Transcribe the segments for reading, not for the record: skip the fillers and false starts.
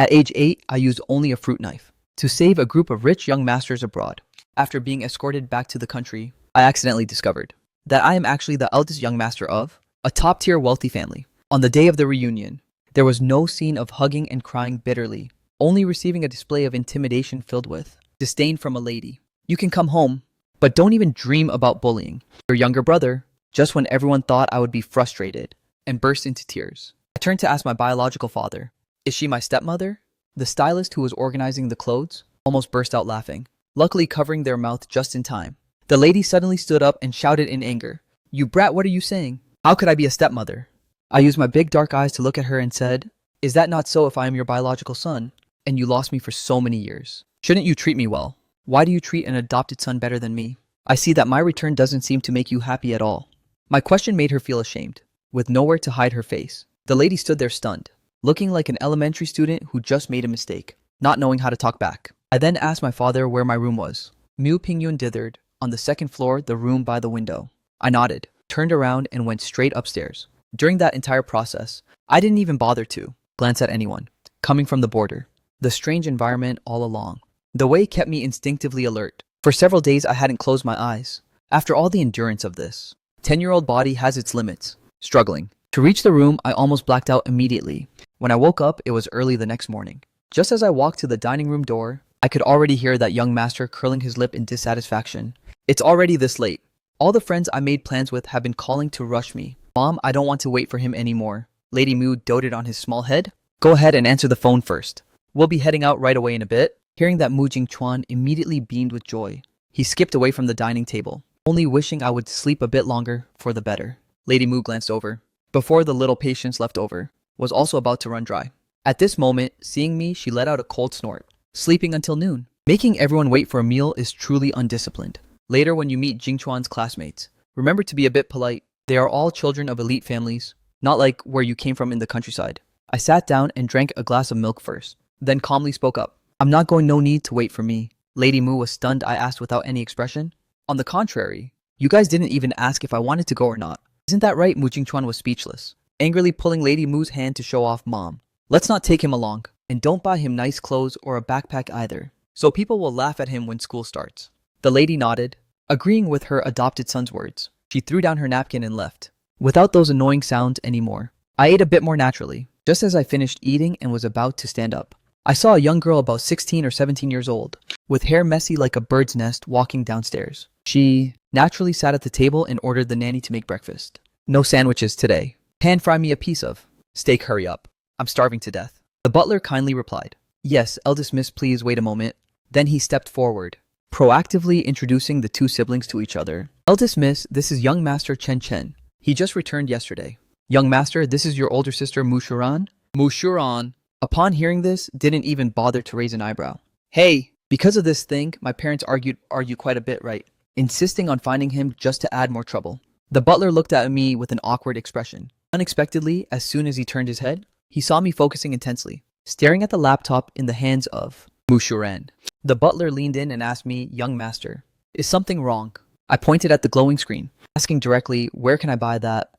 At age 8, I used only a fruit knife to save a group of rich young masters abroad. After being escorted back to the country, I accidentally discovered that I am actually the eldest young master of a top-tier wealthy family. On the day of the reunion, there was no scene of hugging and crying bitterly, only receiving a display of intimidation filled with disdain from a lady. You can come home, but don't even dream about bullying your younger brother, just when everyone thought I would be frustrated and burst into tears. I turned to ask my biological father, is she my stepmother? The stylist who was organizing the clothes almost burst out laughing, luckily covering their mouth just in time. The lady suddenly stood up and shouted in anger, "You brat, what are you saying? How could I be a stepmother?" I used my big dark eyes to look at her and said, "Is that not so if I am your biological son, and you lost me for so many years? Shouldn't you treat me well? Why do you treat an adopted son better than me? I see that my return doesn't seem to make you happy at all." My question made her feel ashamed, with nowhere to hide her face. The lady stood there stunned, looking like an elementary student who just made a mistake, not knowing how to talk back. I then asked my father where my room was. Mu Pingyun dithered, on the second floor, the room by the window. I nodded, turned around, and went straight upstairs. During that entire process, I didn't even bother to glance at anyone coming from the border. The strange environment all along. The way kept me instinctively alert. For several days, I hadn't closed my eyes. After all the endurance of this 10-year-old body has its limits. Struggling to reach the room, I almost blacked out immediately. When I woke up, it was early the next morning. Just as I walked to the dining room door, I could already hear that young master curling his lip in dissatisfaction. It's already this late. All the friends I made plans with have been calling to rush me. Mom, I don't want to wait for him anymore. Lady Mu doted on his small head. Go ahead and answer the phone first. We'll be heading out right away in a bit. Hearing that, Mu Jingchuan immediately beamed with joy. He skipped away from the dining table, only wishing I would sleep a bit longer for the better. Lady Mu glanced over, before the little patience left over was also about to run dry. At this moment, seeing me, she let out a cold snort. Sleeping until noon. Making everyone wait for a meal is truly undisciplined. Later, when you meet Jingchuan's classmates, remember to be a bit polite. They are all children of elite families, not like where you came from in the countryside. I sat down and drank a glass of milk first, then calmly spoke up. I'm not going, no need to wait for me. Lady Mu was stunned. I asked without any expression. On the contrary, you guys didn't even ask if I wanted to go or not. Isn't that right? Mu Jingchuan was speechless, angrily pulling Lady Mu's hand to show off. Mom, let's not take him along, and don't buy him nice clothes or a backpack either, so people will laugh at him when school starts. The lady nodded, agreeing with her adopted son's words. She threw down her napkin and left, without those annoying sounds anymore. I ate a bit more naturally. Just as I finished eating and was about to stand up, I saw a young girl about 16 or 17 years old, with hair messy like a bird's nest, walking downstairs. She naturally sat at the table and ordered the nanny to make breakfast. No sandwiches today. Pan fry me a piece of steak, hurry up. I'm starving to death. The butler kindly replied, Yes, eldest miss, please wait a moment. Then he stepped forward, proactively introducing the two siblings to each other. Eldest miss, this is young master Chen Chen. He just returned yesterday. Young master, this is your older sister Mushuran. Mushuran, upon hearing this, didn't even bother to raise an eyebrow. Hey, because of this thing, my parents argued quite a bit, right? Insisting on finding him just to add more trouble. The butler looked at me with an awkward expression. Unexpectedly, as soon as he turned his head, he saw me focusing intensely, staring at the laptop in the hands of Mushuran. The butler leaned in and asked me, Young master, is something wrong? I pointed at the glowing screen, asking directly, where can I buy that?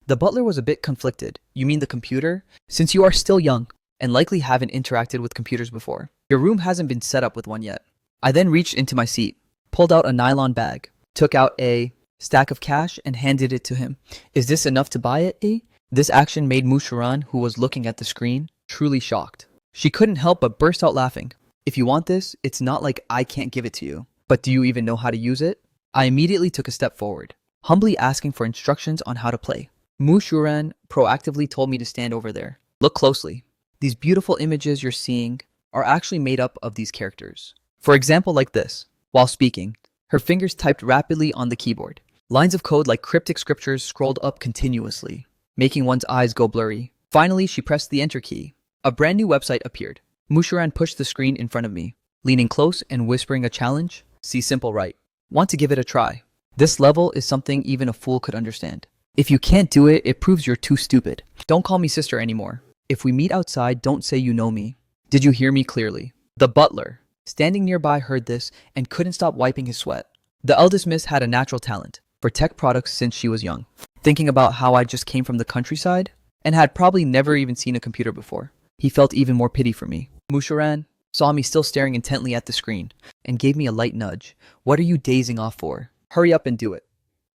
The butler was a bit conflicted. You mean the computer? Since you are still young, and likely haven't interacted with computers before, your room hasn't been set up with one yet. I then reached into my seat, pulled out a nylon bag, took out a stack of cash, and handed it to him. Is this enough to buy it, eh? This action made Mushuran, who was looking at the screen, truly shocked. She couldn't help but burst out laughing. If you want this, it's not like I can't give it to you. But do you even know how to use it? I immediately took a step forward, humbly asking for instructions on how to play. Mushuran proactively told me to stand over there. Look closely. These beautiful images you're seeing are actually made up of these characters. For example, like this. While speaking, her fingers typed rapidly on the keyboard. Lines of code like cryptic scriptures scrolled up continuously, making one's eyes go blurry. Finally, she pressed the enter key. A brand new website appeared. Mushuran pushed the screen in front of me, leaning close and whispering a challenge. See simple right. Want to give it a try. This level is something even a fool could understand. If you can't do it, it proves you're too stupid. Don't call me sister anymore. If we meet outside, don't say you know me. Did you hear me clearly? The butler, standing nearby, heard this and couldn't stop wiping his sweat. The eldest miss had a natural talent for tech products since she was young. Thinking about how I just came from the countryside and had probably never even seen a computer before, he felt even more pity for me. Mushuran saw me still staring intently at the screen and gave me a light nudge. What are you dazing off for? Hurry up and do it.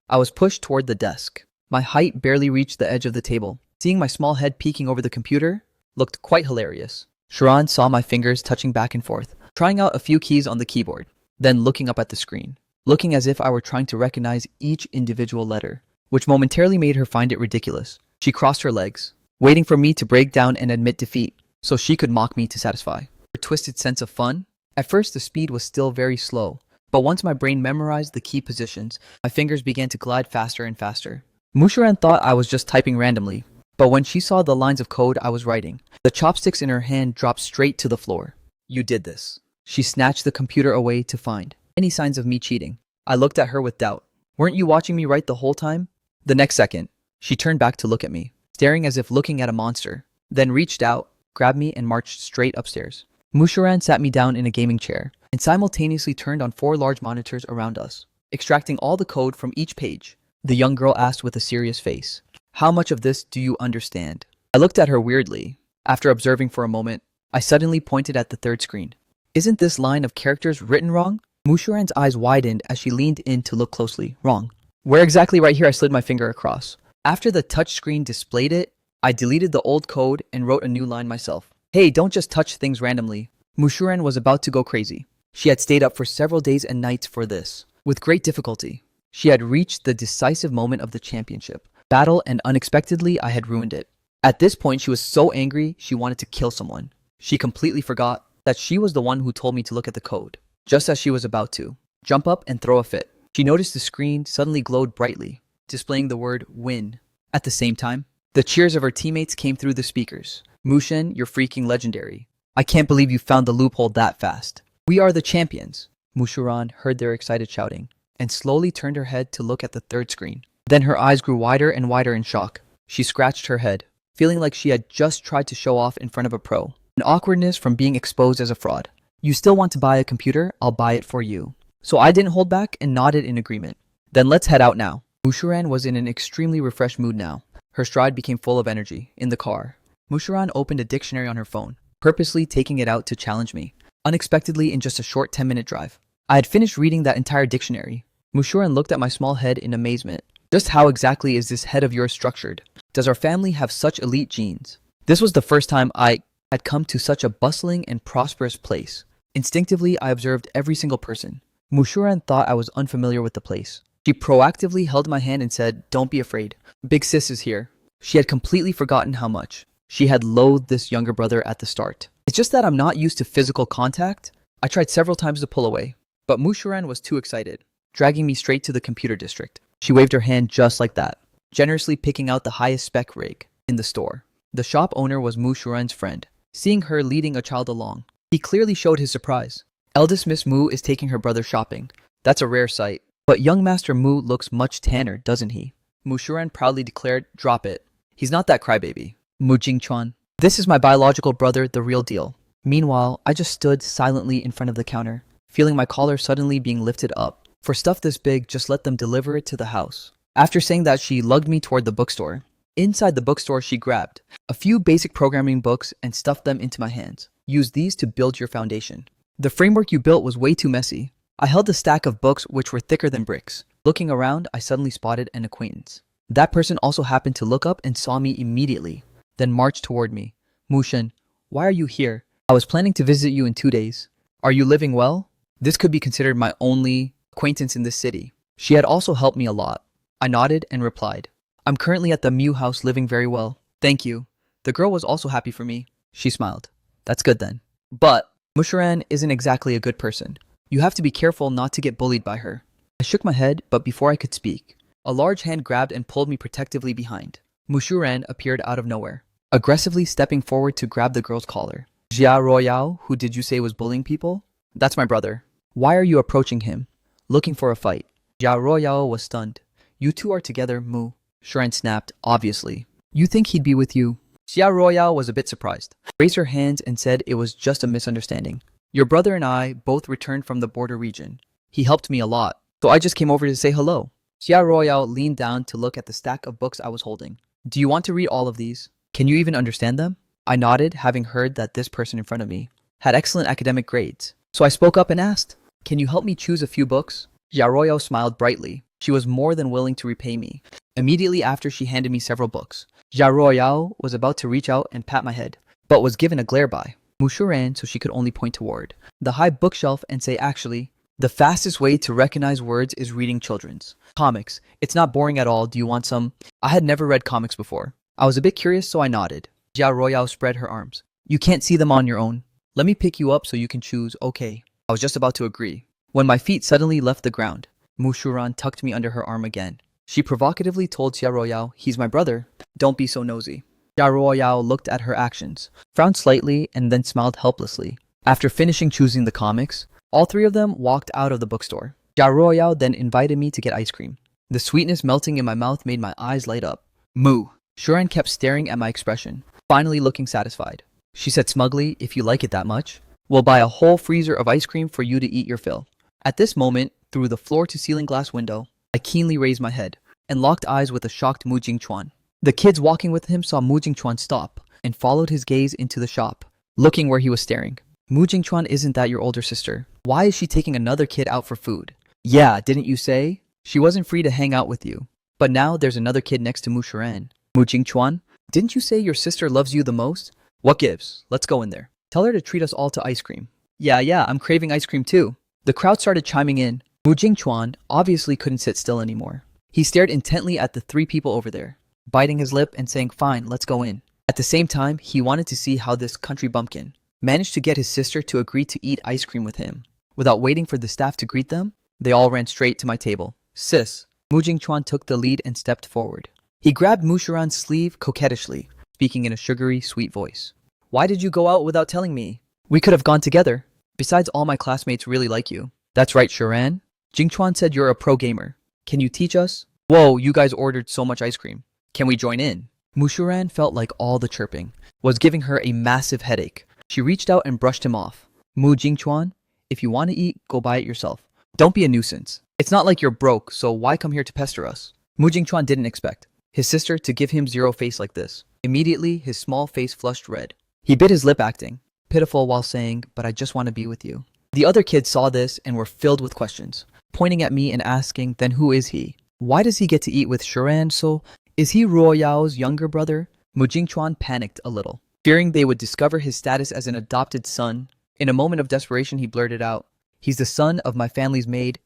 I was pushed toward the desk. My height barely reached the edge of the table. Seeing my small head peeking over the computer looked quite hilarious. Sharon saw my fingers touching back and forth, trying out a few keys on the keyboard, then looking up at the screen, looking as if I were trying to recognize each individual letter, which momentarily made her find it ridiculous. She crossed her legs, waiting for me to break down and admit defeat, so she could mock me to satisfy her twisted sense of fun. At first, the speed was still very slow, but once my brain memorized the key positions, my fingers began to glide faster and faster. Mushuran thought I was just typing randomly, but when she saw the lines of code I was writing, the chopsticks in her hand dropped straight to the floor. You did this. She snatched the computer away to find any signs of me cheating. I looked at her with doubt. Weren't you watching me write the whole time? The next second, she turned back to look at me, staring as if looking at a monster, then reached out, grabbed me, and marched straight upstairs. Mushuran sat me down in a gaming chair and simultaneously turned on 4 large monitors around us, extracting all the code from each page. The young girl asked with a serious face, "How much of this do you understand?" I looked at her weirdly. After observing for a moment, I suddenly pointed at the third screen. Isn't this line of characters written wrong? Mushuran's eyes widened as she leaned in to look closely. Wrong. Where exactly? Right here. I slid my finger across. After the touchscreen displayed it, I deleted the old code and wrote a new line myself. Hey, don't just touch things randomly. Mushuran was about to go crazy. She had stayed up for several days and nights for this. With great difficulty, she had reached the decisive moment of the championship battle, and unexpectedly I had ruined it. At this point, she was so angry she wanted to kill someone. She completely forgot that she was the one who told me to look at the code. Just as she was about to jump up and throw a fit, she noticed the screen suddenly glowed brightly, displaying the word win. At the same time, the cheers of her teammates came through the speakers. Mushin, you're freaking legendary. I can't believe you found the loophole that fast. We are the champions. Mushuran heard their excited shouting and slowly turned her head to look at the third screen. Then her eyes grew wider and wider in shock. She scratched her head, feeling like she had just tried to show off in front of a pro. An awkwardness from being exposed as a fraud. You still want to buy a computer? I'll buy it for you. So I didn't hold back and nodded in agreement. Then let's head out now. Mushuran was in an extremely refreshed mood now. Her stride became full of energy. In the car, Mushuran opened a dictionary on her phone, purposely taking it out to challenge me. Unexpectedly, in just a short 10-minute drive, I had finished reading that entire dictionary. Mushuran looked at my small head in amazement. Just how exactly is this head of yours structured? Does our family have such elite genes? This was the first time I had come to such a bustling and prosperous place. Instinctively, I observed every single person. Mushuran thought I was unfamiliar with the place. She proactively held my hand and said, "Don't be afraid. Big sis is here." She had completely forgotten how much she had loathed this younger brother at the start. It's just that I'm not used to physical contact. I tried several times to pull away, but Mushuran was too excited, dragging me straight to the computer district. She waved her hand just like that, generously picking out the highest spec rig in the store. The shop owner was Mushuran's friend. Seeing her leading a child along, he clearly showed his surprise. Eldest Miss Mu is taking her brother shopping. That's a rare sight. But young Master Mu looks much tanner, doesn't he? Mushuran proudly declared, "Drop it. He's not that crybaby." Mu Jingchuan. This is my biological brother, the real deal. Meanwhile, I just stood silently in front of the counter, feeling my collar suddenly being lifted up. For stuff this big, just let them deliver it to the house. After saying that, she lugged me toward the bookstore. Inside the bookstore, she grabbed a few basic programming books and stuffed them into my hands. Use these to build your foundation. The framework you built was way too messy. I held a stack of books which were thicker than bricks. Looking around, I suddenly spotted an acquaintance. That person also happened to look up and saw me immediately, then marched toward me. "Mushin, why are you here? I was planning to visit you in 2 days. Are you living well?" This could be considered my only acquaintance in this city. She had also helped me a lot. I nodded and replied, "I'm currently at the Mew house living very well. Thank you." The girl was also happy for me. She smiled. "That's good then." But Mushuran isn't exactly a good person. You have to be careful not to get bullied by her. I shook my head, but before I could speak, a large hand grabbed and pulled me protectively behind. Mushuran appeared out of nowhere, aggressively stepping forward to grab the girl's collar. "Jia Royao, who did you say was bullying people?" "That's my brother." "Why are you approaching him? Looking for a fight?" Jia Royao was stunned. "You two are together, Mu." Shuren snapped, "Obviously. You think he'd be with you?" Jia Royao was a bit surprised, raised her hands and said it was just a misunderstanding. "Your brother and I both returned from the border region. He helped me a lot, so I just came over to say hello." Jia Royao leaned down to look at the stack of books I was holding. "Do you want to read all of these? Can you even understand them?" I nodded, having heard that this person in front of me had excellent academic grades. So I spoke up and asked, "Can you help me choose a few books?" Xiaoruo smiled brightly. She was more than willing to repay me. Immediately after, she handed me several books. Xiaoruo was about to reach out and pat my head, but was given a glare by Mushuran, so she could only point toward the high bookshelf and say, "Actually, the fastest way to recognize words is reading children's comics. It's not boring at all. Do you want some?" I had never read comics before. I was a bit curious, so I nodded. Xiaoruo spread her arms. "You can't see them on your own. Let me pick you up so you can choose." "Okay." I was just about to agree when my feet suddenly left the ground. Mushuran tucked me under her arm again. She provocatively told Xiaoruo, "He's my brother. Don't be so nosy." Xiaoruo looked at her actions, frowned slightly, and then smiled helplessly. After finishing choosing the comics, all three of them walked out of the bookstore. Xiaoruo then invited me to get ice cream. The sweetness melting in my mouth made my eyes light up. "Moo." Shuran kept staring at my expression, finally looking satisfied. She said smugly, "If you like it that much, we'll buy a whole freezer of ice cream for you to eat your fill." At this moment, through the floor-to-ceiling glass window, I keenly raised my head and locked eyes with a shocked Mu Jingchuan. The kids walking with him saw Mu Jingchuan stop and followed his gaze into the shop, looking where he was staring. "Mu Jingchuan, isn't that your older sister? Why is she taking another kid out for food?" "Yeah, didn't you say? She wasn't free to hang out with you. But now there's another kid next to Mu Shuran." "Mu Jingchuan, didn't you say your sister loves you the most? What gives? Let's go in there. Tell her to treat us all to ice cream." Yeah, I'm craving ice cream too." The crowd started chiming in. Mu Jingchuan obviously couldn't sit still anymore. He stared intently at the three people over there, biting his lip and saying, "Fine, let's go in." At the same time, he wanted to see how this country bumpkin managed to get his sister to agree to eat ice cream with him. Without waiting for the staff to greet them, they all ran straight to my table. "Sis." Mu Jingchuan took the lead and stepped forward. He grabbed Mushuran's sleeve coquettishly, speaking in a sugary, sweet voice. "Why did you go out without telling me? We could have gone together. Besides, all my classmates really like you." "That's right, Shuran. Jingchuan said you're a pro gamer. Can you teach us?" "Whoa, you guys ordered so much ice cream. Can we join in?" Mushuran felt like all the chirping was giving her a massive headache. She reached out and brushed him off. "Mu Jingchuan, if you want to eat, go buy it yourself. Don't be a nuisance. It's not like you're broke, so why come here to pester us?" Mu Jingchuan didn't expect his sister to give him zero face like this. Immediately, his small face flushed red. He bit his lip, acting pitiful while saying, "But I just want to be with you." The other kids saw this and were filled with questions, pointing at me and asking, "Then who is he? Why does he get to eat with Shuran? So, is he Ruo Yao's younger brother?" Mu Jingchuan panicked a little, fearing they would discover his status as an adopted son. In a moment of desperation, he blurted out, "He's the son of my family's maid."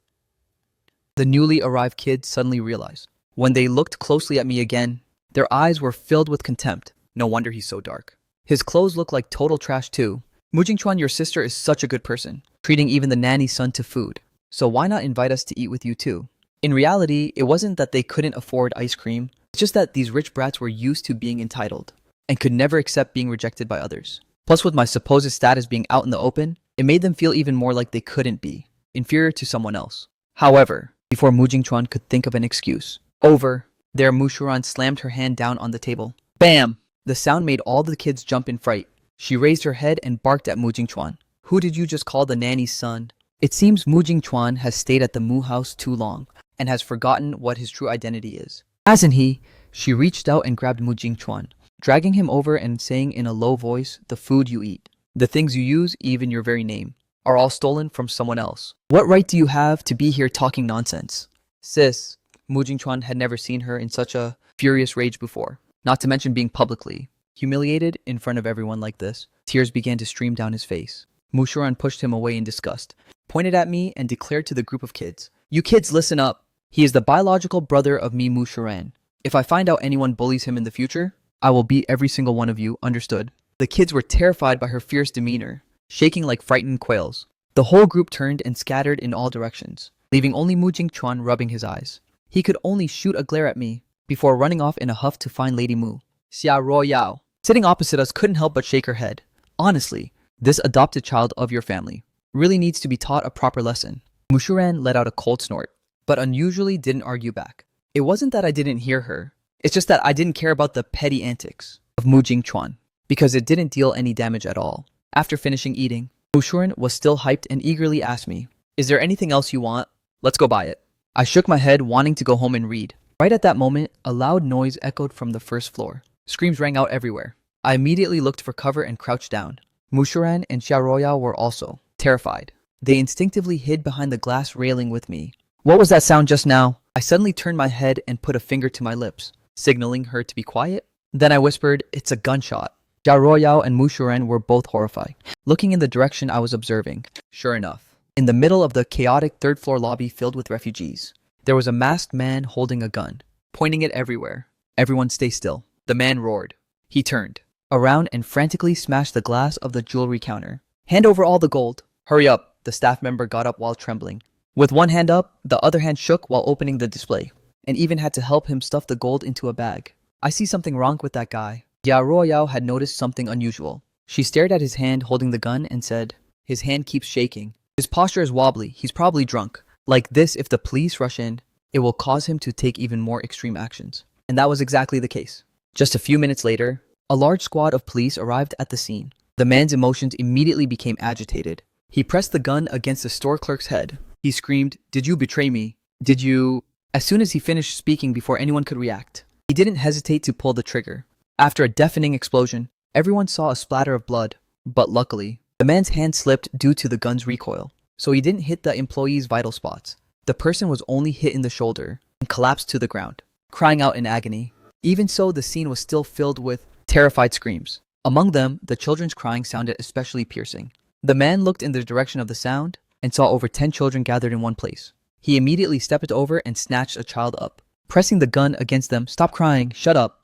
The newly arrived kids suddenly realized. When they looked closely at me again, their eyes were filled with contempt. No wonder he's so dark. His clothes look like total trash too. "Mu Jingchuan, your sister is such a good person, treating even the nanny's son to food. So why not invite us to eat with you too?" In reality, it wasn't that they couldn't afford ice cream. It's just that these rich brats were used to being entitled and could never accept being rejected by others. Plus, with my supposed status being out in the open, it made them feel even more like they couldn't be inferior to someone else. However, before Mu Jingchuan could think of an excuse, over there Mushuran slammed her hand down on the table. Bam! The sound made all the kids jump in fright. She raised her head and barked at Mu Jingchuan. "Who did you just call the nanny's son?" It seems Mu Jingchuan has stayed at the Mu house too long and has forgotten what his true identity is. Hasn't he? She reached out and grabbed Mu Jingchuan, dragging him over and saying in a low voice, "The food you eat, the things you use, even your very name, are all stolen from someone else. What right do you have to be here talking nonsense?" "Sis," Mu Jingchuan had never seen her in such a furious rage before, not to mention being publicly humiliated in front of everyone like this. Tears began to stream down his face. Mushuran pushed him away in disgust, pointed at me, and declared to the group of kids, "You kids, listen up. He is the biological brother of me, Mushuran. If I find out anyone bullies him in the future, I will beat every single one of you, understood?" The kids were terrified by her fierce demeanor, shaking like frightened quails. The whole group turned and scattered in all directions, leaving only Mu Jingchuan rubbing his eyes. He could only shoot a glare at me before running off in a huff to find Lady Mu. Xia Ruoyao, sitting opposite us, couldn't help but shake her head. "Honestly, this adopted child of your family really needs to be taught a proper lesson." Mushuran let out a cold snort, but unusually didn't argue back. It wasn't that I didn't hear her. It's just that I didn't care about the petty antics of Mu Jingchuan, because it didn't deal any damage at all. After finishing eating, Mushuran was still hyped and eagerly asked me, "Is there anything else you want? Let's go buy it." I shook my head, wanting to go home and read. Right at that moment, a loud noise echoed from the first floor. Screams rang out everywhere. I immediately looked for cover and crouched down. Mushuran and Xiaoruoyao were also terrified. They instinctively hid behind the glass railing with me. What was that sound just now? I suddenly turned my head and put a finger to my lips, signaling her to be quiet. Then I whispered, "It's a gunshot." Xiaoruoyao and Mushuran were both horrified, looking in the direction I was observing. Sure enough, in the middle of the chaotic third-floor lobby filled with refugees, there was a masked man holding a gun, pointing it everywhere. "Everyone stay still," the man roared. He turned around and frantically smashed the glass of the jewelry counter. "Hand over all the gold." "Hurry up," the staff member got up while trembling. With one hand up, the other hand shook while opening the display, and even had to help him stuff the gold into a bag. "I see something wrong with that guy." Xiaoruoyao had noticed something unusual. She stared at his hand holding the gun and said, "His hand keeps shaking. His posture is wobbly. He's probably drunk. Like this, if the police rush in, it will cause him to take even more extreme actions." And that was exactly the case. Just a few minutes later, a large squad of police arrived at the scene. The man's emotions immediately became agitated. He pressed the gun against the store clerk's head. He screamed, "Did you betray me? Did you—" As soon as he finished speaking before anyone could react, he didn't hesitate to pull the trigger. After a deafening explosion, everyone saw a splatter of blood. But luckily, the man's hand slipped due to the gun's recoil, so he didn't hit the employee's vital spots. The person was only hit in the shoulder and collapsed to the ground, crying out in agony. Even so, the scene was still filled with terrified screams. Among them, the children's crying sounded especially piercing. The man looked in the direction of the sound and saw over 10 children gathered in one place. He immediately stepped over and snatched a child up, pressing the gun against them. "Stop crying, shut up."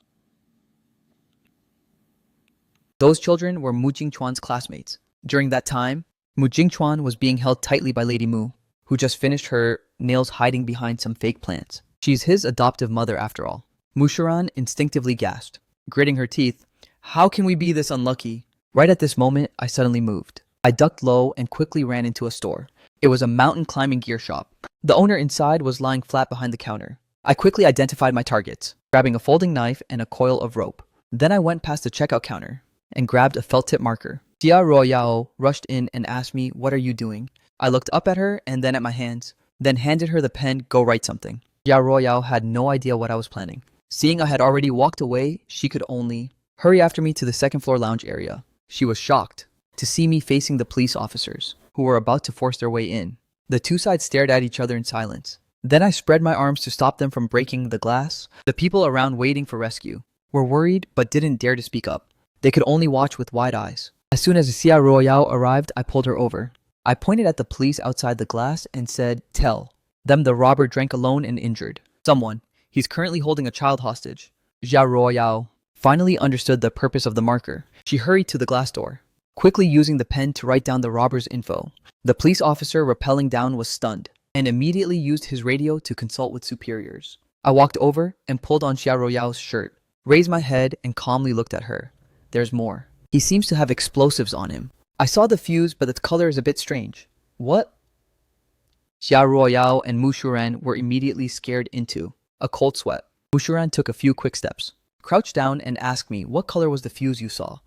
Those children were Mu Jingchuan's classmates. During that time, Mu Jingchuan was being held tightly by Lady Mu, who just finished her nails hiding behind some fake plants. She's his adoptive mother after all. Mushuran instinctively gasped, gritting her teeth. "How can we be this unlucky?" Right at this moment, I suddenly moved. I ducked low and quickly ran into a store. It was a mountain climbing gear shop. The owner inside was lying flat behind the counter. I quickly identified my targets, grabbing a folding knife and a coil of rope. Then I went past the checkout counter and grabbed a felt tip marker. Xiaoruoyao rushed in and asked me, "What are you doing?" I looked up at her and then at my hands, then handed her the pen. "Go write something." Xiaoruoyao had no idea what I was planning. Seeing I had already walked away, she could only hurry after me to the second floor lounge area. She was shocked to see me facing the police officers, who were about to force their way in. The two sides stared at each other in silence. Then I spread my arms to stop them from breaking the glass. The people around waiting for rescue were worried but didn't dare to speak up. They could only watch with wide eyes. As soon as Xiaoruoyao arrived, I pulled her over. I pointed at the police outside the glass and said, "Tell them the robber drank alone and injured someone. He's currently holding a child hostage." Xiaoruoyao finally understood the purpose of the marker. She hurried to the glass door, quickly using the pen to write down the robber's info. The police officer rappelling down was stunned and immediately used his radio to consult with superiors. I walked over and pulled on Xiaoruoyao's shirt, raised my head and calmly looked at her. "There's more. He seems to have explosives on him. I saw the fuse, but the color is a bit strange." "What?" Xiaoruoyao and Mushuran were immediately scared into a cold sweat. Mushuran took a few quick steps, crouched down and asked me, "What color was the fuse you saw?"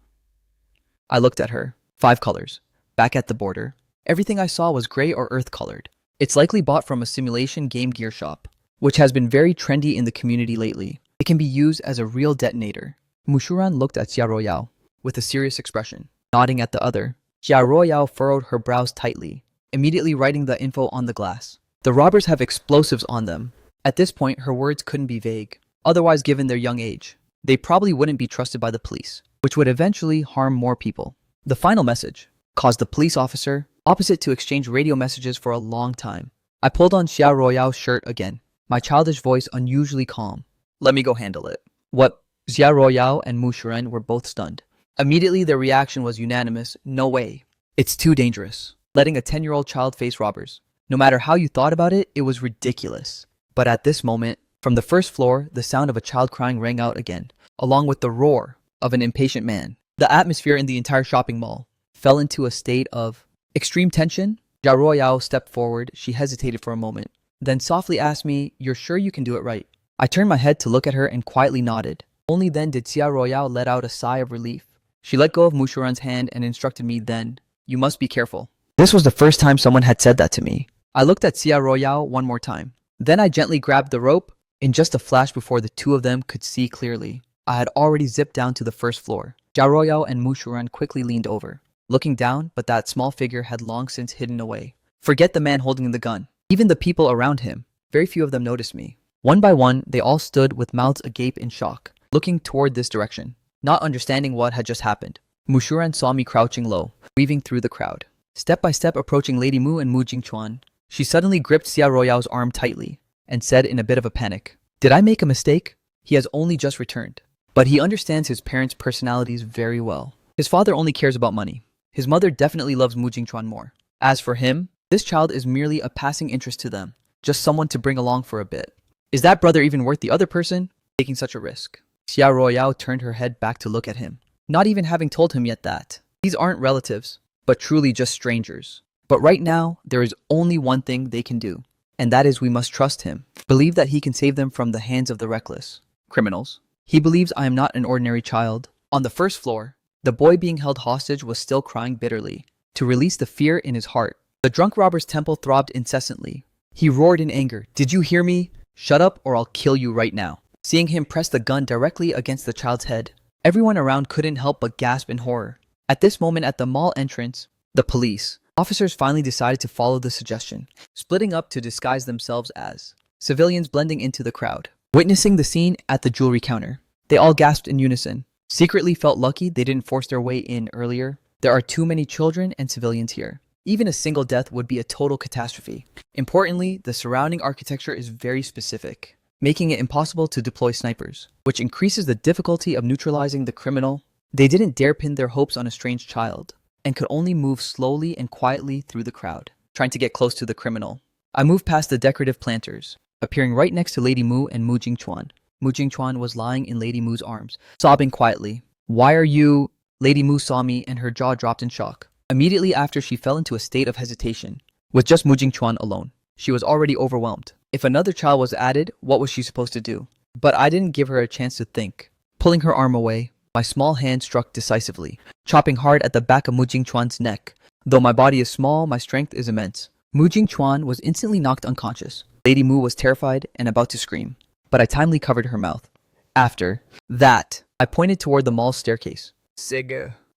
I looked at her. 5 colors. Back at the border, everything I saw was gray or earth-colored. It's likely bought from a simulation game gear shop, which has been very trendy in the community lately. It can be used as a real detonator. Mushuran looked at Xiaoruoyao with a serious expression, nodding at the other. Xiaoruoyao furrowed her brows tightly, immediately writing the info on the glass. "The robbers have explosives on them." At this point, her words couldn't be vague. Otherwise, given their young age, they probably wouldn't be trusted by the police, which would eventually harm more people. The final message caused the police officer opposite to exchange radio messages for a long time. I pulled on Xiaoruoyao's shirt again, my childish voice unusually calm. "Let me go handle it." "What?" Xiaoruoyao and Mushuran were both stunned. Immediately, their reaction was unanimous. "No way. It's too dangerous. Letting a 10-year-old child face robbers. No matter how you thought about it, it was ridiculous." But at this moment, from the first floor, the sound of a child crying rang out again, along with the roar of an impatient man. The atmosphere in the entire shopping mall fell into a state of extreme tension. Xiaoruoyao stepped forward. She hesitated for a moment, then softly asked me, "You're sure you can do it right?" I turned my head to look at her and quietly nodded. Only then did Xiaoruoyao let out a sigh of relief. She let go of Mushuran's hand and instructed me then, "You must be careful." This was the first time someone had said that to me. I looked at Xiaoruoyao one more time. Then I gently grabbed the rope. In just a flash before the two of them could see clearly, I had already zipped down to the first floor. Jia Royao and Mu Shuran quickly leaned over, looking down, but that small figure had long since hidden away. Forget the man holding the gun. Even the people around him, very few of them noticed me. One by one, they all stood with mouths agape in shock, looking toward this direction, not understanding what had just happened. Mu Shuran saw me crouching low, weaving through the crowd. Step by step approaching Lady Mu and Mu Jingchuan, she suddenly gripped Xia Royao's arm tightly and said in a bit of a panic, "Did I make a mistake? He has only just returned." But he understands his parents' personalities very well. His father only cares about money. His mother definitely loves Mu Jingchuan more. As for him, this child is merely a passing interest to them, just someone to bring along for a bit. Is that brother even worth the other person taking such a risk? Xia Royao turned her head back to look at him, not even having told him yet that these aren't relatives, but truly just strangers. But right now, there is only one thing they can do, and that is we must trust him, believe that he can save them from the hands of the reckless criminals. He believes I am not an ordinary child. On the first floor, the boy being held hostage was still crying bitterly to release the fear in his heart. The drunk robber's temple throbbed incessantly. He roared in anger, "Did you hear me? Shut up or I'll kill you right now." Seeing him press the gun directly against the child's head, everyone around couldn't help but gasp in horror. At this moment at the mall entrance, the police officers finally decided to follow the suggestion, splitting up to disguise themselves as civilians blending into the crowd. Witnessing the scene at the jewelry counter, they all gasped in unison, secretly felt lucky they didn't force their way in earlier. There are too many children and civilians here. Even a single death would be a total catastrophe. Importantly, the surrounding architecture is very specific, making it impossible to deploy snipers, which increases the difficulty of neutralizing the criminal. They didn't dare pin their hopes on a strange child, and could only move slowly and quietly through the crowd, trying to get close to the criminal. I moved past the decorative planters, appearing right next to Lady Mu and Mu Jingchuan. Mu Jingchuan was lying in Lady Mu's arms, sobbing quietly. "Why are you—" Lady Mu saw me and her jaw dropped in shock. Immediately after, she fell into a state of hesitation. With just Mu Jingchuan alone, she was already overwhelmed. If another child was added, what was she supposed to do? But I didn't give her a chance to think. Pulling her arm away, my small hand struck decisively, chopping hard at the back of Mu Jingchuan's neck. Though my body is small, my strength is immense. Mu Jingchuan was instantly knocked unconscious. Lady Mu was terrified and about to scream, but I timely covered her mouth. After that, I pointed toward the mall's staircase,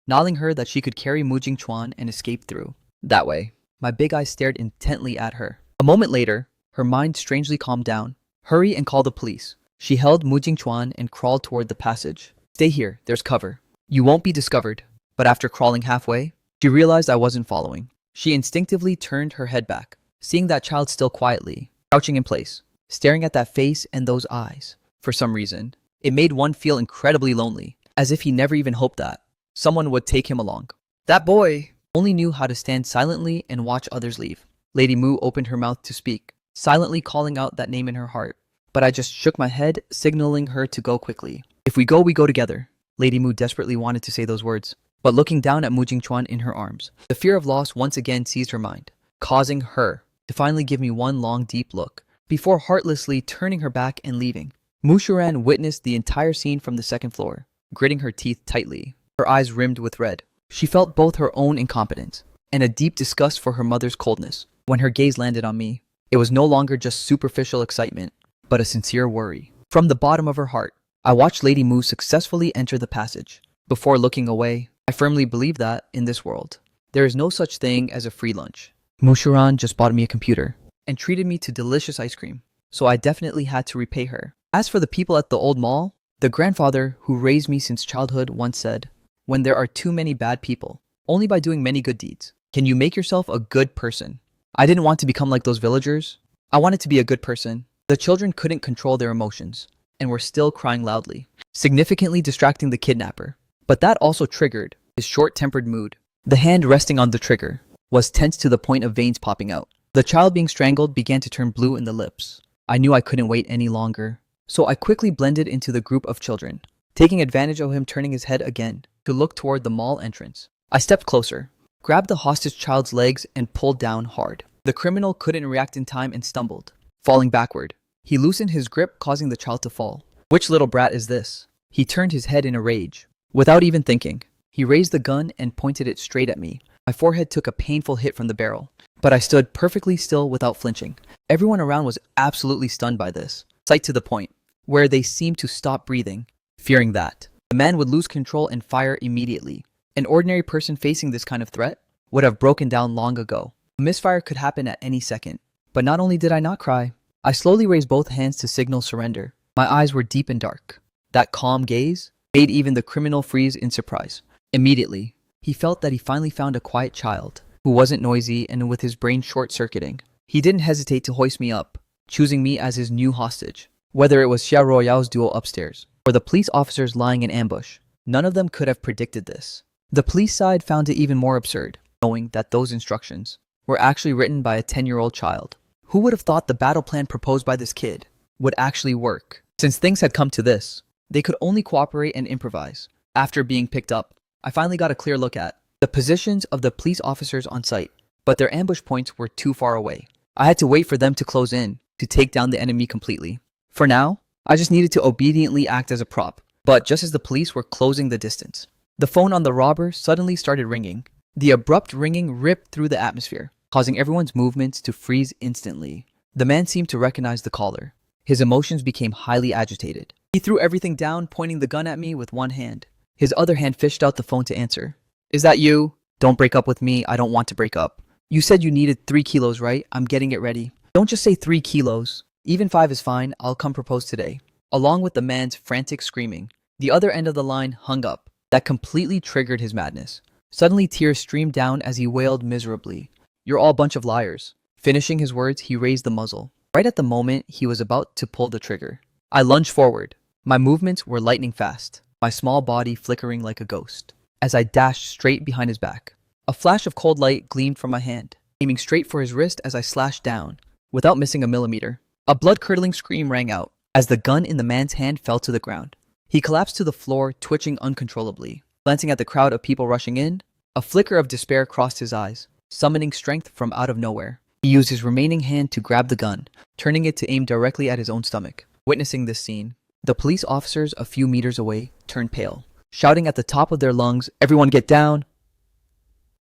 nodding her that she could carry Mu Jingchuan and escape through that way. My big eyes stared intently at her. A moment later, her mind strangely calmed down. "Hurry and call the police." She held Mu Jingchuan and crawled toward the passage. "Stay here, there's cover. You won't be discovered." But after crawling halfway, she realized I wasn't following. She instinctively turned her head back, seeing that child still quietly, crouching in place, staring at that face and those eyes. For some reason, it made one feel incredibly lonely, as if he never even hoped that someone would take him along. That boy only knew how to stand silently and watch others leave. Lady Mu opened her mouth to speak, silently calling out that name in her heart. But I just shook my head, signaling her to go quickly. "If we go together." Lady Mu desperately wanted to say those words, but looking down at Mu Jingchuan in her arms, the fear of loss once again seized her mind, causing her to finally give me one long deep look, before heartlessly turning her back and leaving. Mu Shuran witnessed the entire scene from the second floor, gritting her teeth tightly, her eyes rimmed with red. She felt both her own incompetence and a deep disgust for her mother's coldness. When her gaze landed on me, it was no longer just superficial excitement, but a sincere worry. From the bottom of her heart, I watched Lady Mu successfully enter the passage. Before looking away, I firmly believe that, in this world, there is no such thing as a free lunch. Mu Shuran just bought me a computer and treated me to delicious ice cream, so I definitely had to repay her. As for the people at the old mall, the grandfather who raised me since childhood once said, "When there are too many bad people, only by doing many good deeds can you make yourself a good person." I didn't want to become like those villagers. I wanted to be a good person. The children couldn't control their emotions and were still crying loudly, significantly distracting the kidnapper. But that also triggered his short-tempered mood. The hand resting on the trigger was tense to the point of veins popping out. The child being strangled began to turn blue in the lips. I knew I couldn't wait any longer, so I quickly blended into the group of children, taking advantage of him turning his head again to look toward the mall entrance. I stepped closer, grabbed the hostage child's legs and pulled down hard. The criminal couldn't react in time and stumbled, falling backward. He loosened his grip, causing the child to fall. "Which little brat is this?" He turned his head in a rage. Without even thinking, he raised the gun and pointed it straight at me. My forehead took a painful hit from the barrel, but I stood perfectly still without flinching. Everyone around was absolutely stunned by this sight, to the point where they seemed to stop breathing, fearing that the man would lose control and fire immediately. An ordinary person facing this kind of threat would have broken down long ago. A misfire could happen at any second. But not only did I not cry, I slowly raised both hands to signal surrender. My eyes were deep and dark. That calm gaze made even the criminal freeze in surprise. Immediately, he felt that he finally found a quiet child who wasn't noisy and with his brain short-circuiting. He didn't hesitate to hoist me up, choosing me as his new hostage. Whether it was Xia Royao's duo upstairs or the police officers lying in ambush, none of them could have predicted this. The police side found it even more absurd, knowing that those instructions were actually written by a 10-year-old child. Who would have thought the battle plan proposed by this kid would actually work? Since things had come to this, they could only cooperate and improvise. After being picked up, I finally got a clear look at the positions of the police officers on site, but their ambush points were too far away. I had to wait for them to close in to take down the enemy completely. For now, I just needed to obediently act as a prop, but just as the police were closing the distance, the phone on the robber suddenly started ringing. The abrupt ringing ripped through the atmosphere, causing everyone's movements to freeze instantly. The man seemed to recognize the caller. His emotions became highly agitated. He threw everything down, pointing the gun at me with one hand. His other hand fished out the phone to answer. "Is that you? Don't break up with me. I don't want to break up. You said you needed 3 kilos, right? I'm getting it ready. Don't just say 3 kilos. Even 5 is fine. I'll come propose today." Along with the man's frantic screaming, the other end of the line hung up. That completely triggered his madness. Suddenly, tears streamed down as he wailed miserably. "You're all a bunch of liars." Finishing his words, he raised the muzzle. Right at the moment he was about to pull the trigger, I lunged forward. My movements were lightning fast, my small body flickering like a ghost, as I dashed straight behind his back. A flash of cold light gleamed from my hand, aiming straight for his wrist as I slashed down, without missing a millimeter. A blood-curdling scream rang out as the gun in the man's hand fell to the ground. He collapsed to the floor, twitching uncontrollably. Glancing at the crowd of people rushing in, a flicker of despair crossed his eyes. Summoning strength from out of nowhere, he used his remaining hand to grab the gun, turning it to aim directly at his own stomach. Witnessing this scene, the police officers a few meters away turned pale, shouting at the top of their lungs, "Everyone get down!"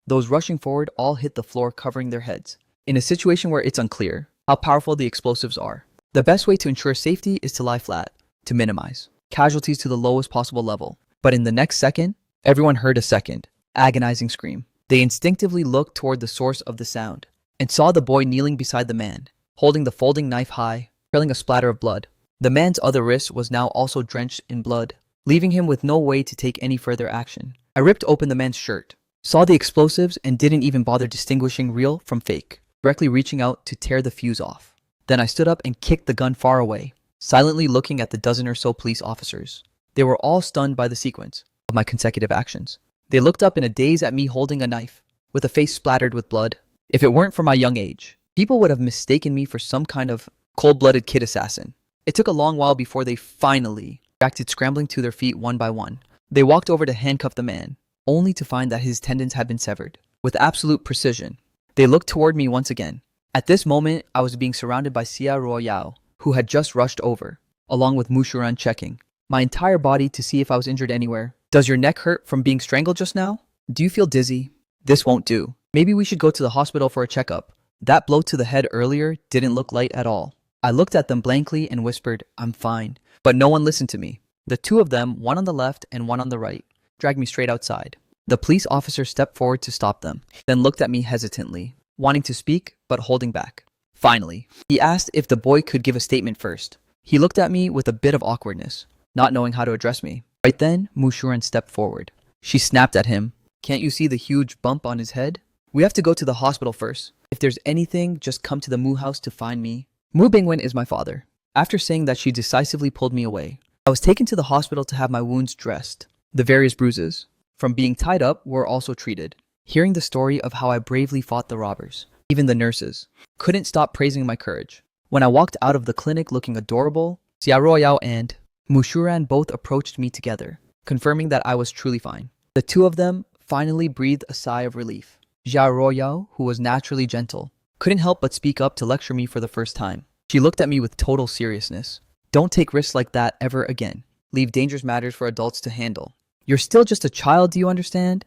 Those rushing forward all hit the floor, covering their heads. In a situation where it's unclear how powerful the explosives are, the best way to ensure safety is to lie flat, to minimize casualties to the lowest possible level. But in the next second, everyone heard a second, agonizing scream. They instinctively looked toward the source of the sound and saw the boy kneeling beside the man, holding the folding knife high, trailing a splatter of blood. The man's other wrist was now also drenched in blood, leaving him with no way to take any further action. I ripped open the man's shirt, saw the explosives, and didn't even bother distinguishing real from fake, directly reaching out to tear the fuse off. Then I stood up and kicked the gun far away, silently looking at the dozen or so police officers. They were all stunned by the sequence of my consecutive actions. They looked up in a daze at me holding a knife, with a face splattered with blood. If it weren't for my young age, people would have mistaken me for some kind of cold-blooded kid assassin. It took a long while before they finally reacted, scrambling to their feet one by one. They walked over to handcuff the man, only to find that his tendons had been severed. With absolute precision, they looked toward me once again. At this moment, I was being surrounded by Xia Royao, who had just rushed over, along with Mushuran checking my entire body to see if I was injured anywhere. "Does your neck hurt from being strangled just now? Do you feel dizzy? This won't do. Maybe we should go to the hospital for a checkup. That blow to the head earlier didn't look light at all." I looked at them blankly and whispered, "I'm fine." But no one listened to me. The two of them, one on the left and one on the right, dragged me straight outside. The police officer stepped forward to stop them, then looked at me hesitantly, wanting to speak but holding back. Finally, he asked if the boy could give a statement first. He looked at me with a bit of awkwardness, not knowing how to address me. Right then, Mushuran stepped forward. She snapped at him. "Can't you see the huge bump on his head? We have to go to the hospital first. If there's anything, just come to the Mu house to find me. Mu Bingwen is my father." After saying that, she decisively pulled me away. I was taken to the hospital to have my wounds dressed. The various bruises from being tied up were also treated. Hearing the story of how I bravely fought the robbers, even the nurses couldn't stop praising my courage. When I walked out of the clinic looking adorable, Xia Royao and Mushuran both approached me together, confirming that I was truly fine. The two of them finally breathed a sigh of relief. Xia Royao, who was naturally gentle, couldn't help but speak up to lecture me for the first time. She looked at me with total seriousness. "Don't take risks like that ever again. Leave dangerous matters for adults to handle. You're still just a child, do you understand?"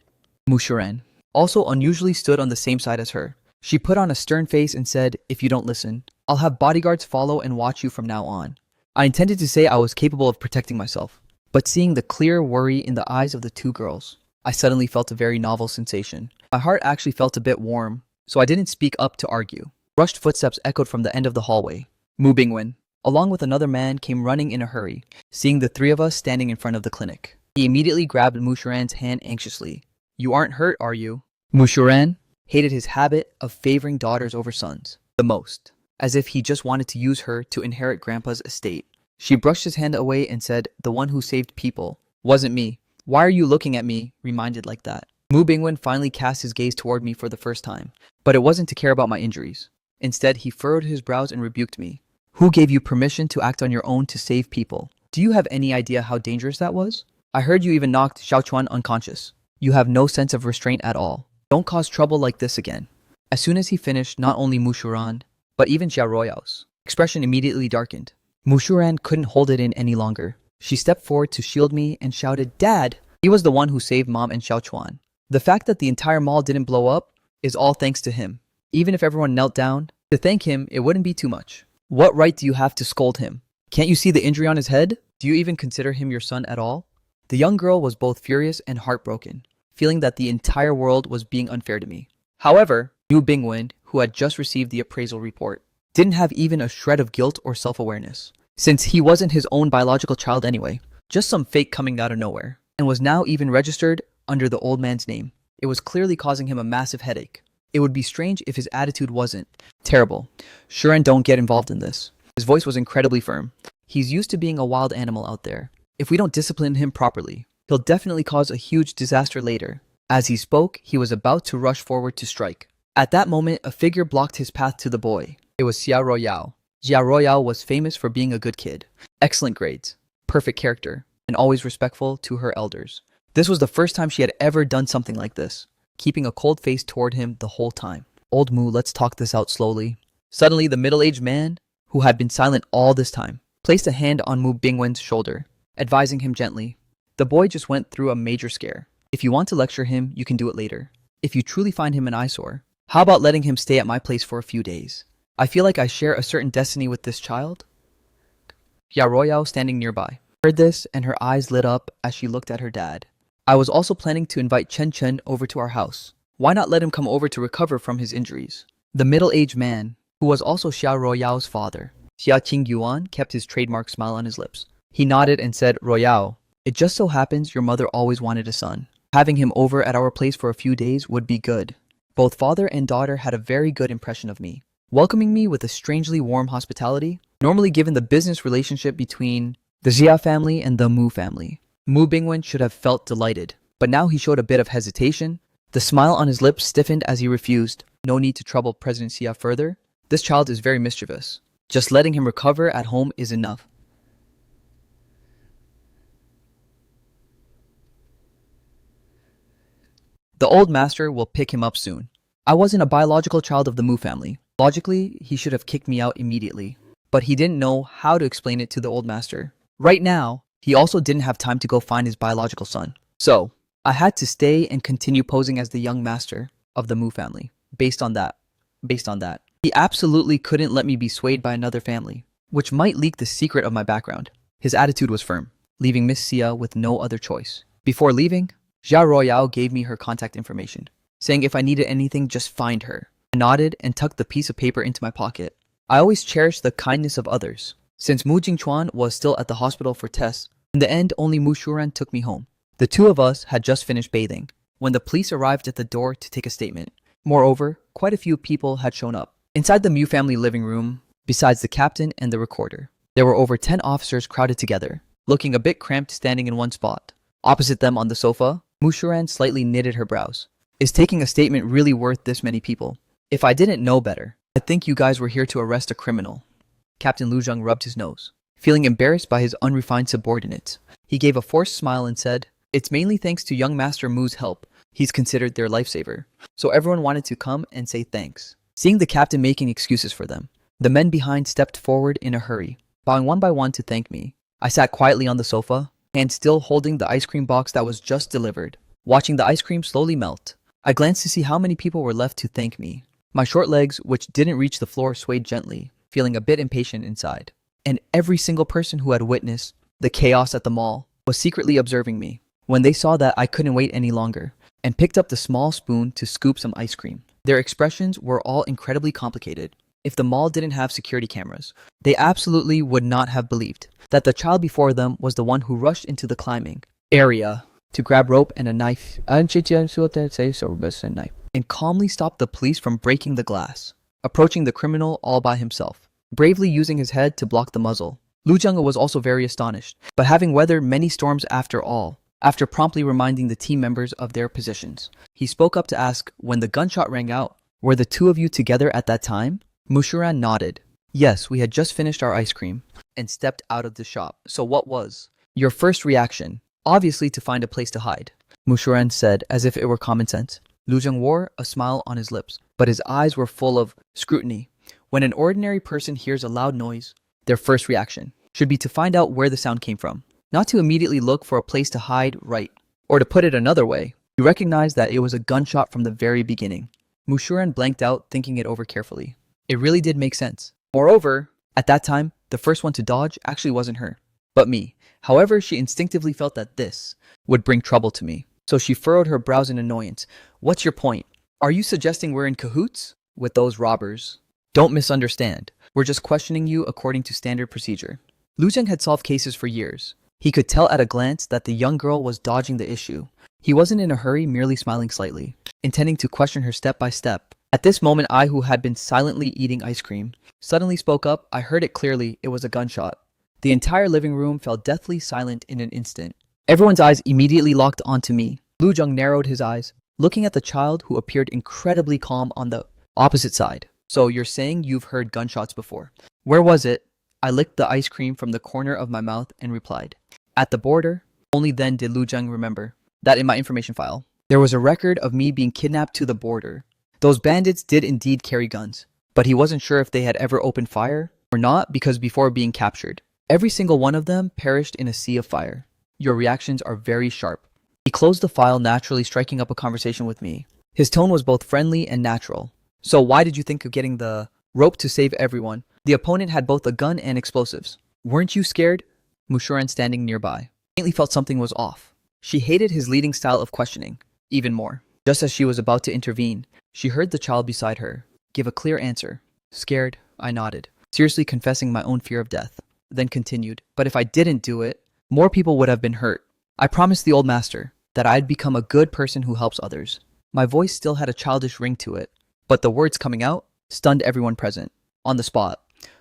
Mushuran also unusually stood on the same side as her. She put on a stern face and said, "If you don't listen, I'll have bodyguards follow and watch you from now on." I intended to say I was capable of protecting myself, But seeing the clear worry in the eyes of the two girls, I suddenly felt a very novel sensation. My heart actually felt a bit warm, so I didn't speak up to argue. Rushed footsteps echoed from the end of the hallway. Mu Bingwen, along with another man, came running in a hurry, seeing the three of us standing in front of the clinic. He immediately grabbed Mu Shuran's hand anxiously. "You aren't hurt, are you?" Mu Shuran hated his habit of favoring daughters over sons the most, as if he just wanted to use her to inherit Grandpa's estate. She brushed his hand away and said, "The one who saved people wasn't me. Why are you looking at me reminded like that?" Mu Bingwen finally cast his gaze toward me for the first time, but it wasn't to care about my injuries. Instead, he furrowed his brows and rebuked me. "Who gave you permission to act on your own to save people? Do you have any idea how dangerous that was? I heard you even knocked Xiao Chuan unconscious. You have no sense of restraint at all. Don't cause trouble like this again." As soon as he finished, not only Mu Shuran, but even Xia Royao's expression immediately darkened. Mu Shuran couldn't hold it in any longer. She stepped forward to shield me and shouted, "Dad!" He was the one who saved Mom and Xiao Chuan. The fact that the entire mall didn't blow up is all thanks to him. Even if everyone knelt down to thank him, it wouldn't be too much. What right do you have to scold him? Can't you see the injury on his head? Do you even consider him your son at all? The young girl was both furious and heartbroken, feeling that the entire world was being unfair to me. However, Mu Bingwen, who had just received the appraisal report, didn't have even a shred of guilt or self-awareness, since he wasn't his own biological child anyway, just some fake coming out of nowhere, and was now even registered under the old man's name. It was clearly causing him a massive headache. It would be strange if his attitude wasn't. Terrible. Shuren, don't get involved in this. His voice was incredibly firm. He's used to being a wild animal out there. If we don't discipline him properly, he'll definitely cause a huge disaster later. As he spoke, he was about to rush forward to strike. At that moment, a figure blocked his path to the boy. It was Xia Royao. Xia Royao was famous for being a good kid, excellent grades, perfect character, and always respectful to her elders. This was the first time she had ever done something like this, keeping a cold face toward him the whole time. "Old Mu, let's talk this out slowly." Suddenly, the middle-aged man, who had been silent all this time, placed a hand on Mu Bingwen's shoulder, advising him gently. "The boy just went through a major scare. If you want to lecture him, you can do it later. If you truly find him an eyesore, how about letting him stay at my place for a few days? I feel like I share a certain destiny with this child." Ya Royao, standing nearby, heard this and her eyes lit up as she looked at her dad. "I was also planning to invite Chen Chen over to our house. Why not let him come over to recover from his injuries?" The middle-aged man, who was also Xia Royao's father, Xia Qingyuan, kept his trademark smile on his lips. He nodded and said, "Royao, it just so happens your mother always wanted a son. Having him over at our place for a few days would be good." Both father and daughter had a very good impression of me, welcoming me with a strangely warm hospitality, normally given the business relationship between the Xia family and the Mu family. Mu Bingwen should have felt delighted, but now he showed a bit of hesitation. The smile on his lips stiffened as he refused. "No need to trouble President Xia further. This child is very mischievous. Just letting him recover at home is enough." The old master will pick him up soon. I wasn't a biological child of the Mu family. Logically, he should have kicked me out immediately, but he didn't know how to explain it to the old master. Right now, he also didn't have time to go find his biological son. So, I had to stay and continue posing as the young master of the Mu family. Based on that. He absolutely couldn't let me be swayed by another family, which might leak the secret of my background. His attitude was firm, leaving Miss Xia with no other choice. Before leaving, Xia Royao gave me her contact information, saying if I needed anything, just find her. I nodded and tucked the piece of paper into my pocket. I always cherished the kindness of others. Since Mu Jingchuan was still at the hospital for tests, in the end only Mu Shuran took me home. The two of us had just finished bathing when the police arrived at the door to take a statement. Moreover, quite a few people had shown up. Inside the Mu family living room, besides the captain and the recorder, there were over 10 officers crowded together, looking a bit cramped standing in one spot. Opposite them on the sofa, Mu Shuran slightly knitted her brows. "Is taking a statement really worth this many people? If I didn't know better, I'd think you guys were here to arrest a criminal." Captain Lu Zheng rubbed his nose, feeling embarrassed by his unrefined subordinates. He gave a forced smile and said, "It's mainly thanks to young Master Mu's help. He's considered their lifesaver. So everyone wanted to come and say thanks." Seeing the captain making excuses for them, the men behind stepped forward in a hurry, bowing one by one to thank me. I sat quietly on the sofa, hand still holding the ice cream box that was just delivered, watching the ice cream slowly melt. I glanced to see how many people were left to thank me. My short legs, which didn't reach the floor, swayed gently, feeling a bit impatient inside. And every single person who had witnessed the chaos at the mall was secretly observing me. When they saw that I couldn't wait any longer, and picked up the small spoon to scoop some ice cream. Their expressions were all incredibly complicated. If the mall didn't have security cameras, they absolutely would not have believed that the child before them was the one who rushed into the climbing area to grab rope and a knife and calmly stop the police from breaking the glass, approaching the criminal all by himself, bravely using his head to block the muzzle. Lu Jung was also very astonished, but having weathered many storms after promptly reminding the team members of their positions, he spoke up to ask when the gunshot rang out, "Were the two of you together at that time?" Mushuran nodded. "Yes, we had just finished our ice cream and stepped out of the shop. So what was your first reaction?" "Obviously to find a place to hide," Mushuran said as if it were common sense. Lu Jung wore a smile on his lips, but his eyes were full of scrutiny. When an ordinary person hears a loud noise, their first reaction should be to find out where the sound came from, not to immediately look for a place to hide, right? Or to put it another way, you recognize that it was a gunshot from the very beginning. Mushuran blanked out, thinking it over carefully. It really did make sense. Moreover, at that time, the first one to dodge actually wasn't her, but me. However, she instinctively felt that this would bring trouble to me. So she furrowed her brows in annoyance. "What's your point? Are you suggesting we're in cahoots with those robbers?" "Don't misunderstand. We're just questioning you according to standard procedure." Lu Jung had solved cases for years. He could tell at a glance that the young girl was dodging the issue. He wasn't in a hurry, merely smiling slightly, intending to question her step by step. At this moment, I, who had been silently eating ice cream, suddenly spoke up. I heard it clearly. It was a gunshot. The entire living room fell deathly silent in an instant. Everyone's eyes immediately locked onto me. Lu Jung narrowed his eyes, looking at the child who appeared incredibly calm on the opposite side. "So you're saying you've heard gunshots before? Where was it?" I licked the ice cream from the corner of my mouth and replied, "At the border." Only then did Lu Jung remember that in my information file, there was a record of me being kidnapped to the border. Those bandits did indeed carry guns, but he wasn't sure if they had ever opened fire or not, because before being captured, every single one of them perished in a sea of fire. Your reactions are very sharp. He closed the file, naturally striking up a conversation with me. His tone was both friendly and natural. "So why did you think of getting the rope to save everyone? The opponent had both a gun and explosives. Weren't you scared?" Mushuran, standing nearby, faintly felt something was off. She hated his leading style of questioning even more. Just as she was about to intervene, she heard the child beside her give a clear answer. "Scared?" I nodded, seriously confessing my own fear of death. Then continued, "But if I didn't do it, more people would have been hurt. I promised the old master that I'd become a good person who helps others." My voice still had a childish ring to it, but the words coming out stunned everyone present. On the spot,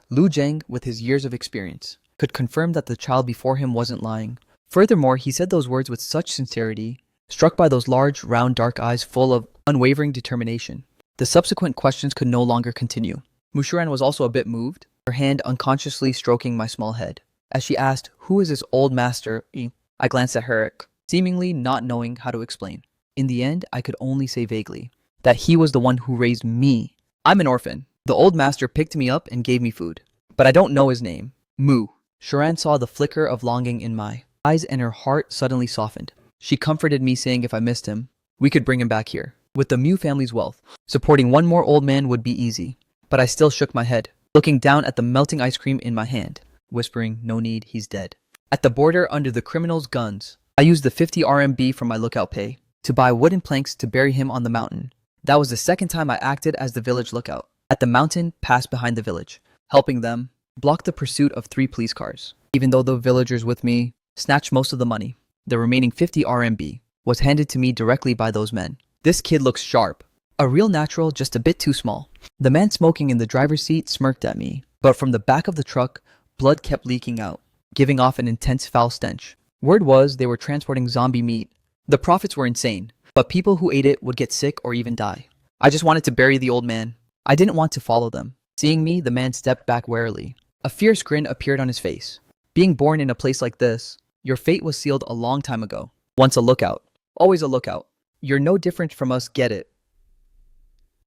Lu Jung, with his years of experience, could confirm that the child before him wasn't lying. Furthermore, he said those words with such sincerity, struck by those large, round, dark eyes full of unwavering determination. The subsequent questions could no longer continue. Mushuran was also a bit moved, her hand unconsciously stroking my small head. As she asked, "Who is this old master?" I glanced at her, seemingly not knowing how to explain. In the end, I could only say vaguely that he was the one who raised me. "I'm an orphan. The old master picked me up and gave me food, but I don't know his name." "Mu." Sharan saw the flicker of longing in my eyes and her heart suddenly softened. She comforted me, saying if I missed him, we could bring him back here. With the Mu family's wealth, supporting one more old man would be easy. But I still shook my head, looking down at the melting ice cream in my hand, whispering, "No need, he's dead." At the border, under the criminals' guns, I used the 50 RMB from my lookout pay to buy wooden planks to bury him on the mountain. That was the second time I acted as the village lookout. At the mountain, passed behind the village, helping them block the pursuit of 3 police cars. Even though the villagers with me snatched most of the money, the remaining 50 RMB was handed to me directly by those men. "This kid looks sharp. A real natural, just a bit too small." The man smoking in the driver's seat smirked at me, but from the back of the truck, blood kept leaking out, giving off an intense foul stench. Word was they were transporting zombie meat. The profits were insane, but people who ate it would get sick or even die. I just wanted to bury the old man. I didn't want to follow them. Seeing me, the man stepped back warily. A fierce grin appeared on his face. "Being born in a place like this, your fate was sealed a long time ago. Once a lookout, always a lookout. You're no different from us, get it?"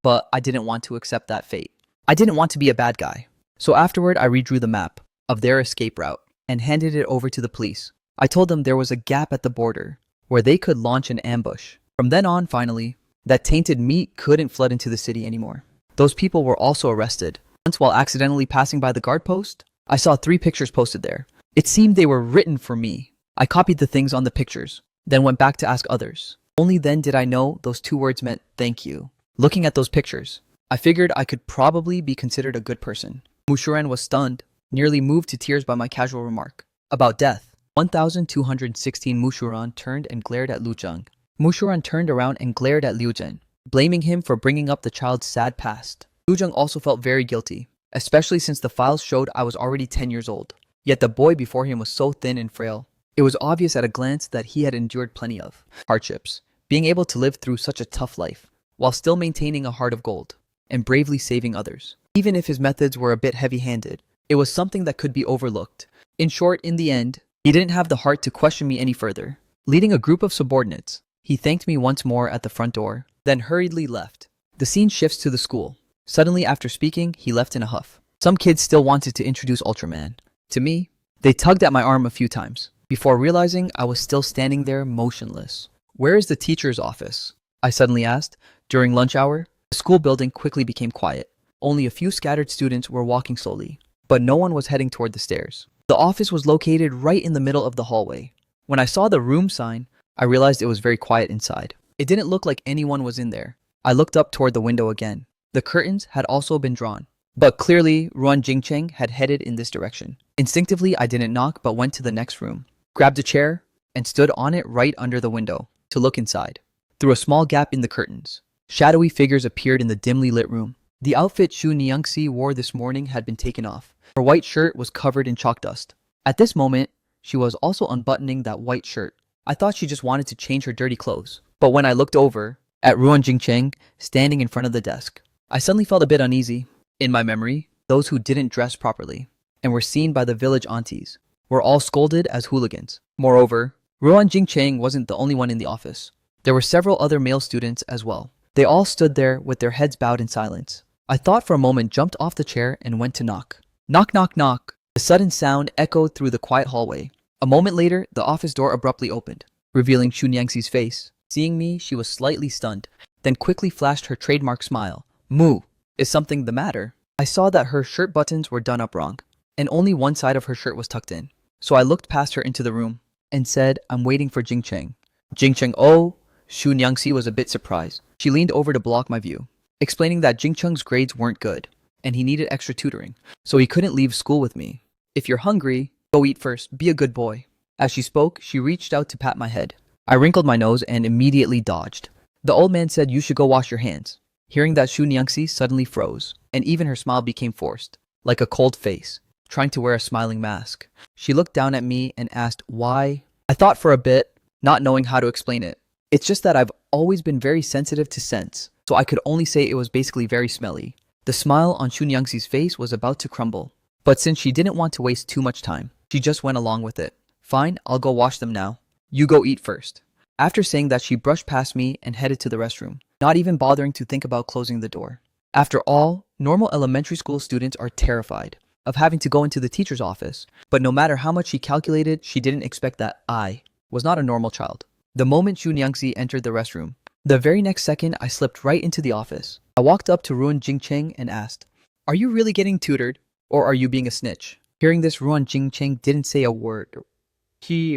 But I didn't want to accept that fate. I didn't want to be a bad guy. So afterward, I redrew the map of their escape route and handed it over to the police. I told them there was a gap at the border where they could launch an ambush. From then on, finally, that tainted meat couldn't flood into the city anymore. Those people were also arrested. Once, while accidentally passing by the guard post, I saw 3 pictures posted there. It seemed they were written for me. I copied the things on the pictures, then went back to ask others. Only then did I know those two words meant thank you. Looking at those pictures, I figured I could probably be considered a good person. Mushuran was stunned, nearly moved to tears by my casual remark about death. 1216 Mushuran turned and glared at Liu Zheng. Mushuran turned around and glared at Liu Zhen, blaming him for bringing up the child's sad past. Liu Zheng also felt very guilty, especially since the files showed I was already 10 years old. Yet the boy before him was so thin and frail. It was obvious at a glance that he had endured plenty of hardships, being able to live through such a tough life, while still maintaining a heart of gold, and bravely saving others. Even if his methods were a bit heavy-handed, it was something that could be overlooked. In short, in the end, he didn't have the heart to question me any further. Leading a group of subordinates, he thanked me once more at the front door, then hurriedly left. The scene shifts to the school. Suddenly, after speaking, he left in a huff. Some kids still wanted to introduce Ultraman to me. They tugged at my arm a few times, before realizing I was still standing there motionless. "Where is the teacher's office?" I suddenly asked. During lunch hour, the school building quickly became quiet. Only a few scattered students were walking slowly, but no one was heading toward the stairs. The office was located right in the middle of the hallway. When I saw the room sign, I realized it was very quiet inside. It didn't look like anyone was in there. I looked up toward the window again. The curtains had also been drawn, but clearly Ruan Jingcheng had headed in this direction. Instinctively, I didn't knock but went to the next room, grabbed a chair, and stood on it right under the window to look inside. Through a small gap in the curtains, shadowy figures appeared in the dimly lit room. The outfit Xu Niangxi wore this morning had been taken off. Her white shirt was covered in chalk dust. At this moment, she was also unbuttoning that white shirt. I thought she just wanted to change her dirty clothes. But when I looked over at Ruan Jingcheng standing in front of the desk, I suddenly felt a bit uneasy. In my memory, those who didn't dress properly and were seen by the village aunties were all scolded as hooligans. Moreover, Ruan Jingcheng wasn't the only one in the office. There were several other male students as well. They all stood there with their heads bowed in silence. I thought for a moment, jumped off the chair and went to knock. Knock, knock, knock. The sudden sound echoed through the quiet hallway. A moment later, the office door abruptly opened, revealing Xu Niangxi's face. Seeing me, she was slightly stunned, then quickly flashed her trademark smile. "Moo, is something the matter?" I saw that her shirt buttons were done up wrong, and only one side of her shirt was tucked in. So I looked past her into the room and said, "I'm waiting for Jingcheng." Jingcheng, oh, Xu Niangxi was a bit surprised. She leaned over to block my view, explaining that Jingcheng's grades weren't good, and he needed extra tutoring, so he couldn't leave school with me. "If you're hungry, go eat first. Be a good boy." As she spoke, she reached out to pat my head. I wrinkled my nose and immediately dodged. The old man said, "You should go wash your hands." Hearing that, Xu Niangxi suddenly froze, and even her smile became forced, like a cold face, trying to wear a smiling mask. She looked down at me and asked, "Why?" I thought for a bit, not knowing how to explain it. It's just that I've always been very sensitive to scents, so I could only say it was basically very smelly. The smile on Xu Niangxi's face was about to crumble, but since she didn't want to waste too much time, she just went along with it. "Fine, I'll go wash them now. You go eat first." After saying that, she brushed past me and headed to the restroom, not even bothering to think about closing the door. After all, normal elementary school students are terrified of having to go into the teacher's office, but no matter how much she calculated, she didn't expect that I was not a normal child. The moment Xu Niangxi entered the restroom, the very next second I slipped right into the office. I walked up to Ruan Jingcheng and asked, "Are you really getting tutored, or are you being a snitch?" Hearing this, Ruan Jingcheng didn't say a word. He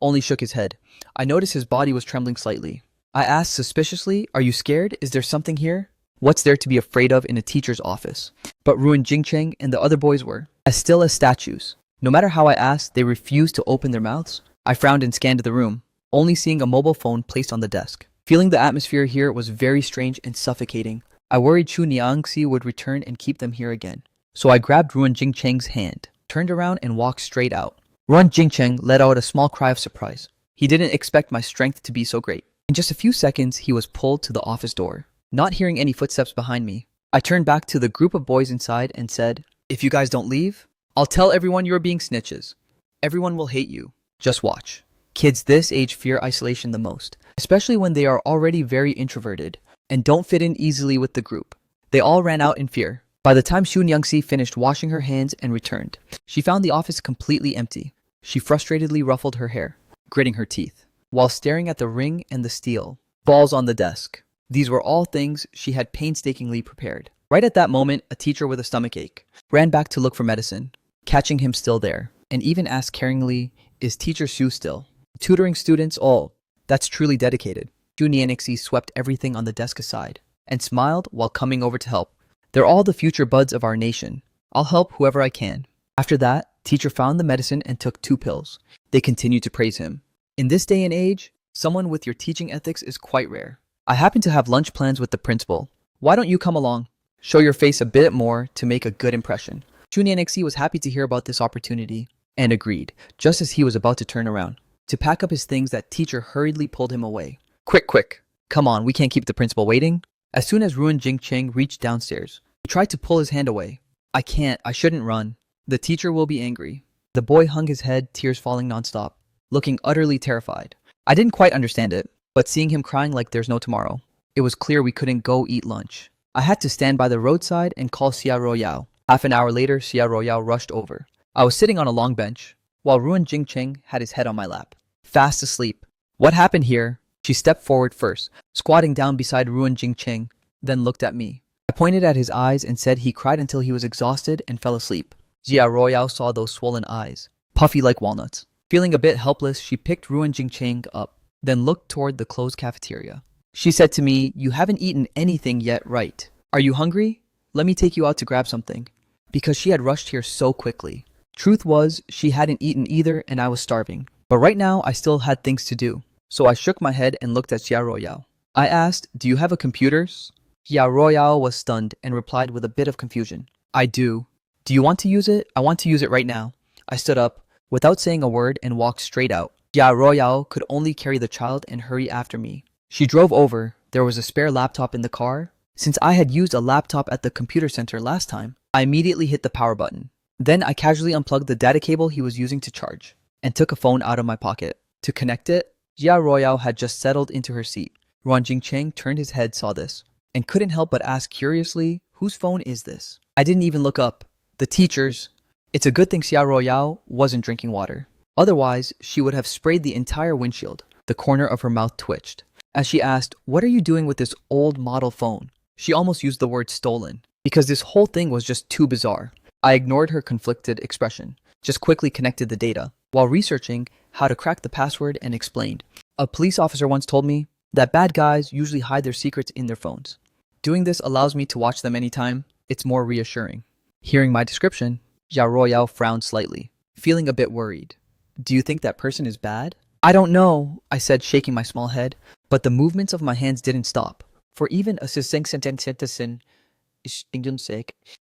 only shook his head. I noticed his body was trembling slightly. I asked suspiciously, "Are you scared? Is there something here?" What's there to be afraid of in a teacher's office? But Ruan Jingcheng and the other boys were as still as statues. No matter how I asked, they refused to open their mouths. I frowned and scanned the room, only seeing a mobile phone placed on the desk. Feeling the atmosphere here was very strange and suffocating, I worried Xu Niangxi would return and keep them here again. So I grabbed Ruan Jingcheng's hand, turned around and walked straight out. Ruan Jingcheng let out a small cry of surprise. He didn't expect my strength to be so great. In just a few seconds, he was pulled to the office door. Not hearing any footsteps behind me, I turned back to the group of boys inside and said, "If you guys don't leave, I'll tell everyone you're being snitches. Everyone will hate you. Just watch." Kids this age fear isolation the most, especially when they are already very introverted and don't fit in easily with the group. They all ran out in fear. By the time Xu Niangxi finished washing her hands and returned, she found the office completely empty. She frustratedly ruffled her hair, gritting her teeth, while staring at the ring and the steel balls on the desk. These were all things she had painstakingly prepared. Right at that moment, a teacher with a stomachache ran back to look for medicine, catching him still there, and even asked caringly is Teacher Sue still tutoring students? Oh, that's truly dedicated. Junyanixi swept everything on the desk aside and smiled while coming over to help. They're all the future buds of our nation. I'll help whoever I can. After that, teacher found the medicine and took 2 pills. They continued to praise him. In this day and age, someone with your teaching ethics is quite rare. I happen to have lunch plans with the principal. Why don't you come along? Show your face a bit more to make a good impression. Junyanixi was happy to hear about this opportunity and agreed, just as he was about to turn around. To pack up his things, that teacher hurriedly pulled him away. Quick, quick. Come on, we can't keep the principal waiting. As soon as Ruan Jingcheng reached downstairs, he tried to pull his hand away. I can't, I shouldn't run. The teacher will be angry. The boy hung his head, tears falling nonstop, looking utterly terrified. I didn't quite understand it, but seeing him crying like there's no tomorrow, it was clear we couldn't go eat lunch. I had to stand by the roadside and call Xia Royao. Half an hour later, Xia Royao rushed over. I was sitting on a long bench, while Ruan Jingcheng had his head on my lap, fast asleep. What happened here? She stepped forward first, squatting down beside Ruan Jingcheng, then looked at me. I pointed at his eyes and said he cried until he was exhausted and fell asleep. Xia Royao saw those swollen eyes, puffy like walnuts. Feeling a bit helpless, she picked Ruan Jingcheng up, then looked toward the closed cafeteria. She said to me, "You haven't eaten anything yet, right? Are you hungry? Let me take you out to grab something." Because she had rushed here so quickly. Truth was, she hadn't eaten either and I was starving. But right now, I still had things to do. So I shook my head and looked at Xia Royao. I asked, "Do you have a computer?" Xia Royao was stunned and replied with a bit of confusion. "I do. Do you want to use it? I want to use it right now." I stood up, without saying a word, and walked straight out. Xia Royao could only carry the child and hurry after me. She drove over. There was a spare laptop in the car. Since I had used a laptop at the computer center last time, I immediately hit the power button. Then I casually unplugged the data cable he was using to charge, and took a phone out of my pocket. To connect it, Xia Royao had just settled into her seat. Ruan Jingcheng turned his head, saw this, and couldn't help but ask curiously, "Whose phone is this?" I didn't even look up. The teacher's. It's a good thing Xia Royao wasn't drinking water. Otherwise, she would have sprayed the entire windshield. The corner of her mouth twitched. As she asked, "What are you doing with this old model phone?" She almost used the word stolen, because this whole thing was just too bizarre. I ignored her conflicted expression, just quickly connected the data, while researching how to crack the password, and explained. A police officer once told me that bad guys usually hide their secrets in their phones. Doing this allows me to watch them anytime. It's more reassuring. Hearing my description, Xia Royao frowned slightly, feeling a bit worried. "Do you think that person is bad?" "I don't know," I said, shaking my small head, but the movements of my hands didn't stop. For even a succinct sentence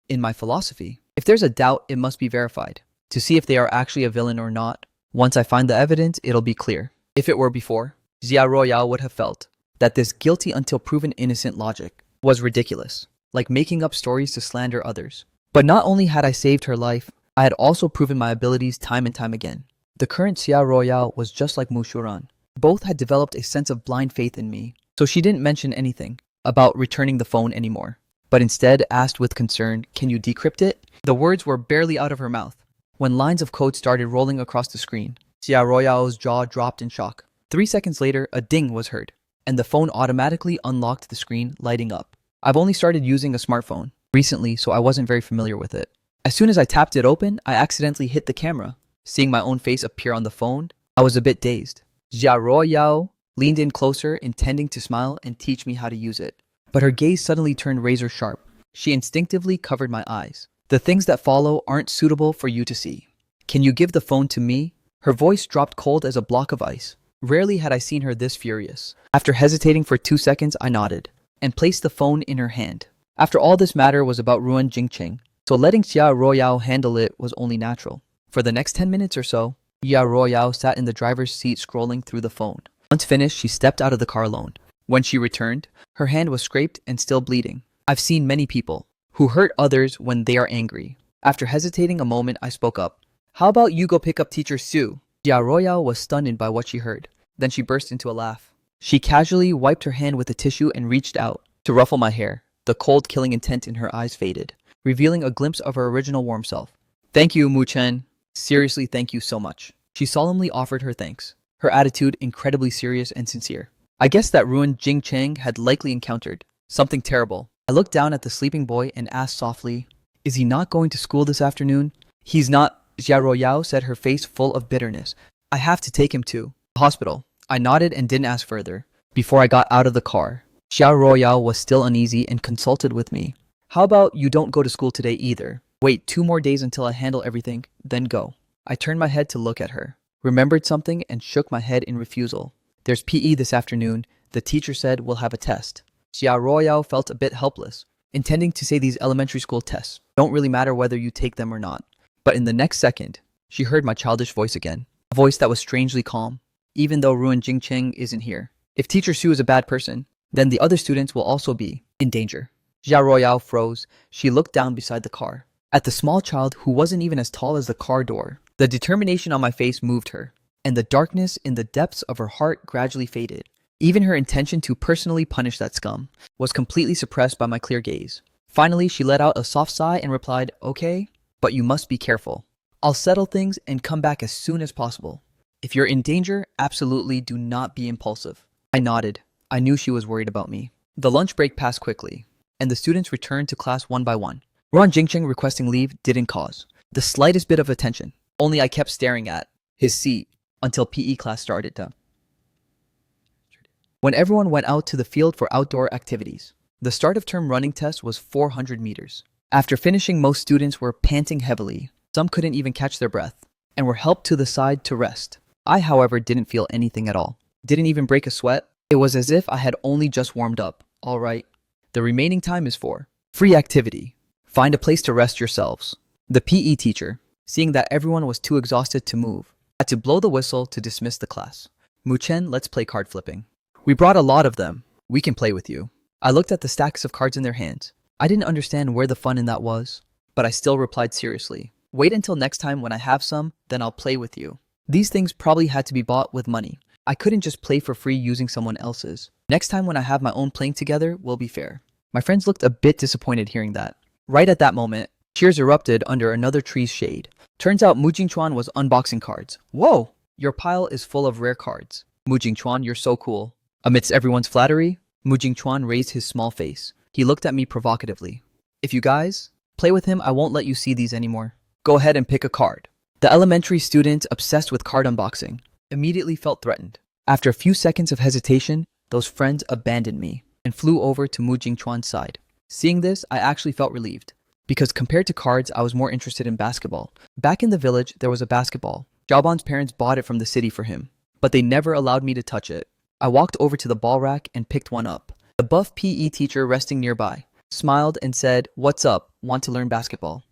in my philosophy, if there's a doubt, it must be verified, to see if they are actually a villain or not. Once I find the evidence, it'll be clear. If it were before, Xia Royao would have felt that this guilty until proven innocent logic was ridiculous, like making up stories to slander others. But not only had I saved her life, I had also proven my abilities time and time again. The current Xia Royao was just like Mu Shuran. Both had developed a sense of blind faith in me, so she didn't mention anything about returning the phone anymore, but instead asked with concern, "Can you decrypt it?" The words were barely out of her mouth when lines of code started rolling across the screen. Xia Royao's jaw dropped in shock. 3 seconds later, a ding was heard, and the phone automatically unlocked the screen, lighting up. I've only started using a smartphone recently, so I wasn't very familiar with it. As soon as I tapped it open, I accidentally hit the camera. Seeing my own face appear on the phone, I was a bit dazed. Xia Royao leaned in closer, intending to smile and teach me how to use it. But her gaze suddenly turned razor sharp. She instinctively covered my eyes. "The things that follow aren't suitable for you to see. Can you give the phone to me?" Her voice dropped cold as a block of ice. Rarely had I seen her this furious. After hesitating for 2 seconds, I nodded and placed the phone in her hand. After all, this matter was about Ruan Jingcheng, so letting Xia Royao handle it was only natural. For the next 10 minutes or so, Xia Royao sat in the driver's seat scrolling through the phone. Once finished, she stepped out of the car alone. When she returned, her hand was scraped and still bleeding. I've seen many people who hurt others when they are angry. After hesitating a moment, I spoke up. "How about you go pick up Teacher Sue?" Xia Royao was stunned by what she heard. Then she burst into a laugh. She casually wiped her hand with a tissue and reached out to ruffle my hair. The cold, killing intent in her eyes faded, revealing a glimpse of her original warm self. "Thank you, Mu Chen. Seriously, thank you so much." She solemnly offered her thanks, her attitude incredibly serious and sincere. I guessed that Ruan Jingcheng had likely encountered something terrible. I looked down at the sleeping boy and asked softly, "Is he not going to school this afternoon?" "He's not," Xia Royao said, her face full of bitterness. I have to take him to the hospital. I nodded and didn't ask further. Before I got out of the car, Xiao Royale was still uneasy and consulted with me. How about you don't go to school today either? Wait 2 more days until I handle everything, then go. I turned my head to look at her, remembered something, and shook my head in refusal. There's PE this afternoon. The teacher said we'll have a test. Xiao Royale felt a bit helpless, intending to say these elementary school tests don't really matter whether you take them or not. But in the next second, she heard my childish voice again, a voice that was strangely calm, even though Ruan Jingcheng isn't here. If Teacher Su is a bad person, then the other students will also be in danger. Xiao Royale froze. She looked down beside the car, at the small child who wasn't even as tall as the car door. The determination on my face moved her, and the darkness in the depths of her heart gradually faded. Even her intention to personally punish that scum was completely suppressed by my clear gaze. Finally, she let out a soft sigh and replied, "Okay, but you must be careful. I'll settle things and come back as soon as possible. If you're in danger, absolutely do not be impulsive." I nodded. I knew she was worried about me. The lunch break passed quickly, and the students returned to class one by one. Ruan Jingcheng requesting leave didn't cause the slightest bit of attention. Only I kept staring at his seat until PE class started. When everyone went out to the field for outdoor activities, the start of term running test was 400 meters. After finishing, most students were panting heavily. Some couldn't even catch their breath and were helped to the side to rest. I, however, didn't feel anything at all. Didn't even break a sweat. It was as if I had only just warmed up. All right. The remaining time is for free activity. Find a place to rest yourselves. The PE teacher, seeing that everyone was too exhausted to move, had to blow the whistle to dismiss the class. "Mu Chen, let's play card flipping. We brought a lot of them. We can play with you." I looked at the stacks of cards in their hands. I didn't understand where the fun in that was, but I still replied seriously. "Wait until next time when I have some, then I'll play with you." These things probably had to be bought with money. I couldn't just play for free using someone else's. Next time when I have my own playing together, we'll be fair. My friends looked a bit disappointed hearing that. Right at that moment, cheers erupted under another tree's shade. Turns out Mu Jingchuan was unboxing cards. "Whoa! Your pile is full of rare cards. Mu Jingchuan, you're so cool." Amidst everyone's flattery, Mu Jingchuan raised his small face. He looked at me provocatively. "If you guys play with him, I won't let you see these anymore. Go ahead and pick a card." The elementary students obsessed with card unboxing immediately felt threatened. After a few seconds of hesitation, those friends abandoned me and flew over to Mu Jingchuan's side. Seeing this, I actually felt relieved, because compared to cards, I was more interested in basketball. Back in the village, there was a basketball. Xiaoban's parents bought it from the city for him, but they never allowed me to touch it. I walked over to the ball rack and picked one up. The buff PE teacher resting nearby smiled and said, "What's up? Want to learn basketball?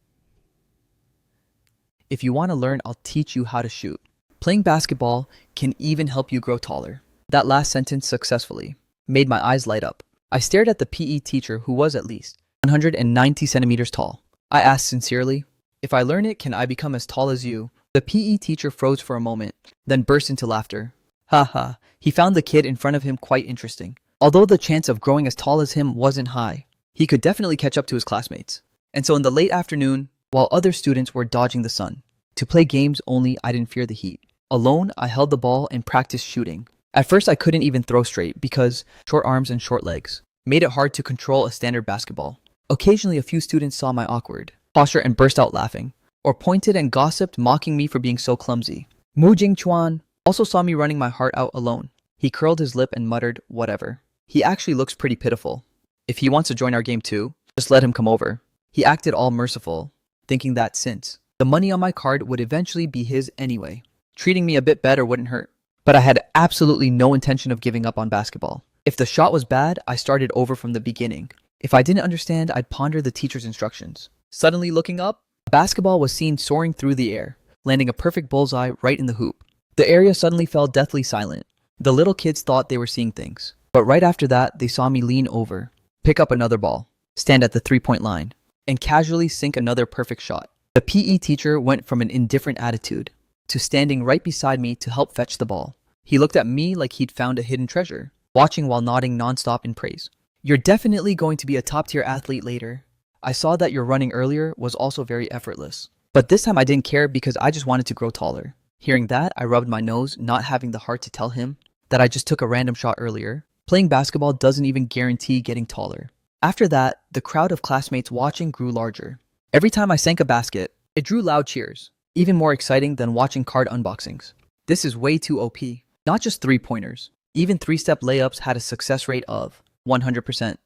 If you want to learn, I'll teach you how to shoot. Playing basketball can even help you grow taller." That last sentence successfully made my eyes light up. I stared at the PE teacher, who was at least 190 centimeters tall. I asked sincerely, "If I learn it, can I become as tall as you?" The PE teacher froze for a moment, then burst into laughter. Haha, he found the kid in front of him quite interesting. Although the chance of growing as tall as him wasn't high, he could definitely catch up to his classmates. And so in the late afternoon, while other students were dodging the sun, to play games only, I didn't fear the heat. Alone, I held the ball and practiced shooting. At first, I couldn't even throw straight because short arms and short legs made it hard to control a standard basketball. Occasionally, a few students saw my awkward posture and burst out laughing, or pointed and gossiped, mocking me for being so clumsy. Mu Jingchuan also saw me running my heart out alone. He curled his lip and muttered, "Whatever. He actually looks pretty pitiful. If he wants to join our game too, just let him come over." He acted all merciful, thinking that since the money on my card would eventually be his anyway, treating me a bit better wouldn't hurt. But I had absolutely no intention of giving up on basketball. If the shot was bad, I started over from the beginning. If I didn't understand, I'd ponder the teacher's instructions. Suddenly looking up, a basketball was seen soaring through the air, landing a perfect bullseye right in the hoop. The area suddenly fell deathly silent. The little kids thought they were seeing things. But right after that, they saw me lean over, pick up another ball, stand at the three-point line, and casually sink another perfect shot. The PE teacher went from an indifferent attitude to standing right beside me to help fetch the ball. He looked at me like he'd found a hidden treasure, watching while nodding nonstop in praise. "You're definitely going to be a top-tier athlete later. I saw that your running earlier was also very effortless." But this time I didn't care because I just wanted to grow taller. Hearing that, I rubbed my nose, not having the heart to tell him that I just took a random shot earlier. Playing basketball doesn't even guarantee getting taller. After that, the crowd of classmates watching grew larger. Every time I sank a basket, it drew loud cheers, even more exciting than watching card unboxings. This is way too OP. Not just three-pointers. Even three-step layups had a success rate of 100%.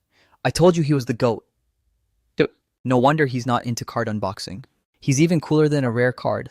I told you he was the GOAT. No wonder he's not into card unboxing. He's even cooler than a rare card.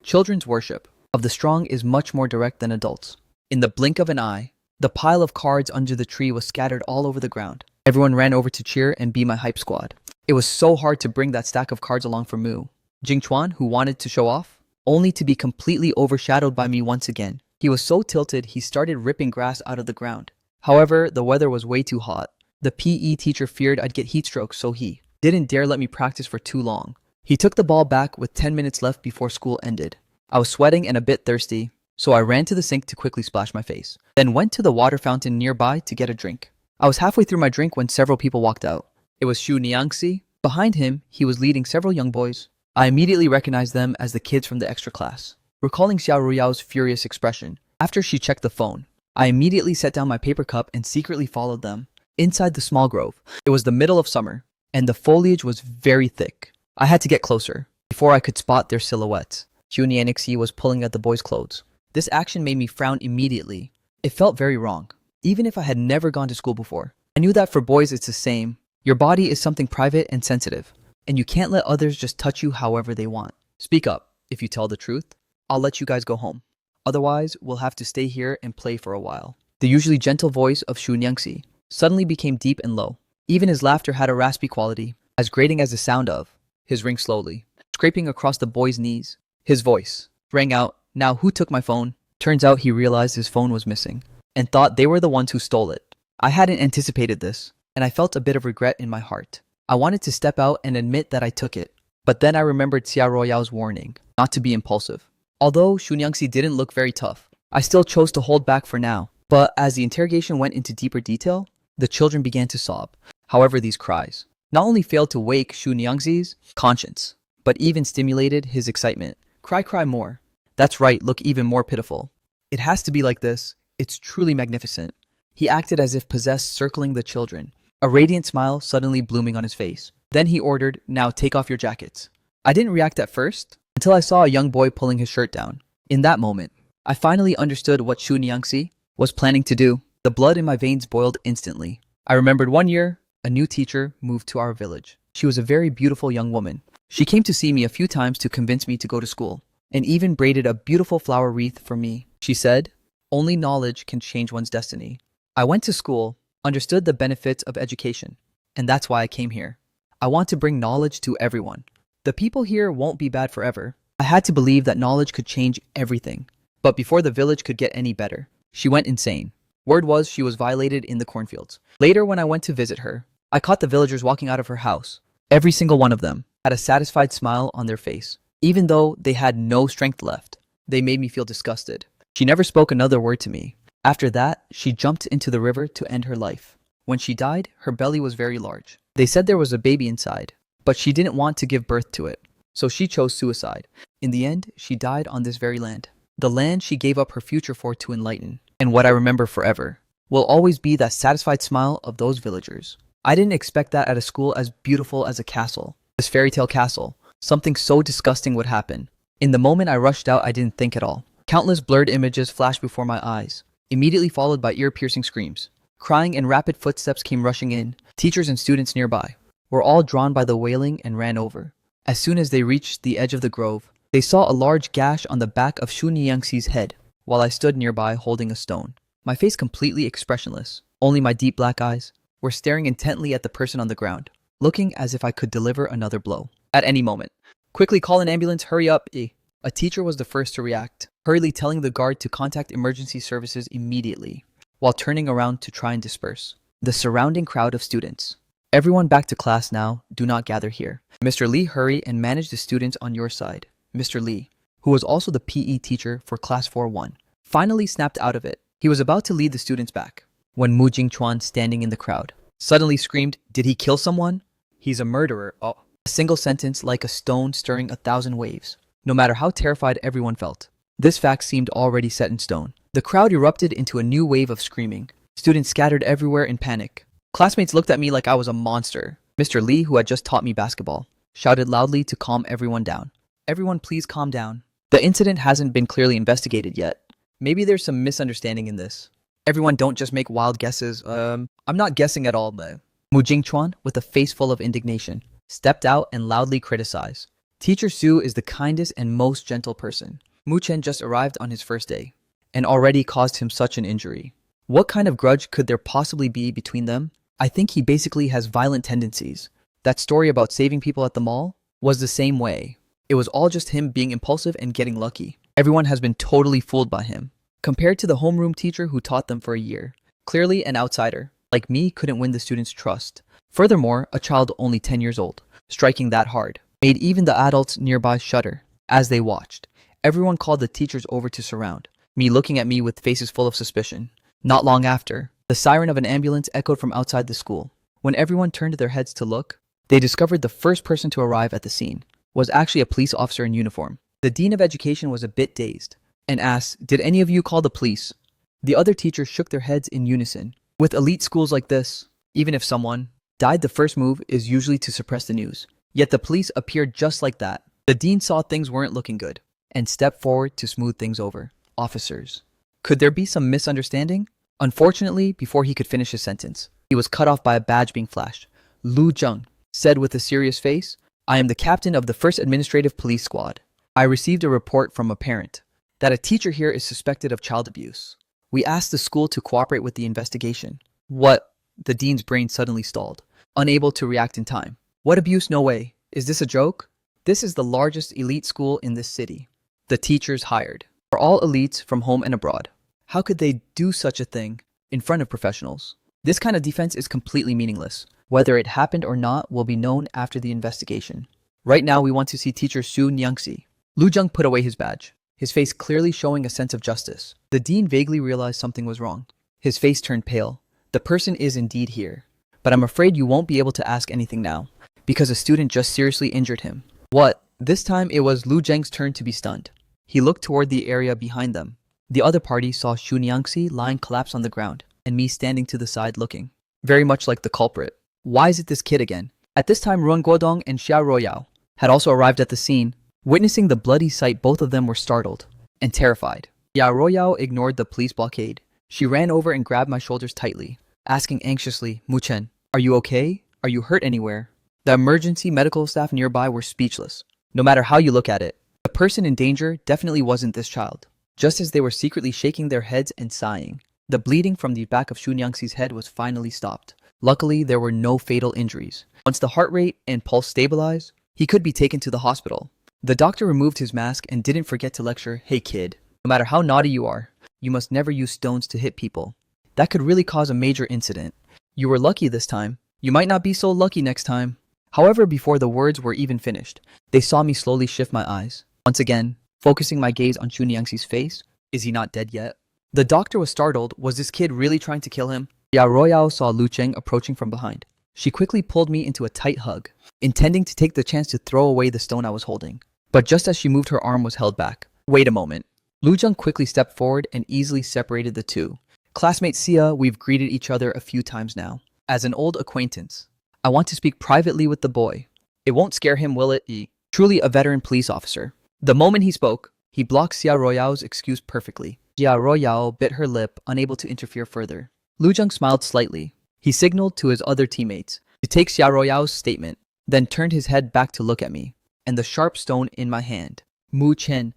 Children's worship of the strong is much more direct than adults. In the blink of an eye, the pile of cards under the tree was scattered all over the ground. Everyone ran over to cheer and be my hype squad. It was so hard to bring that stack of cards along for Mu Jingchuan, who wanted to show off, only to be completely overshadowed by me once again. He was so tilted he started ripping grass out of the ground. However, the weather was way too hot. The PE teacher feared I'd get heat stroke, so he didn't dare let me practice for too long. He took the ball back with 10 minutes left before school ended. I was sweating and a bit thirsty, so I ran to the sink to quickly splash my face, then went to the water fountain nearby to get a drink. I was halfway through my drink when several people walked out. It was Xu Niangxi. Behind him, he was leading several young boys. I immediately recognized them as the kids from the extra class. Recalling Xiao Ruyao's furious expression, after she checked the phone, I immediately set down my paper cup and secretly followed them. Inside the small grove, it was the middle of summer, and the foliage was very thick. I had to get closer, before I could spot their silhouettes. Xu Niangxi was pulling at the boys' clothes. This action made me frown immediately. It felt very wrong, even if I had never gone to school before. I knew that for boys it's the same. Your body is something private and sensitive, and you can't let others just touch you however they want. Speak up. If you tell the truth, I'll let you guys go home. Otherwise, we'll have to stay here and play for a while. The usually gentle voice of Xu Niangxi suddenly became deep and low. Even his laughter had a raspy quality, as grating as the sound of his ring slowly scraping across the boy's knees. His voice rang out, "Now who took my phone?" Turns out he realized his phone was missing, and thought they were the ones who stole it. I hadn't anticipated this, and I felt a bit of regret in my heart. I wanted to step out and admit that I took it, but then I remembered Xia Royao's warning, not to be impulsive. Although Xu Niangxi didn't look very tough, I still chose to hold back for now. But as the interrogation went into deeper detail, the children began to sob. However, these cries not only failed to wake Xu Niangxi's conscience, but even stimulated his excitement. Cry, cry more. That's right, look even more pitiful. It has to be like this. It's truly magnificent. He acted as if possessed, circling the children, a radiant smile suddenly blooming on his face. Then he ordered, "Now take off your jackets." I didn't react at first, until I saw a young boy pulling his shirt down. In that moment, I finally understood what Xu Niangxi was planning to do. The blood in my veins boiled instantly. I remembered one year, a new teacher moved to our village. She was a very beautiful young woman. She came to see me a few times to convince me to go to school, and even braided a beautiful flower wreath for me. She said, "Only knowledge can change one's destiny." I went to school, understood the benefits of education, and that's why I came here. I want to bring knowledge to everyone. The people here won't be bad forever. I had to believe that knowledge could change everything. But before the village could get any better, she went insane. Word was she was violated in the cornfields. Later, when I went to visit her, I caught the villagers walking out of her house. Every single one of them had a satisfied smile on their face. Even though they had no strength left, they made me feel disgusted. She never spoke another word to me. After that, she jumped into the river to end her life. When she died, her belly was very large. They said there was a baby inside, but she didn't want to give birth to it, so she chose suicide. In the end, she died on this very land. The land she gave up her future for to enlighten. And what I remember forever will always be that satisfied smile of those villagers. I didn't expect that at a school as beautiful as a castle. This fairy tale castle. Something so disgusting would happen. In the moment I rushed out, I didn't think at all. Countless blurred images flashed before my eyes, immediately followed by ear-piercing screams. Crying and rapid footsteps came rushing in. Teachers and students nearby were all drawn by the wailing and ran over. As soon as they reached the edge of the grove, they saw a large gash on the back of Xu Niangxi's head, while I stood nearby holding a stone. My face completely expressionless. Only my deep black eyes were staring intently at the person on the ground, looking as if I could deliver another blow at any moment. "Quickly call an ambulance, hurry up!" A teacher was the first to react, hurriedly telling the guard to contact emergency services immediately, while turning around to try and disperse the surrounding crowd of students. "Everyone back to class now, do not gather here. Mr. Lee, hurry and manage the students on your side." Mr. Lee, who was also the PE teacher for class 4-1, finally snapped out of it. He was about to lead the students back, when Mu Jingchuan, standing in the crowd, suddenly screamed, "Did he kill someone? He's a murderer." Oh. A single sentence like a stone stirring 1,000 waves, no matter how terrified everyone felt. This fact seemed already set in stone. The crowd erupted into a new wave of screaming. Students scattered everywhere in panic. Classmates looked at me like I was a monster. Mr. Lee, who had just taught me basketball, shouted loudly to calm everyone down. "Everyone please calm down. The incident hasn't been clearly investigated yet. Maybe there's some misunderstanding in this. Everyone don't just make wild guesses. I'm not guessing at all, though. Mu Jingchuan, with a face full of indignation, stepped out and loudly criticized. Teacher Su is the kindest and most gentle person. Mu Chen just arrived on his first day and already caused him such an injury. What kind of grudge could there possibly be between them? I think he basically has violent tendencies. That story about saving people at the mall was the same way. It was all just him being impulsive and getting lucky. Everyone has been totally fooled by him. Compared to the homeroom teacher who taught them for a year, clearly an outsider, like me, couldn't win the students' trust. Furthermore, a child only 10 years old, striking that hard, made even the adults nearby shudder. As they watched, everyone called the teachers over to surround me, looking at me with faces full of suspicion. Not long after, the siren of an ambulance echoed from outside the school. When everyone turned their heads to look, they discovered the first person to arrive at the scene was actually a police officer in uniform. The dean of education was a bit dazed and asked, "Did any of you call the police?" The other teachers shook their heads in unison. With elite schools like this, even if someone died, the first move is usually to suppress the news. Yet the police appeared just like that. The dean saw things weren't looking good and stepped forward to smooth things over. Officers. Could there be some misunderstanding? Unfortunately, before he could finish his sentence, he was cut off by a badge being flashed. Lu Zheng said with a serious face, "I am the captain of the 1st Administrative Police Squad. I received a report from a parent that a teacher here is suspected of child abuse. We asked the school to cooperate with the investigation." What? The dean's brain suddenly stalled, unable to react in time. What abuse? No way. Is this a joke? This is the largest elite school in this city. The teachers hired are all elites from home and abroad. How could they do such a thing in front of professionals? This kind of defense is completely meaningless. Whether it happened or not will be known after the investigation. Right now, we want to see teacher Su Nyangxi. Lu Zheng put away his badge, his face clearly showing a sense of justice. The dean vaguely realized something was wrong. His face turned pale. The person is indeed here, but I'm afraid you won't be able to ask anything now, because a student just seriously injured him. What? This time it was Lu Zheng's turn to be stunned. He looked toward the area behind them. The other party saw Xu Nyangxi lying collapsed on the ground, and me standing to the side looking, very much like the culprit. Why is it this kid again? At this time, Ruan Guodong and Xia Royao had also arrived at the scene. Witnessing the bloody sight, both of them were startled and terrified. Xia Royao ignored the police blockade. She ran over and grabbed my shoulders tightly, asking anxiously, "Mu Chen, are you okay? Are you hurt anywhere?" The emergency medical staff nearby were speechless. No matter how you look at it, the person in danger definitely wasn't this child. Just as they were secretly shaking their heads and sighing, the bleeding from the back of Xu Nyangxi's head was finally stopped. Luckily, there were no fatal injuries. Once the heart rate and pulse stabilized, he could be taken to the hospital. The doctor removed his mask and didn't forget to lecture, "Hey kid, no matter how naughty you are, you must never use stones to hit people. That could really cause a major incident. You were lucky this time. You might not be so lucky next time." However, before the words were even finished, they saw me slowly shift my eyes. Once again, focusing my gaze on Xu Nyangxi's face. Is he not dead yet? The doctor was startled. Was this kid really trying to kill him? Xia Royao saw Lu Cheng approaching from behind. She quickly pulled me into a tight hug, intending to take the chance to throw away the stone I was holding. But just as she moved, her arm was held back. Wait a moment. Lu Zheng quickly stepped forward and easily separated the two. "Classmate Sia, we've greeted each other a few times now. As an old acquaintance, I want to speak privately with the boy. It won't scare him, will it? Truly a veteran police officer." The moment he spoke, he blocked Xia Royao's excuse perfectly. Xia Royao bit her lip, unable to interfere further. Lu Zheng smiled slightly. He signaled to his other teammates to take Xia Royao's statement, then turned his head back to look at me and the sharp stone in my hand. "Mu Chen,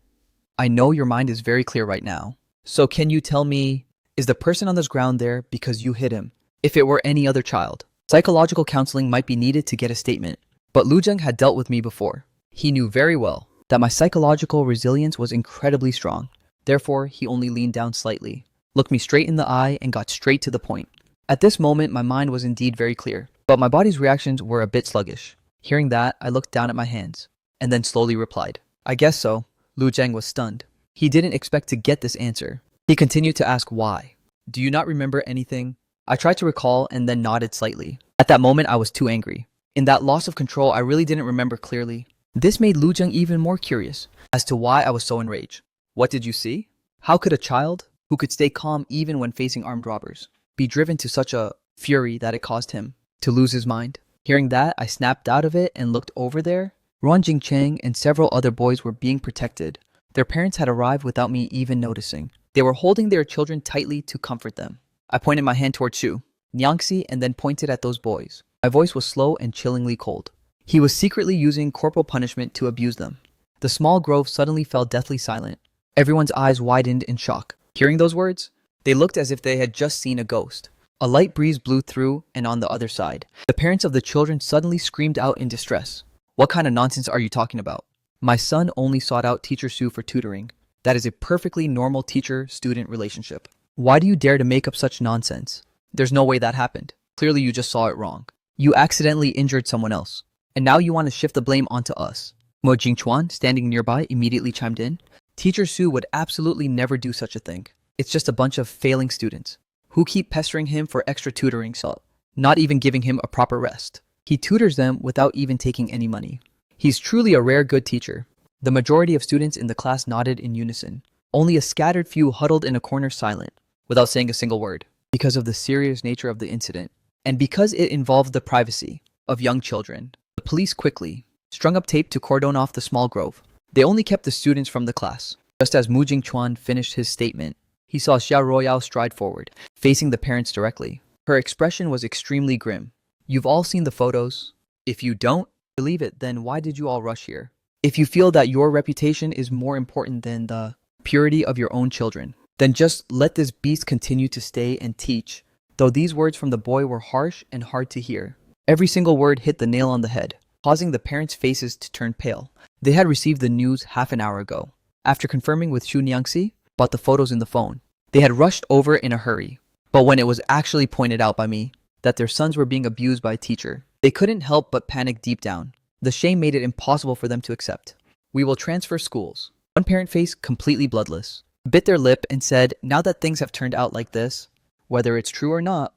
I know your mind is very clear right now. So can you tell me, is the person on this ground there because you hit him? If it were any other child, psychological counseling might be needed to get a statement." But Lu Zheng had dealt with me before. He knew very well that my psychological resilience was incredibly strong. Therefore, he only leaned down slightly, looked me straight in the eye, and got straight to the point. At this moment, my mind was indeed very clear, but my body's reactions were a bit sluggish. Hearing that, I looked down at my hands, and then slowly replied, "I guess so." Lu Zheng was stunned. He didn't expect to get this answer. He continued to ask why. "Do you not remember anything?" I tried to recall and then nodded slightly. At that moment, I was too angry. In that loss of control, I really didn't remember clearly. This made Lu Zheng even more curious as to why I was so enraged. "What did you see? How could a child, who could stay calm even when facing armed robbers, be driven to such a fury that it caused him to lose his mind?" Hearing that, I snapped out of it and looked over there. Ruan Jingcheng and several other boys were being protected. Their parents had arrived without me even noticing. They were holding their children tightly to comfort them. I pointed my hand toward Shu, Nyangsi, and then pointed at those boys. My voice was slow and chillingly cold. He was secretly using corporal punishment to abuse them. The small grove suddenly fell deathly silent. Everyone's eyes widened in shock. Hearing those words, they looked as if they had just seen a ghost. A light breeze blew through, and on the other side, the parents of the children suddenly screamed out in distress. What kind of nonsense are you talking about? My son only sought out Teacher Sue for tutoring. That is a perfectly normal teacher-student relationship. Why do you dare to make up such nonsense? There's no way that happened. Clearly you just saw it wrong. You accidentally injured someone else. And now you want to shift the blame onto us. Mo Jingchuan, standing nearby, immediately chimed in. Teacher Sue would absolutely never do such a thing. It's just a bunch of failing students who keep pestering him for extra tutoring, so not even giving him a proper rest. He tutors them without even taking any money. He's truly a rare good teacher. The majority of students in the class nodded in unison. Only a scattered few huddled in a corner silent, without saying a single word, because of the serious nature of the incident, and because it involved the privacy of young children. The police quickly strung up tape to cordon off the small grove. They only kept the students from the class. Just as Mu Jingchuan finished his statement, he saw Xia Royao stride forward, facing the parents directly. Her expression was extremely grim. You've all seen the photos. If you don't believe it, then why did you all rush here? If you feel that your reputation is more important than the purity of your own children, then just let this beast continue to stay and teach. Though these words from the boy were harsh and hard to hear, every single word hit the nail on the head, causing the parents' faces to turn pale. They had received the news half an hour ago. After confirming with Xu Nyangxi about the photos in the phone, they had rushed over in a hurry. But when it was actually pointed out by me that their sons were being abused by a teacher, they couldn't help but panic deep down. The shame made it impossible for them to accept. We will transfer schools. One parent face, completely bloodless, bit their lip and said, now that things have turned out like this, whether it's true or not,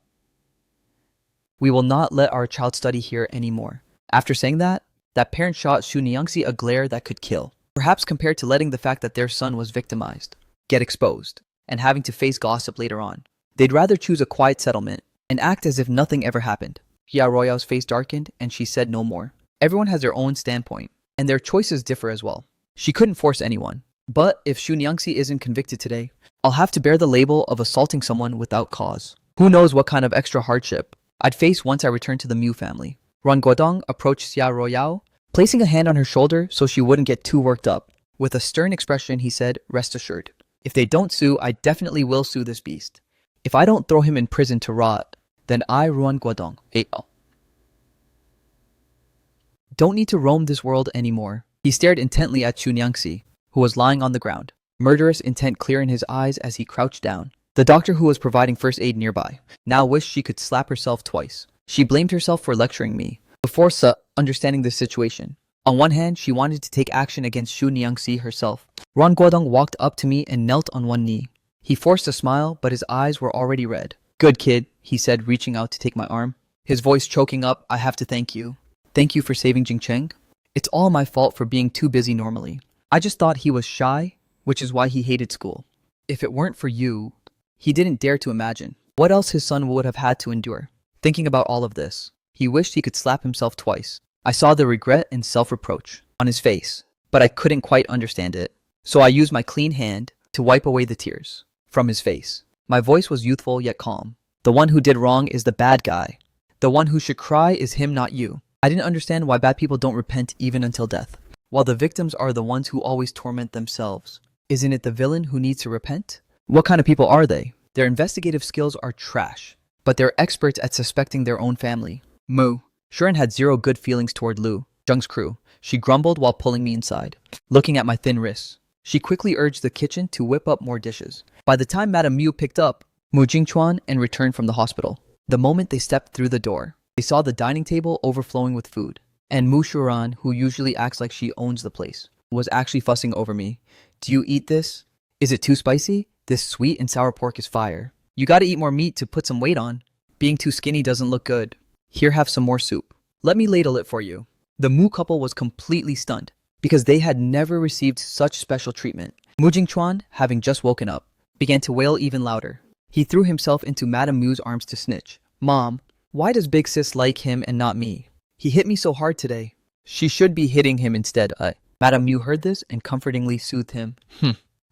we will not let our child study here anymore. After saying that parent shot Xu Nyangxi a glare that could kill. Perhaps compared to letting the fact that their son was victimized, get exposed, and having to face gossip later on, they'd rather choose a quiet settlement and act as if nothing ever happened. Xia Royao's face darkened and she said no more. Everyone has their own standpoint, and their choices differ as well. She couldn't force anyone. But if Xu Nyangxi isn't convicted today, I'll have to bear the label of assaulting someone without cause. Who knows what kind of extra hardship I'd face once I return to the Mu family. Ran Guodong approached Xia Royao, placing a hand on her shoulder so she wouldn't get too worked up. With a stern expression, he said, rest assured. If they don't sue, I definitely will sue this beast. If I don't throw him in prison to rot, then I, Ruan Guodong, don't need to roam this world anymore. He stared intently at Xu Nyangxi, who was lying on the ground, murderous intent clear in his eyes as he crouched down. The doctor who was providing first aid nearby now wished she could slap herself twice. She blamed herself for lecturing me, before understanding the situation. On one hand, she wanted to take action against Xu Nyangxi herself. Ran Guodong walked up to me and knelt on one knee. He forced a smile, but his eyes were already red. Good kid, he said, reaching out to take my arm. His voice choking up, I have to thank you. Thank you for saving Jingcheng. It's all my fault for being too busy normally. I just thought he was shy, which is why he hated school. If it weren't for you, he didn't dare to imagine what else his son would have had to endure. Thinking about all of this, he wished he could slap himself twice. I saw the regret and self-reproach on his face, but I couldn't quite understand it. So I used my clean hand to wipe away the tears from his face. My voice was youthful yet calm. The one who did wrong is the bad guy. The one who should cry is him, not you. I didn't understand why bad people don't repent even until death, while the victims are the ones who always torment themselves. Isn't it the villain who needs to repent? What kind of people are they? Their investigative skills are trash, but they're experts at suspecting their own family. Mu. Shuren had zero good feelings toward Lu, Zheng's crew. She grumbled while pulling me inside, looking at my thin wrists. She quickly urged the kitchen to whip up more dishes. By the time Madame Mu picked up Mu Jingchuan and returned from the hospital, the moment they stepped through the door, they saw the dining table overflowing with food. And Mu Shuran, who usually acts like she owns the place, was actually fussing over me. Do you eat this? Is it too spicy? This sweet and sour pork is fire. You gotta eat more meat to put some weight on. Being too skinny doesn't look good. Here, have some more soup. Let me ladle it for you. The Mu couple was completely stunned because they had never received such special treatment. Mu Jingchuan, having just woken up, began to wail even louder. He threw himself into Madame Mu's arms to snitch. Mom, why does Big Sis like him and not me? He hit me so hard today. She should be hitting him instead. Madame Mu heard this and comfortingly soothed him.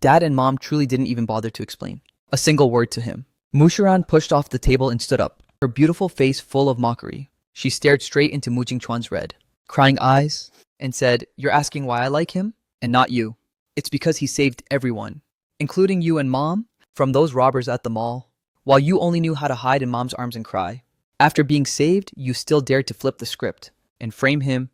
Dad and Mom truly didn't even bother to explain a single word to him. Mushuran pushed off the table and stood up, her beautiful face full of mockery. She stared straight into Mu Jingchuan's red, crying eyes and said, "You're asking why I like him? And not you. It's because he saved everyone, including you and Mom, from those robbers at the mall, while you only knew how to hide in Mom's arms and cry. After being saved, you still dared to flip the script and frame him."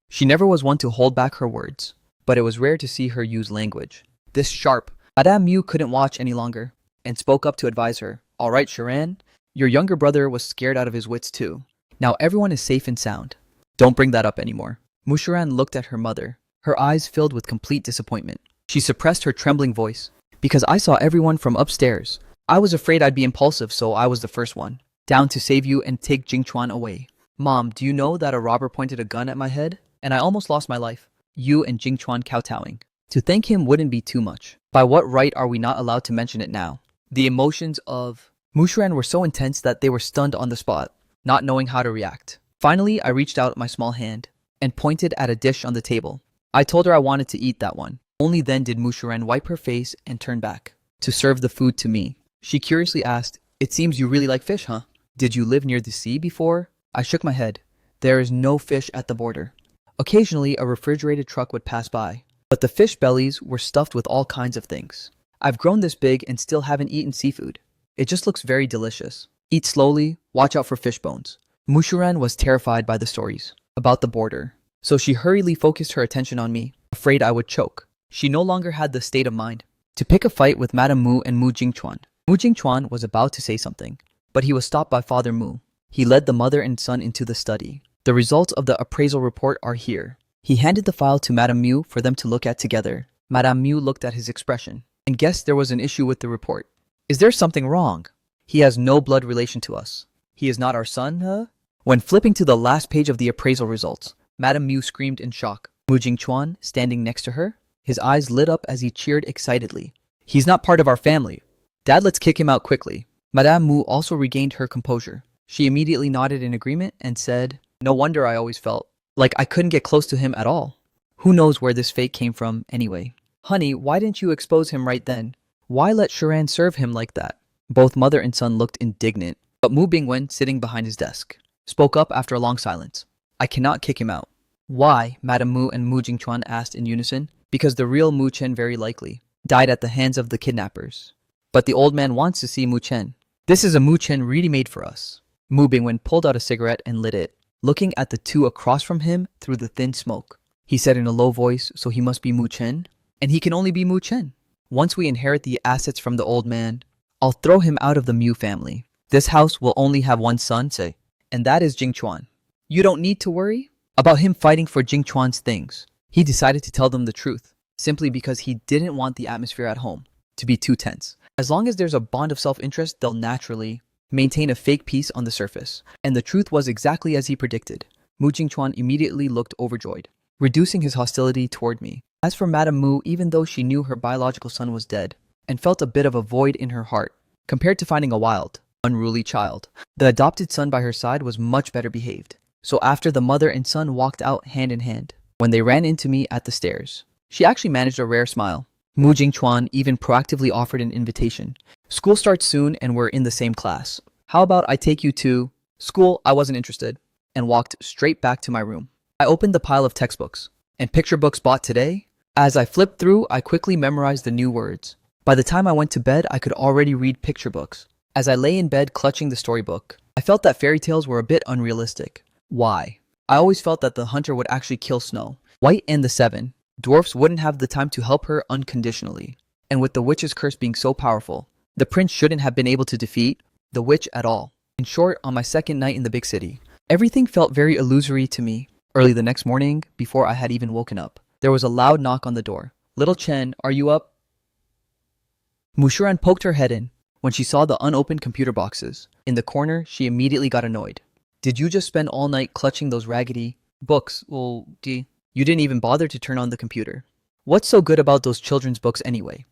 She never was one to hold back her words, but it was rare to see her use language this sharp. Madame Mew couldn't watch any longer and spoke up to advise her. "All right, Sharan, your younger brother was scared out of his wits too. Now everyone is safe and sound. Don't bring that up anymore." Mushuran looked at her mother, her eyes filled with complete disappointment. She suppressed her trembling voice. "Because I saw everyone from upstairs. I was afraid I'd be impulsive, so I was the first one down to save you and take Jingchuan away. Mom, do you know that a robber pointed a gun at my head? And I almost lost my life. You and Jingchuan kowtowing. To thank him wouldn't be too much. By what right are we not allowed to mention it now?" The emotions of Mushuran were so intense that they were stunned on the spot, not knowing how to react. Finally, I reached out my small hand and pointed at a dish on the table. I told her I wanted to eat that one. Only then did Mushuran wipe her face and turn back to serve the food to me. She curiously asked, "It seems you really like fish, huh? Did you live near the sea before?" I shook my head. There is no fish at the border. Occasionally, a refrigerated truck would pass by, but the fish bellies were stuffed with all kinds of things. I've grown this big and still haven't eaten seafood. It just looks very delicious. Eat slowly, watch out for fish bones. Mushuran was terrified by the stories about the border, so she hurriedly focused her attention on me, afraid I would choke. She no longer had the state of mind to pick a fight with Madame Mu and Mu Jingchuan. Mu Jingchuan was about to say something, but he was stopped by Father Mu. He led the mother and son into the study. "The results of the appraisal report are here." He handed the file to Madame Mu for them to look at together. Madame Mu looked at his expression and guessed there was an issue with the report. "Is there something wrong? He has no blood relation to us. He is not our son, huh?" When flipping to the last page of the appraisal results, Madame Mu screamed in shock. Mu Jingchuan, standing next to her, his eyes lit up as he cheered excitedly. "He's not part of our family. Dad, let's kick him out quickly." Madame Mu also regained her composure. She immediately nodded in agreement and said, "No wonder I always felt like I couldn't get close to him at all. Who knows where this fake came from anyway? Honey, why didn't you expose him right then? Why let Sharan serve him like that?" Both mother and son looked indignant, but Mu Bingwen, sitting behind his desk, spoke up after a long silence. "I cannot kick him out." "Why?" Madame Mu and Mu Jingchuan asked in unison. "Because the real Mu Chen very likely died at the hands of the kidnappers. But the old man wants to see Mu Chen. This is a Mu Chen really made for us." Mu Bingwen pulled out a cigarette and lit it, looking at the two across from him through the thin smoke. He said in a low voice, "So he must be Mu Chen? And he can only be Mu Chen. Once we inherit the assets from the old man, I'll throw him out of the Mu family. This house will only have one son, say, and that is Jingchuan. You don't need to worry about him fighting for Jingchuan's things." He decided to tell them the truth, simply because he didn't want the atmosphere at home to be too tense. As long as there's a bond of self-interest, they'll naturally maintain a fake peace on the surface. And the truth was exactly as he predicted. Mu Jingchuan immediately looked overjoyed, reducing his hostility toward me. As for Madame Mu, even though she knew her biological son was dead, and felt a bit of a void in her heart, compared to finding a wild, unruly child, the adopted son by her side was much better behaved. So after the mother and son walked out hand in hand, when they ran into me at the stairs, she actually managed a rare smile. Mu Jingchuan even proactively offered an invitation. "School starts soon and we're in the same class. How about I take you to school?" I wasn't interested and walked straight back to my room. I opened the pile of textbooks and picture books bought today. As I flipped through, I quickly memorized the new words. By the time I went to bed, I could already read picture books. As I lay in bed clutching the storybook, I felt that fairy tales were a bit unrealistic. Why? I always felt that the hunter would actually kill Snow White and the Seven Dwarfs wouldn't have the time to help her unconditionally. And with the witch's curse being so powerful, the prince shouldn't have been able to defeat the witch at all. In short, on my second night in the big city, everything felt very illusory to me. Early the next morning, before I had even woken up, there was a loud knock on the door. "Little Chen, are you up?" Mushuran poked her head in. When she saw the unopened computer boxes in the corner, she immediately got annoyed. "Did you just spend all night clutching those raggedy books? Well, you didn't even bother to turn on the computer. What's so good about those children's books anyway?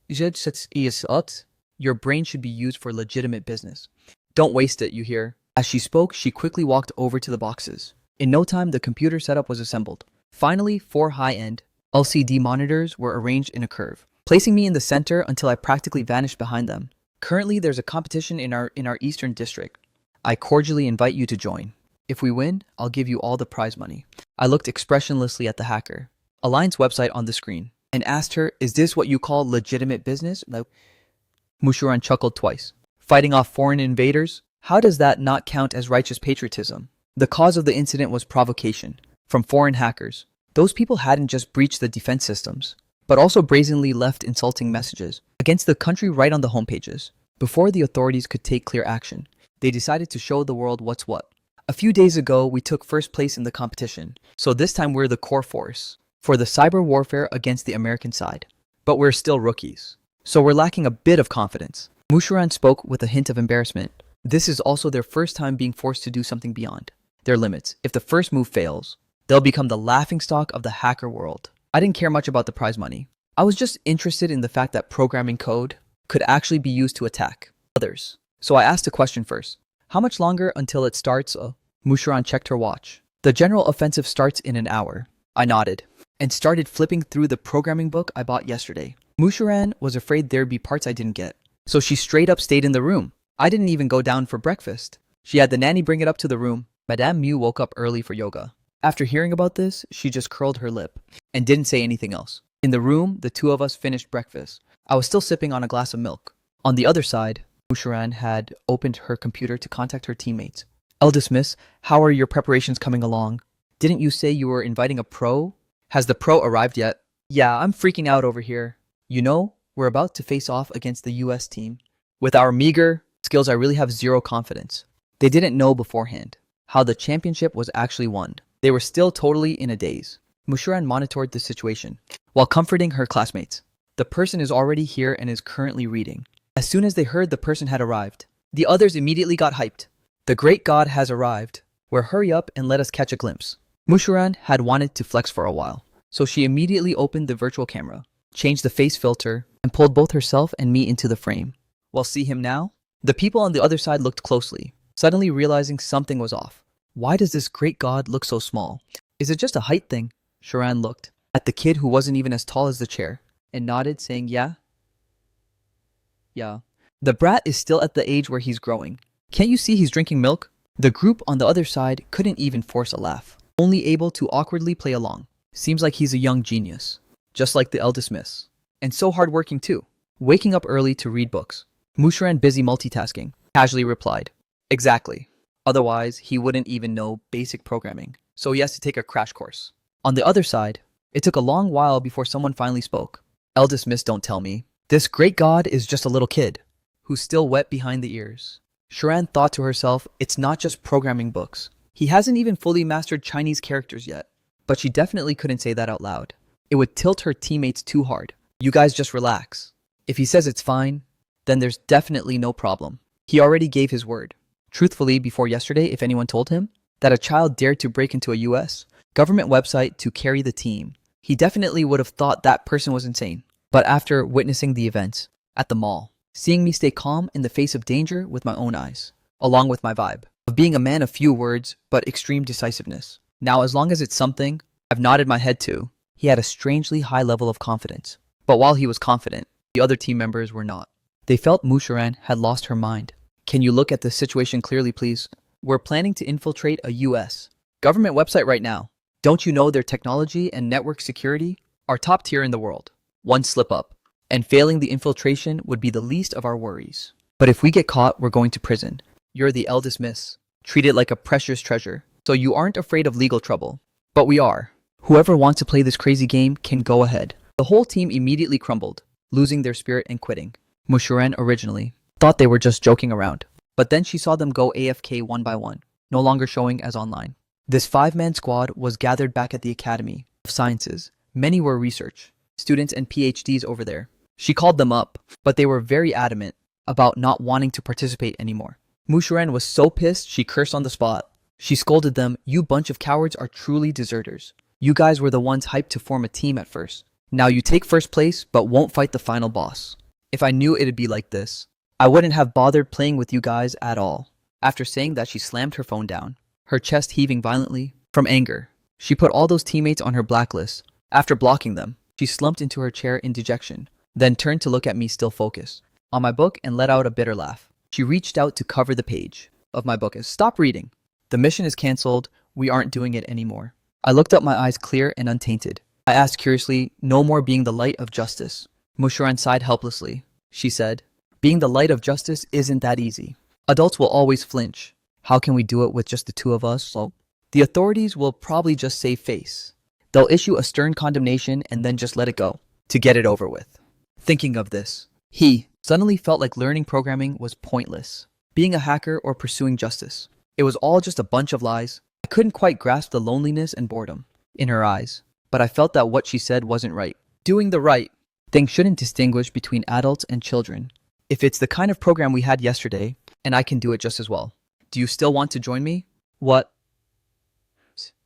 Your brain should be used for legitimate business. Don't waste it, you hear?" As she spoke, she quickly walked over to the boxes. In no time, the computer setup was assembled. Finally, 4 high-end, LCD monitors were arranged in a curve, placing me in the center until I practically vanished behind them. Currently, there's a competition in our Eastern District. I cordially invite you to join. If we win, I'll give you all the prize money. I looked expressionlessly at the hacker, Alliance website on the screen, and asked her, is this what you call legitimate business? Mushuran chuckled twice. Fighting off foreign invaders? How does that not count as righteous patriotism? The cause of the incident was provocation from foreign hackers. Those people hadn't just breached the defense systems, but also brazenly left insulting messages against the country right on the homepages. Before the authorities could take clear action, they decided to show the world what's what. A few days ago, we took first place in the competition, so this time we're the core force for the cyber warfare against the American side. But we're still rookies, so we're lacking a bit of confidence. Mushuran spoke with a hint of embarrassment. This is also their first time being forced to do something beyond their limits. If the first move fails, they'll become the laughingstock of the hacker world. I didn't care much about the prize money. I was just interested in the fact that programming code could actually be used to attack others. So I asked a question first. How much longer until it starts? Mushuran checked her watch. The general offensive starts in an hour. I nodded and started flipping through the programming book I bought yesterday. Mushuran was afraid there'd be parts I didn't get, so she straight up stayed in the room. I didn't even go down for breakfast. She had the nanny bring it up to the room. Madame Mew woke up early for yoga. After hearing about this, she just curled her lip and didn't say anything else. In the room, the two of us finished breakfast. I was still sipping on a glass of milk. On the other side, Mushuran had opened her computer to contact her teammates. Eldest Miss, how are your preparations coming along? Didn't you say you were inviting a pro? Has the pro arrived yet? Yeah, I'm freaking out over here. You know, we're about to face off against the US team. With our meager skills, I really have zero confidence. They didn't know beforehand how the championship was actually won. They were still totally in a daze. Mushuran monitored the situation while comforting her classmates. The person is already here and is currently reading. As soon as they heard the person had arrived, the others immediately got hyped. The great god has arrived. Well, hurry up and let us catch a glimpse. Mushuran had wanted to flex for a while, so she immediately opened the virtual camera, changed the face filter, and pulled both herself and me into the frame. Well, see him now? The people on the other side looked closely, suddenly realizing something was off. Why does this great god look so small? Is it just a height thing? Sharan looked at the kid who wasn't even as tall as the chair and nodded, saying, Yeah. The brat is still at the age where he's growing. Can't you see he's drinking milk? The group on the other side couldn't even force a laugh, only able to awkwardly play along. Seems like he's a young genius, just like the eldest miss. And so hardworking too, waking up early to read books. Mushuran, busy multitasking, casually replied, Exactly. Otherwise, he wouldn't even know basic programming, so he has to take a crash course. On the other side, it took a long while before someone finally spoke. Eldest miss, don't tell me. This great god is just a little kid, who's still wet behind the ears. Sharan thought to herself, it's not just programming books. He hasn't even fully mastered Chinese characters yet. But she definitely couldn't say that out loud. It would tilt her teammates too hard. You guys just relax. If he says it's fine, then there's definitely no problem. He already gave his word. Truthfully, before yesterday, if anyone told him that a child dared to break into a US government website to carry the team, he definitely would have thought that person was insane. But after witnessing the events at the mall, seeing me stay calm in the face of danger with my own eyes, along with my vibe of being a man of few words but extreme decisiveness. Now, as long as it's something I've nodded my head to, he had a strangely high level of confidence. But while he was confident, the other team members were not. They felt Mushuran had lost her mind. Can you look at the situation clearly, please? We're planning to infiltrate a US government website right now. Don't you know their technology and network security are top tier in the world? One slip up, and failing the infiltration would be the least of our worries. But if we get caught, we're going to prison. You're the eldest miss. Treat it like a precious treasure, so you aren't afraid of legal trouble. But we are. Whoever wants to play this crazy game can go ahead. The whole team immediately crumbled, losing their spirit and quitting. Mushuran originally thought they were just joking around, but then she saw them go AFK one by one, no longer showing as online. This 5-man squad was gathered back at the Academy of Sciences. Many were research students and PhDs over there. She called them up, but they were very adamant about not wanting to participate anymore. Mushuran was so pissed she cursed on the spot. She scolded them, You bunch of cowards are truly deserters. You guys were the ones hyped to form a team at first. Now you take first place, but won't fight the final boss. If I knew it'd be like this, I wouldn't have bothered playing with you guys at all. After saying that, she slammed her phone down, her chest heaving violently from anger. She put all those teammates on her blacklist, After blocking them, she slumped into her chair in dejection, then turned to look at me still focused on my book and let out a bitter laugh. She reached out to cover the page of my book. Stop reading. The mission is cancelled. We aren't doing it anymore. I looked up, my eyes clear and untainted. I asked curiously, no more being the light of justice. Mushuran sighed helplessly. She said, being the light of justice isn't that easy. Adults will always flinch. How can we do it with just the two of us? So, the authorities will probably just save face. They'll issue a stern condemnation and then just let it go, to get it over with. Thinking of this, he suddenly felt like learning programming was pointless. Being a hacker or pursuing justice. It was all just a bunch of lies. I couldn't quite grasp the loneliness and boredom in her eyes, but I felt that what she said wasn't right. Doing the right thing shouldn't distinguish between adults and children. If it's the kind of program we had yesterday, and I can do it just as well. Do you still want to join me? What?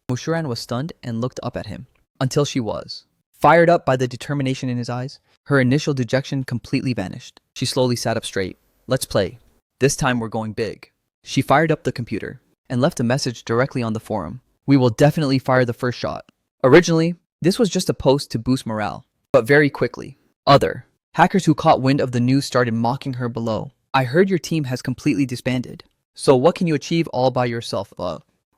Mushuran was stunned and looked up at him, until she was fired up by the determination in his eyes. Her initial dejection completely vanished. She slowly sat up straight. Let's play. This time we're going big. She fired up the computer and left a message directly on the forum. We will definitely fire the first shot. Originally, this was just a post to boost morale, but very quickly, other hackers who caught wind of the news started mocking her below. I heard your team has completely disbanded. So what can you achieve all by yourself?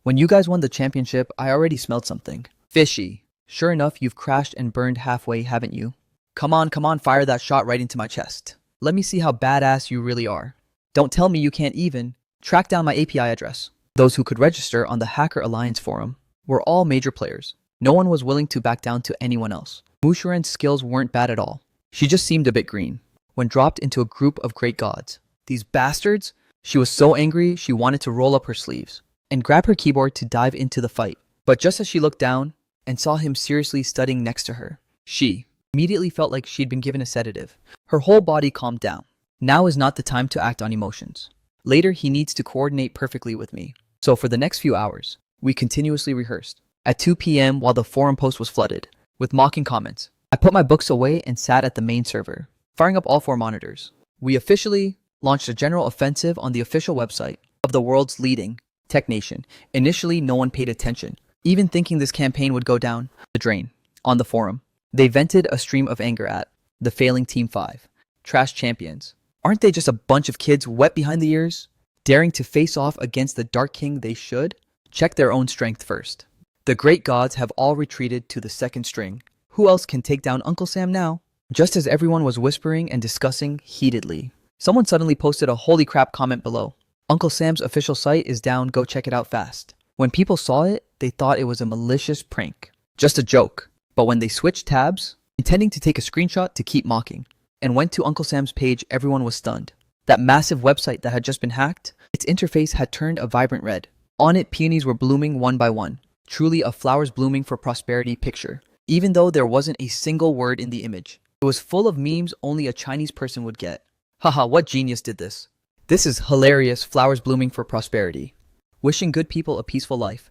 When you guys won the championship, I already smelled something fishy. Sure enough, you've crashed and burned halfway, haven't you? Come on, fire that shot right into my chest. Let me see how badass you really are. Don't tell me you can't even track down my API address. Those who could register on the Hacker Alliance forum were all major players. No one was willing to back down to anyone else. Mushuran's skills weren't bad at all. She just seemed a bit green when dropped into a group of great gods. These bastards! She was so angry she wanted to roll up her sleeves and grab her keyboard to dive into the fight. But just as she looked down and saw him seriously studying next to her, she immediately felt like she'd been given a sedative. Her whole body calmed down. Now is not the time to act on emotions. Later, he needs to coordinate perfectly with me. So for the next few hours, we continuously rehearsed. At 2 p.m., while the forum post was flooded with mocking comments, I put my books away and sat at the main server, firing up all 4 monitors. We officially launched a general offensive on the official website of the world's leading tech nation. Initially, no one paid attention, even thinking this campaign would go down the drain. On the forum, they vented a stream of anger at the failing Team 5, trash champions. Aren't they just a bunch of kids wet behind the ears, daring to face off against the Dark King? They should check their own strength first. The great gods have all retreated to the second string. Who else can take down Uncle Sam now? Just as everyone was whispering and discussing heatedly, someone suddenly posted a holy crap comment below. Uncle Sam's official site is down, go check it out fast. When people saw it, they thought it was a malicious prank. Just a joke. But when they switched tabs, intending to take a screenshot to keep mocking, and went to Uncle Sam's page, everyone was stunned. That massive website that had just been hacked, its interface had turned a vibrant red. On it, peonies were blooming one by one. Truly a flowers blooming for prosperity picture. Even though there wasn't a single word in the image. It was full of memes only a Chinese person would get. Haha, what genius did this? This is hilarious, flowers blooming for prosperity. Wishing good people a peaceful life.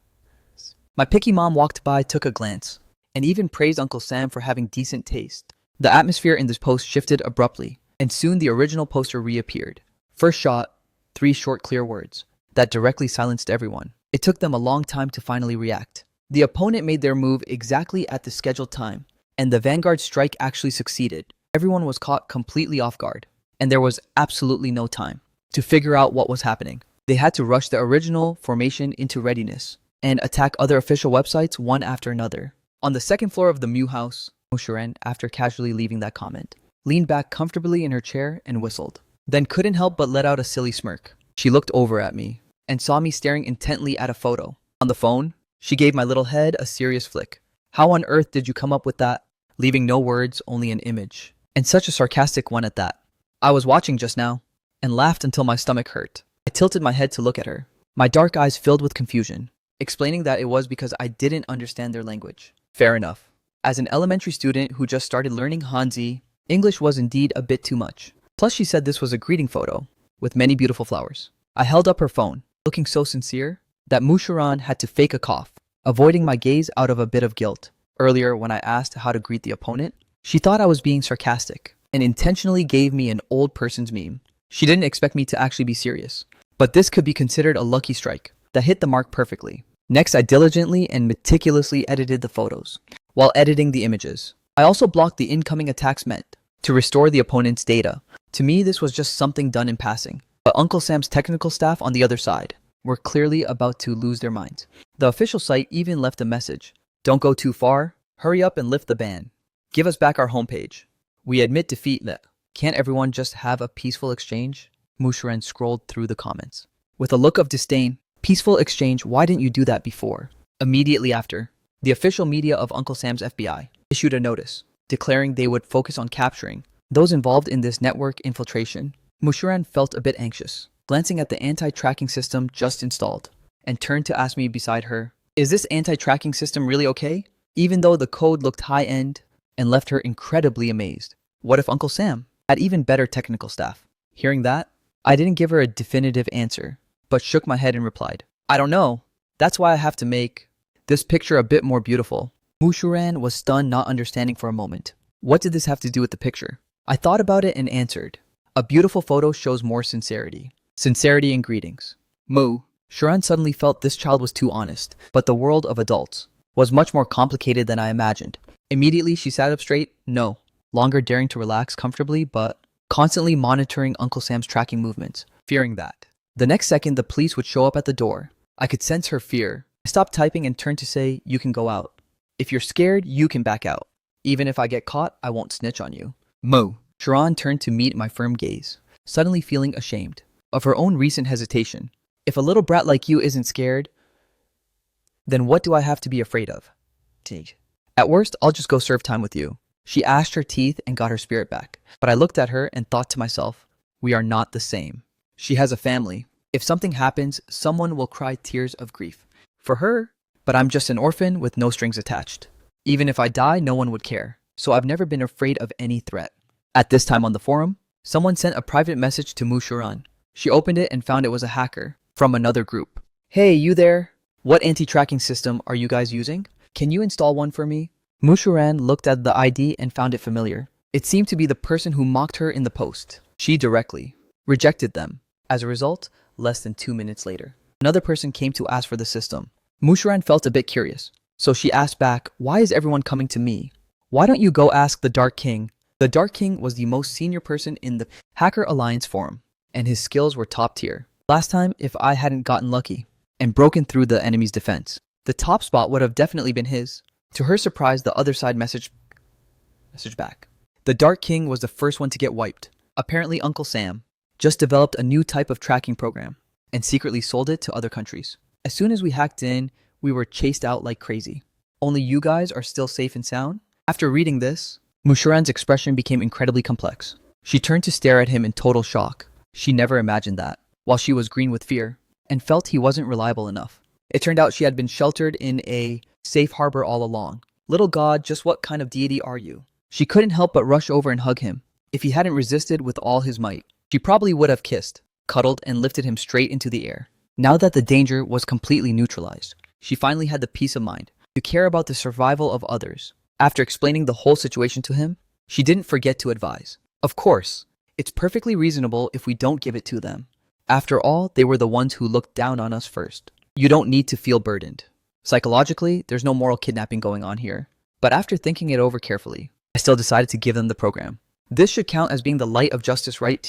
My picky mom walked by, took a glance, and even praised Uncle Sam for having decent taste. The atmosphere in this post shifted abruptly, and soon the original poster reappeared. First shot, 3 short clear words that directly silenced everyone. It took them a long time to finally react. The opponent made their move exactly at the scheduled time, and the Vanguard strike actually succeeded. Everyone was caught completely off guard, and there was absolutely no time to figure out what was happening. They had to rush the original formation into readiness and attack other official websites one after another. On the second floor of the Mew house, Mushuran, after casually leaving that comment, leaned back comfortably in her chair and whistled. Then couldn't help but let out a silly smirk. She looked over at me and saw me staring intently at a photo. On the phone, she gave my little head a serious flick. How on earth did you come up with that? Leaving no words, only an image. And such a sarcastic one at that. I was watching just now and laughed until my stomach hurt. I tilted my head to look at her, my dark eyes filled with confusion, explaining that it was because I didn't understand their language. Fair enough. As an elementary student who just started learning Hanzi, English was indeed a bit too much. Plus she said this was a greeting photo, with many beautiful flowers. I held up her phone, looking so sincere, that Mushuran had to fake a cough, avoiding my gaze out of a bit of guilt. Earlier, when I asked how to greet the opponent, she thought I was being sarcastic, and intentionally gave me an old person's meme. She didn't expect me to actually be serious. But this could be considered a lucky strike that hit the mark perfectly. Next, I diligently and meticulously edited the photos, while editing the images. I also blocked the incoming attacks meant to restore the opponent's data. To me, this was just something done in passing. But Uncle Sam's technical staff on the other side were clearly about to lose their minds. The official site even left a message. Don't go too far. Hurry up and lift the ban. Give us back our homepage. We admit defeat. Can't everyone just have a peaceful exchange? Mushuran scrolled through the comments. With a look of disdain, peaceful exchange, why didn't you do that before? Immediately after, the official media of Uncle Sam's FBI issued a notice, declaring they would focus on capturing those involved in this network infiltration. Mushuran felt a bit anxious, glancing at the anti-tracking system just installed, and turned to ask me beside her, is this anti-tracking system really okay? Even though the code looked high-end and left her incredibly amazed. What if Uncle Sam had even better technical staff? Hearing that, I didn't give her a definitive answer, but shook my head and replied, I don't know. That's why I have to make this picture a bit more beautiful. Mushuran was stunned, not understanding for a moment. What did this have to do with the picture? I thought about it and answered, a beautiful photo shows more sincerity. Sincerity and greetings. Shuran suddenly felt this child was too honest, but the world of adults was much more complicated than I imagined. Immediately, she sat up straight, no longer daring to relax comfortably, but constantly monitoring Uncle Sam's tracking movements, fearing that the next second the police would show up at the door. I could sense her fear. I stopped typing and turned to say, you can go out. If you're scared, you can back out. Even if I get caught, I won't snitch on you. Shuran turned to meet my firm gaze, suddenly feeling ashamed of her own recent hesitation. If a little brat like you isn't scared, then what do I have to be afraid of? At worst, I'll just go serve time with you. She ashed her teeth and got her spirit back. But I looked at her and thought to myself, we are not the same. She has a family. If something happens, someone will cry tears of grief for her, but I'm just an orphan with no strings attached. Even if I die, no one would care. So I've never been afraid of any threat. At this time on the forum, someone sent a private message to Mushuran. She opened it and found it was a hacker from another group. Hey, you there? What anti-tracking system are you guys using? Can you install one for me? Mushuran looked at the ID and found it familiar. It seemed to be the person who mocked her in the post. She directly rejected them. As a result, less than 2 minutes later, another person came to ask for the system. Mushuran felt a bit curious, so she asked back, why is everyone coming to me? Why don't you go ask the Dark King? The Dark King was the most senior person in the Hacker Alliance forum, and his skills were top tier. Last time, if I hadn't gotten lucky and broken through the enemy's defense, the top spot would have definitely been his. To her surprise, the other side messaged back. The Dark King was the first one to get wiped. Apparently, Uncle Sam just developed a new type of tracking program and secretly sold it to other countries. As soon as we hacked in, we were chased out like crazy. Only you guys are still safe and sound? After reading this, Mushuran's expression became incredibly complex. She turned to stare at him in total shock. She never imagined that, while she was green with fear, and felt he wasn't reliable enough. It turned out she had been sheltered in a safe harbor all along. Little god, just what kind of deity are you? She couldn't help but rush over and hug him. If he hadn't resisted with all his might, she probably would have kissed, cuddled, and lifted him straight into the air. Now that the danger was completely neutralized, she finally had the peace of mind to care about the survival of others. After explaining the whole situation to him, she didn't forget to advise. Of course, it's perfectly reasonable if we don't give it to them. After all, they were the ones who looked down on us first. You don't need to feel burdened. Psychologically, there's no moral kidnapping going on here. But after thinking it over carefully, I still decided to give them the program. This should count as being the light of justice, right?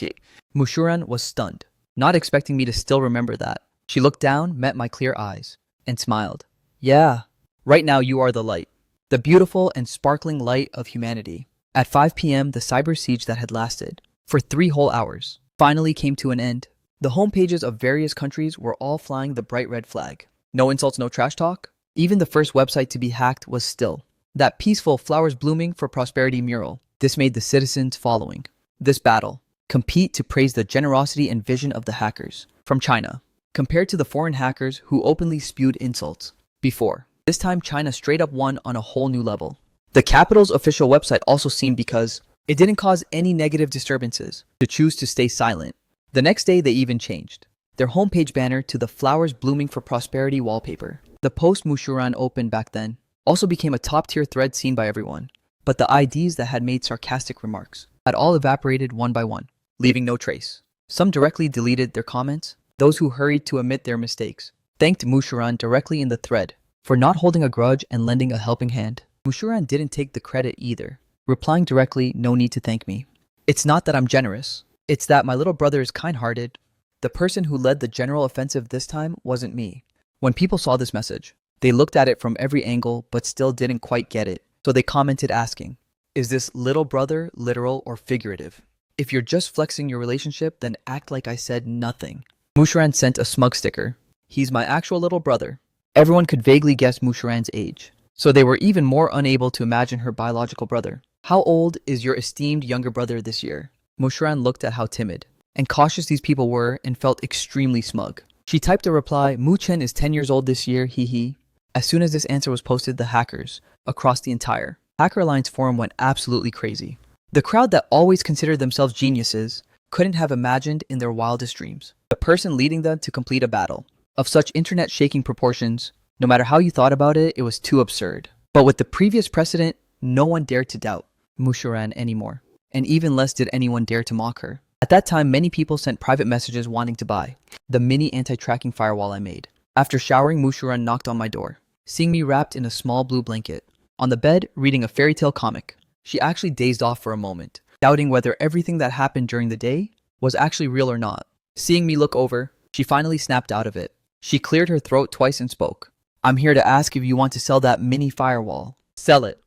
Mushuran was stunned, not expecting me to still remember that. She looked down, met my clear eyes, and smiled. Yeah, right now you are the light. The beautiful and sparkling light of humanity. At 5 p.m., the cyber siege that had lasted for 3 whole hours finally came to an end. The homepages of various countries were all flying the bright red flag. No insults, no trash talk. Even the first website to be hacked was still that peaceful flowers blooming for prosperity mural. This made the citizens following this battle compete to praise the generosity and vision of the hackers from China, compared to the foreign hackers who openly spewed insults before. This time, China straight up won on a whole new level. The capital's official website also seemed, because it didn't cause any negative disturbances, to choose to stay silent. The next day, they even changed their homepage banner to the flowers blooming for prosperity wallpaper. The post Mushuran opened back then also became a top-tier thread seen by everyone, but the IDs that had made sarcastic remarks had all evaporated one by one, leaving no trace. Some directly deleted their comments. Those who hurried to admit their mistakes thanked Mushuran directly in the thread for not holding a grudge and lending a helping hand. Mushuran didn't take the credit either, replying directly, "No need to thank me. It's not that I'm generous. It's that my little brother is kind-hearted. The person who led the general offensive this time wasn't me." When people saw this message, they looked at it from every angle but still didn't quite get it. So they commented asking, "Is this little brother literal or figurative? If you're just flexing your relationship, then act like I said nothing." Mushuran sent a smug sticker. "He's my actual little brother." Everyone could vaguely guess Mushuran's age, so they were even more unable to imagine her biological brother. "How old is your esteemed younger brother this year?" Mushuran looked at how timid and cautious these people were and felt extremely smug. She typed a reply, "Mu Chen is 10 years old this year, hee hee." As soon as this answer was posted, the hackers across the entire Hacker Alliance forum went absolutely crazy. The crowd that always considered themselves geniuses couldn't have imagined in their wildest dreams the person leading them to complete a battle of such internet-shaking proportions. No matter how you thought about it, it was too absurd. But with the previous precedent, no one dared to doubt Mushuran anymore, and even less did anyone dare to mock her. At that time, many people sent private messages wanting to buy the mini anti-tracking firewall I made. After showering, Mushuran knocked on my door, seeing me wrapped in a small blue blanket, on the bed, reading a fairy tale comic. She actually dazed off for a moment, doubting whether everything that happened during the day was actually real or not. Seeing me look over, she finally snapped out of it. She cleared her throat twice and spoke. "I'm here to ask if you want to sell that mini firewall." "Sell it."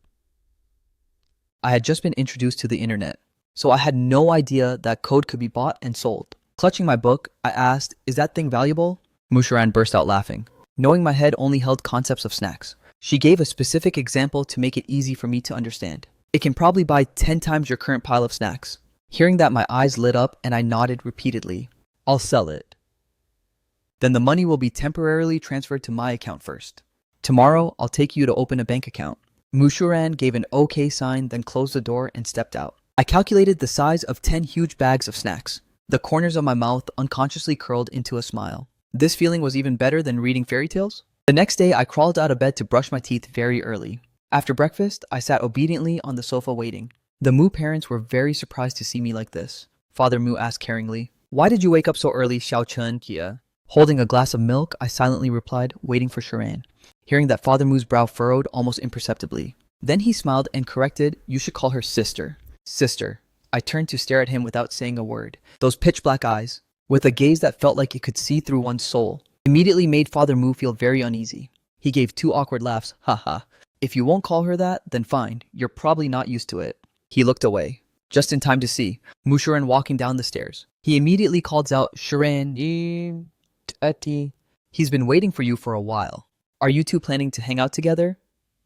I had just been introduced to the internet, so I had no idea that code could be bought and sold. Clutching my book, I asked, "Is that thing valuable?" Mushuran burst out laughing, knowing my head only held concepts of snacks. She gave a specific example to make it easy for me to understand. "It can probably buy 10 times your current pile of snacks." Hearing that, my eyes lit up and I nodded repeatedly. "I'll sell it. Then the money will be temporarily transferred to my account first. Tomorrow, I'll take you to open a bank account." Mushuran gave an okay sign, then closed the door and stepped out. I calculated the size of 10 huge bags of snacks. The corners of my mouth unconsciously curled into a smile. This feeling was even better than reading fairy tales. The next day, I crawled out of bed to brush my teeth very early. After breakfast, I sat obediently on the sofa waiting. The Mu parents were very surprised to see me like this. Father Mu asked caringly, "Why did you wake up so early, Xiao Chen Kia?" Holding a glass of milk, I silently replied, waiting for Sharan. Hearing that, Father Mu's brow furrowed almost imperceptibly. Then he smiled and corrected, "You should call her sister." "Sister." I turned to stare at him without saying a word. Those pitch black eyes, with a gaze that felt like it could see through one's soul, immediately made Father Mu feel very uneasy. He gave 2 awkward laughs. "Ha. If you won't call her that, then fine. You're probably not used to it." He looked away, just in time to see Mushuran walking down the stairs. He immediately called out, "Sharan, Ati. He's been waiting for you for a while. Are you two planning to hang out together?"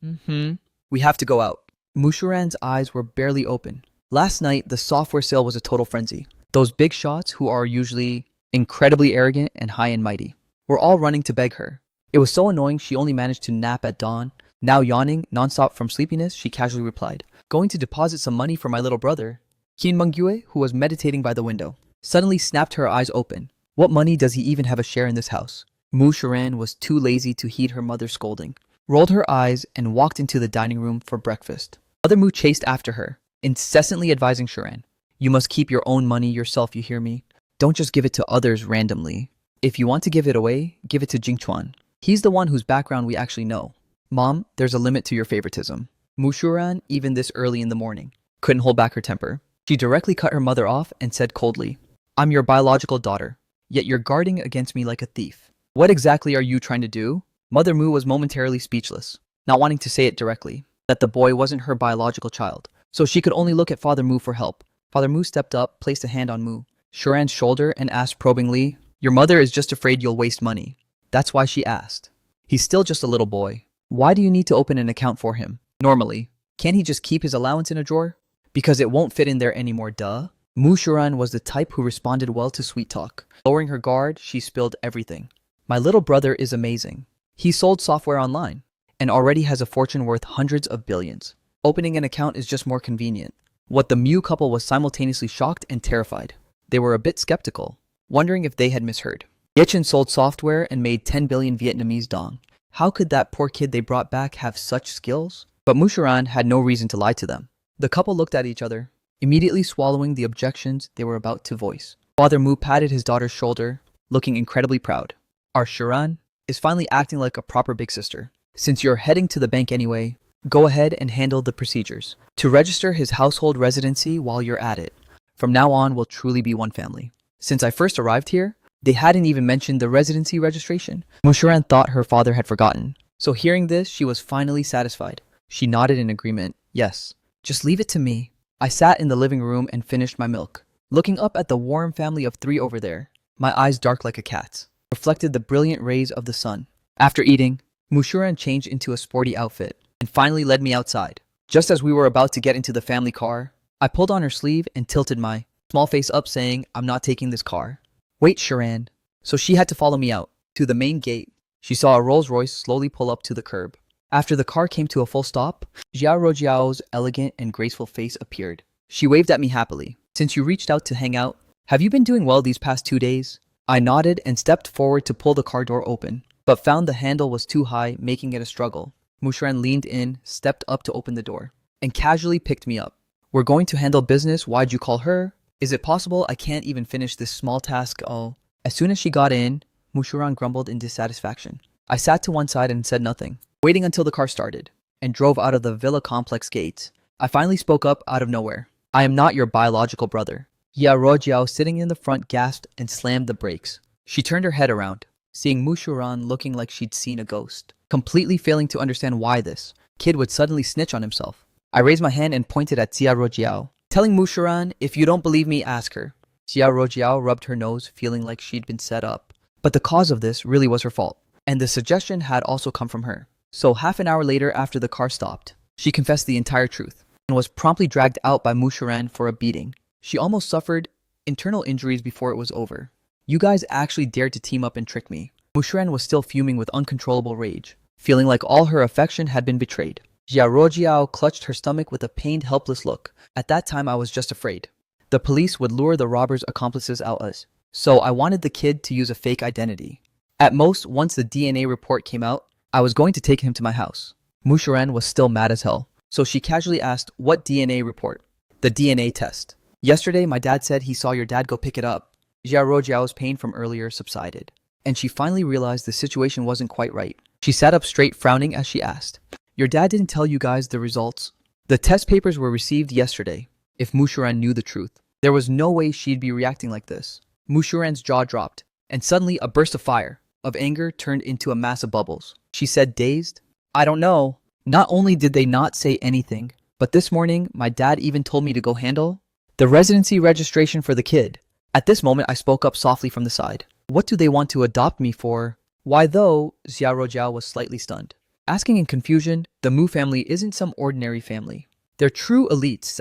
"Mm-hmm. We have to go out." Mushuran's eyes were barely open. Last night, the software sale was a total frenzy. Those big shots, who are usually incredibly arrogant and high and mighty, were all running to beg her. It was so annoying she only managed to nap at dawn. Now yawning nonstop from sleepiness, she casually replied, "Going to deposit some money for my little brother." Kin Mangyue, who was meditating by the window, suddenly snapped her eyes open. What money does he even have a share in this house? Mu Sharan was too lazy to heed her mother's scolding, rolled her eyes, and walked into the dining room for breakfast. Mother Mu chased after her, incessantly advising Sharan, "You must keep your own money yourself, you hear me? Don't just give it to others randomly. If you want to give it away, give it to Jingchuan. He's the one whose background we actually know. Mom, there's a limit to your favoritism." Mushuran, even this early in the morning, couldn't hold back her temper. She directly cut her mother off and said coldly, "I'm your biological daughter, yet you're guarding against me like a thief. What exactly are you trying to do?" Mother Mu was momentarily speechless, not wanting to say it directly, that the boy wasn't her biological child, so she could only look at Father Mu for help. Father Mu stepped up, placed a hand on Mu Sharan's shoulder, and asked probingly, "Your mother is just afraid you'll waste money. That's why she asked. He's still just a little boy. Why do you need to open an account for him? Normally, can't he just keep his allowance in a drawer? Because it won't fit in there anymore, duh." Mu Sharan was the type who responded well to sweet talk. Lowering her guard, she spilled everything. "My little brother is amazing. He sold software online and already has a fortune worth hundreds of billions. Opening an account is just more convenient." What the Mu couple was simultaneously shocked and terrified. They were a bit skeptical, wondering if they had misheard. Yechen sold software and made 10 billion Vietnamese dong. How could that poor kid they brought back have such skills? But Mushuran had no reason to lie to them. The couple looked at each other, immediately swallowing the objections they were about to voice. Father Mu patted his daughter's shoulder, looking incredibly proud. "Our Sharan is finally acting like a proper big sister. Since you're heading to the bank anyway, Go ahead and handle the procedures to register his household residency while you're at it. From now on, we'll truly be one family. Since I first arrived here, they hadn't even mentioned the residency registration. Mushuran thought her father had forgotten. So hearing this, she was finally satisfied. She nodded in agreement. Yes, just leave it to me. I sat in the living room and finished my milk, looking up at the warm family of 3 over there. My eyes dark like a cat's, reflected the brilliant rays of the sun. After eating, Mushuran changed into a sporty outfit and finally led me outside. Just as we were about to get into the family car, I pulled on her sleeve and tilted my small face up saying, I'm not taking this car. Wait, Sharan. So she had to follow me out to the main gate. She saw a Rolls Royce slowly pull up to the curb. After the car came to a full stop, Jiao Rojiao's elegant and graceful face appeared. She waved at me happily. Since you reached out to hang out, have you been doing well these past 2 days? I nodded and stepped forward to pull the car door open, but found the handle was too high, making it a struggle. Mushran leaned in, stepped up to open the door, and casually picked me up. We're going to handle business, why'd you call her? Is it possible I can't even finish this small task? Oh. As soon as she got in, Mushuran grumbled in dissatisfaction. I sat to one side and said nothing, waiting until the car started, and drove out of the villa complex gates. I finally spoke up out of nowhere. I am not your biological brother. Ya Rojiao, sitting in the front, gasped and slammed the brakes. She turned her head around, seeing Mushuran looking like she'd seen a ghost, completely failing to understand why this kid would suddenly snitch on himself. I raised my hand and pointed at Xia Rojiao, telling Mushuran, if you don't believe me, ask her. Xia Rojiao rubbed her nose, feeling like she'd been set up. But the cause of this really was her fault, and the suggestion had also come from her. So half an hour later, after the car stopped, she confessed the entire truth and was promptly dragged out by Mushuran for a beating. She almost suffered internal injuries before it was over. You guys actually dared to team up and trick me. Mushuran was still fuming with uncontrollable rage, feeling like all her affection had been betrayed. Jia Rojiao clutched her stomach with a pained, helpless look. At that time, I was just afraid the police would lure the robbers' accomplices out us. So I wanted the kid to use a fake identity. At most, once the DNA report came out, I was going to take him to my house. Mushuran was still mad as hell, so she casually asked, what DNA report? The DNA test. Yesterday, my dad said he saw your dad go pick it up. Jia Rojiao's pain from earlier subsided, and she finally realized the situation wasn't quite right. She sat up straight, frowning as she asked, your dad didn't tell you guys the results? The test papers were received yesterday. If Mushuran knew the truth, there was no way she'd be reacting like this. Mushuran's jaw dropped, and suddenly a burst of fire, of anger, turned into a mass of bubbles. She said, dazed, I don't know. Not only did they not say anything, but this morning, my dad even told me to go handle the residency registration for the kid. At this moment, I spoke up softly from the side. What do they want to adopt me for? Why though? Xia Rojiao was slightly stunned, asking in confusion. The Mu family isn't some ordinary family. They're true elites,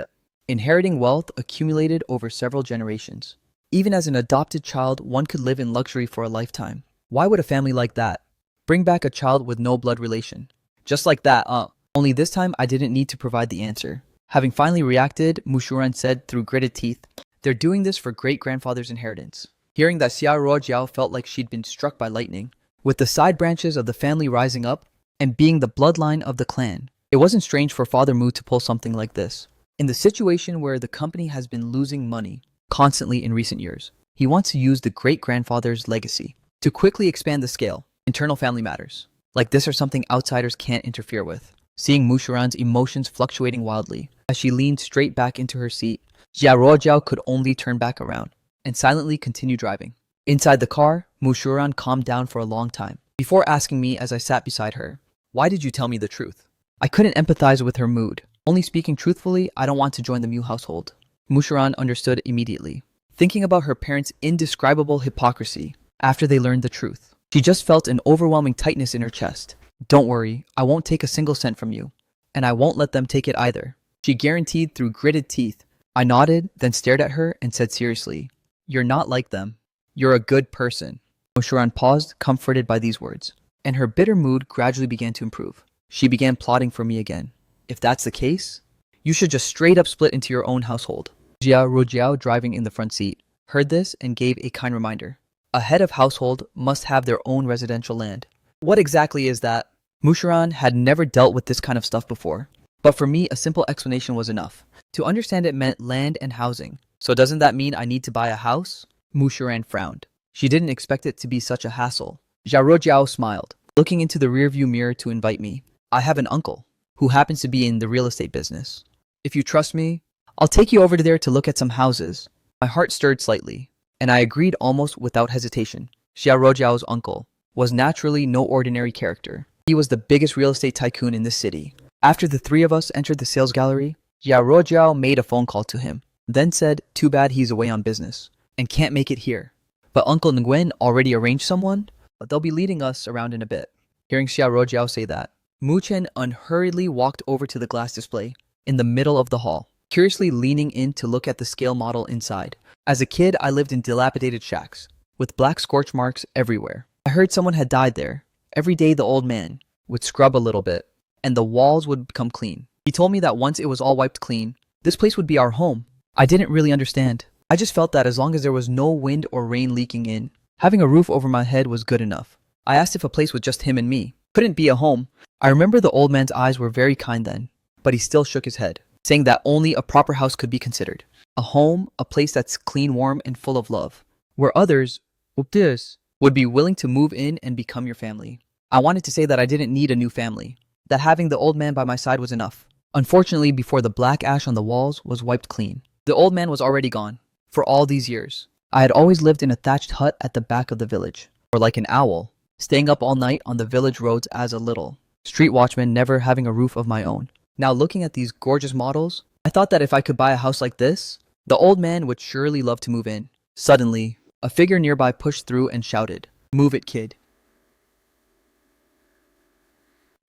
inheriting wealth accumulated over several generations. Even as an adopted child, one could live in luxury for a lifetime. Why would a family like that bring back a child with no blood relation? Just like that, Only this time I didn't need to provide the answer. Having finally reacted, Mushuran said through gritted teeth, they're doing this for great-grandfather's inheritance. Hearing that, Xia Rojiao felt like she'd been struck by lightning. With the side branches of the family rising up and being the bloodline of the clan, it wasn't strange for Father Mu to pull something like this. In the situation where the company has been losing money constantly in recent years, he wants to use the great-grandfather's legacy to quickly expand the scale. Internal family matters like this are something outsiders can't interfere with. Seeing Mushuran's emotions fluctuating wildly as she leaned straight back into her seat, Jia Rojiao could only turn back around and silently continue driving. Inside the car, Mushuran calmed down for a long time before asking me as I sat beside her, why did you tell me the truth? I couldn't empathize with her mood. Only speaking truthfully, I don't want to join the Mu household. Mushuran understood immediately, thinking about her parents' indescribable hypocrisy after they learned the truth. She just felt an overwhelming tightness in her chest. Don't worry, I won't take a single cent from you, and I won't let them take it either, she guaranteed through gritted teeth. I nodded, then stared at her and said seriously, you're not like them. You're a good person. Mushuran paused, comforted by these words, and her bitter mood gradually began to improve. She began plotting for me again. If that's the case, you should just straight up split into your own household. Jia Rojiao, driving in the front seat, heard this and gave a kind reminder. A head of household must have their own residential land. What exactly is that? Mushuran had never dealt with this kind of stuff before, but for me, a simple explanation was enough. To understand it meant land and housing. So doesn't that mean I need to buy a house? Mushuran frowned. She didn't expect it to be such a hassle. Jia Rojiao smiled, looking into the rearview mirror to invite me. I have an uncle who happens to be in the real estate business. If you trust me, I'll take you over to there to look at some houses. My heart stirred slightly, and I agreed almost without hesitation. Xia Ruojiao's uncle was naturally no ordinary character. He was the biggest real estate tycoon in the city. After the three of us entered the sales gallery, Xia Ruojiao made a phone call to him, then said, too bad he's away on business and can't make it here. But Uncle Nguyen already arranged someone, but they'll be leading us around in a bit. Hearing Xia Ruojiao say that, Mu Chen unhurriedly walked over to the glass display in the middle of the hall, curiously leaning in to look at the scale model inside. As a kid, I lived in dilapidated shacks, with black scorch marks everywhere. I heard someone had died there. Every day the old man would scrub a little bit, and the walls would become clean. He told me that once it was all wiped clean, this place would be our home. I didn't really understand. I just felt that as long as there was no wind or rain leaking in, having a roof over my head was good enough. I asked if a place with just him and me couldn't be a home. I remember the old man's eyes were very kind then, but he still shook his head, saying that only a proper house could be considered. A home, a place that's clean, warm, and full of love, where others would be willing to move in and become your family. I wanted to say that I didn't need a new family, that having the old man by my side was enough. Unfortunately, before the black ash on the walls was wiped clean, the old man was already gone. For all these years, I had always lived in a thatched hut at the back of the village, or like an owl, staying up all night on the village roads as a little street watchman, never having a roof of my own. Now looking at these gorgeous models, I thought that if I could buy a house like this, the old man would surely love to move in. Suddenly, a figure nearby pushed through and shouted, "Move it, kid."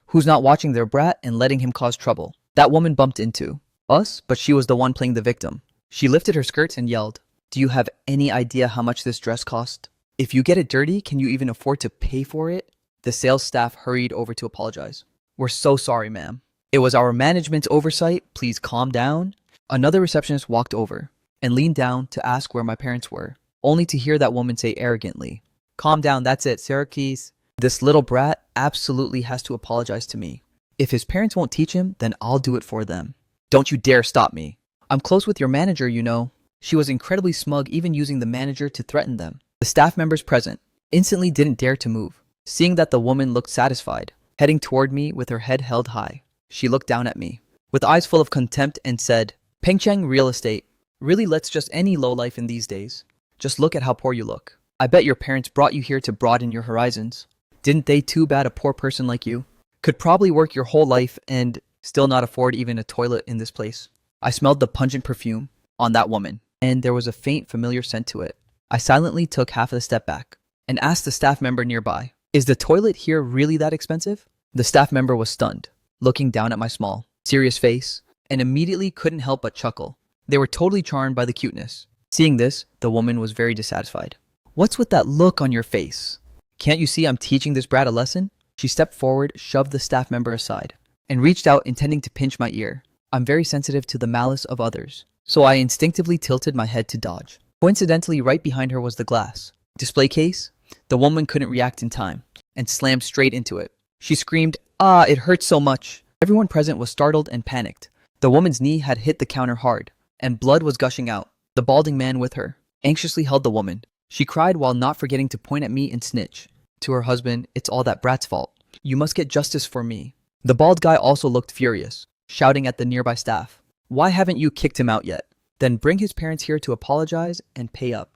Who's not watching their brat and letting him cause trouble? That woman bumped into us, but she was the one playing the victim. She lifted her skirts and yelled, "Do you have any idea how much this dress cost? If you get it dirty, can you even afford to pay for it?" The sales staff hurried over to apologize. "We're so sorry, ma'am. It was our management's oversight. Please calm down." Another receptionist walked over and leaned down to ask where my parents were, only to hear that woman say arrogantly, "Calm down, that's it, Syracuse. This little brat absolutely has to apologize to me. If his parents won't teach him, then I'll do it for them. Don't you dare stop me. I'm close with your manager, you know." She was incredibly smug, even using the manager to threaten them. The staff members present instantly didn't dare to move. Seeing that the woman looked satisfied, heading toward me with her head held high, she looked down at me with eyes full of contempt and said, "Pengcheng Real Estate really lets just any lowlife in these days. Just look at how poor you look. I bet your parents brought you here to broaden your horizons. Didn't they too bad a poor person like you could probably work your whole life and still not afford even a toilet in this place?" I smelled the pungent perfume on that woman, and there was a faint familiar scent to it. I silently took half a step back and asked the staff member nearby, "Is the toilet here really that expensive?" The staff member was stunned, looking down at my small, serious face, and immediately couldn't help but chuckle. They were totally charmed by the cuteness. Seeing this, the woman was very dissatisfied. "What's with that look on your face? Can't you see I'm teaching this brat a lesson?" She stepped forward, shoved the staff member aside, and reached out intending to pinch my ear. I'm very sensitive to the malice of others, so I instinctively tilted my head to dodge. Coincidentally, right behind her was the glass display case. The woman couldn't react in time and slammed straight into it. She screamed, "Ah, it hurts so much." Everyone present was startled and panicked. The woman's knee had hit the counter hard, and blood was gushing out. The balding man with her anxiously held the woman. She cried while not forgetting to point at me and snitch to her husband, "It's all that brat's fault. You must get justice for me." The bald guy also looked furious, shouting at the nearby staff, "Why haven't you kicked him out yet? Then bring his parents here to apologize and pay up,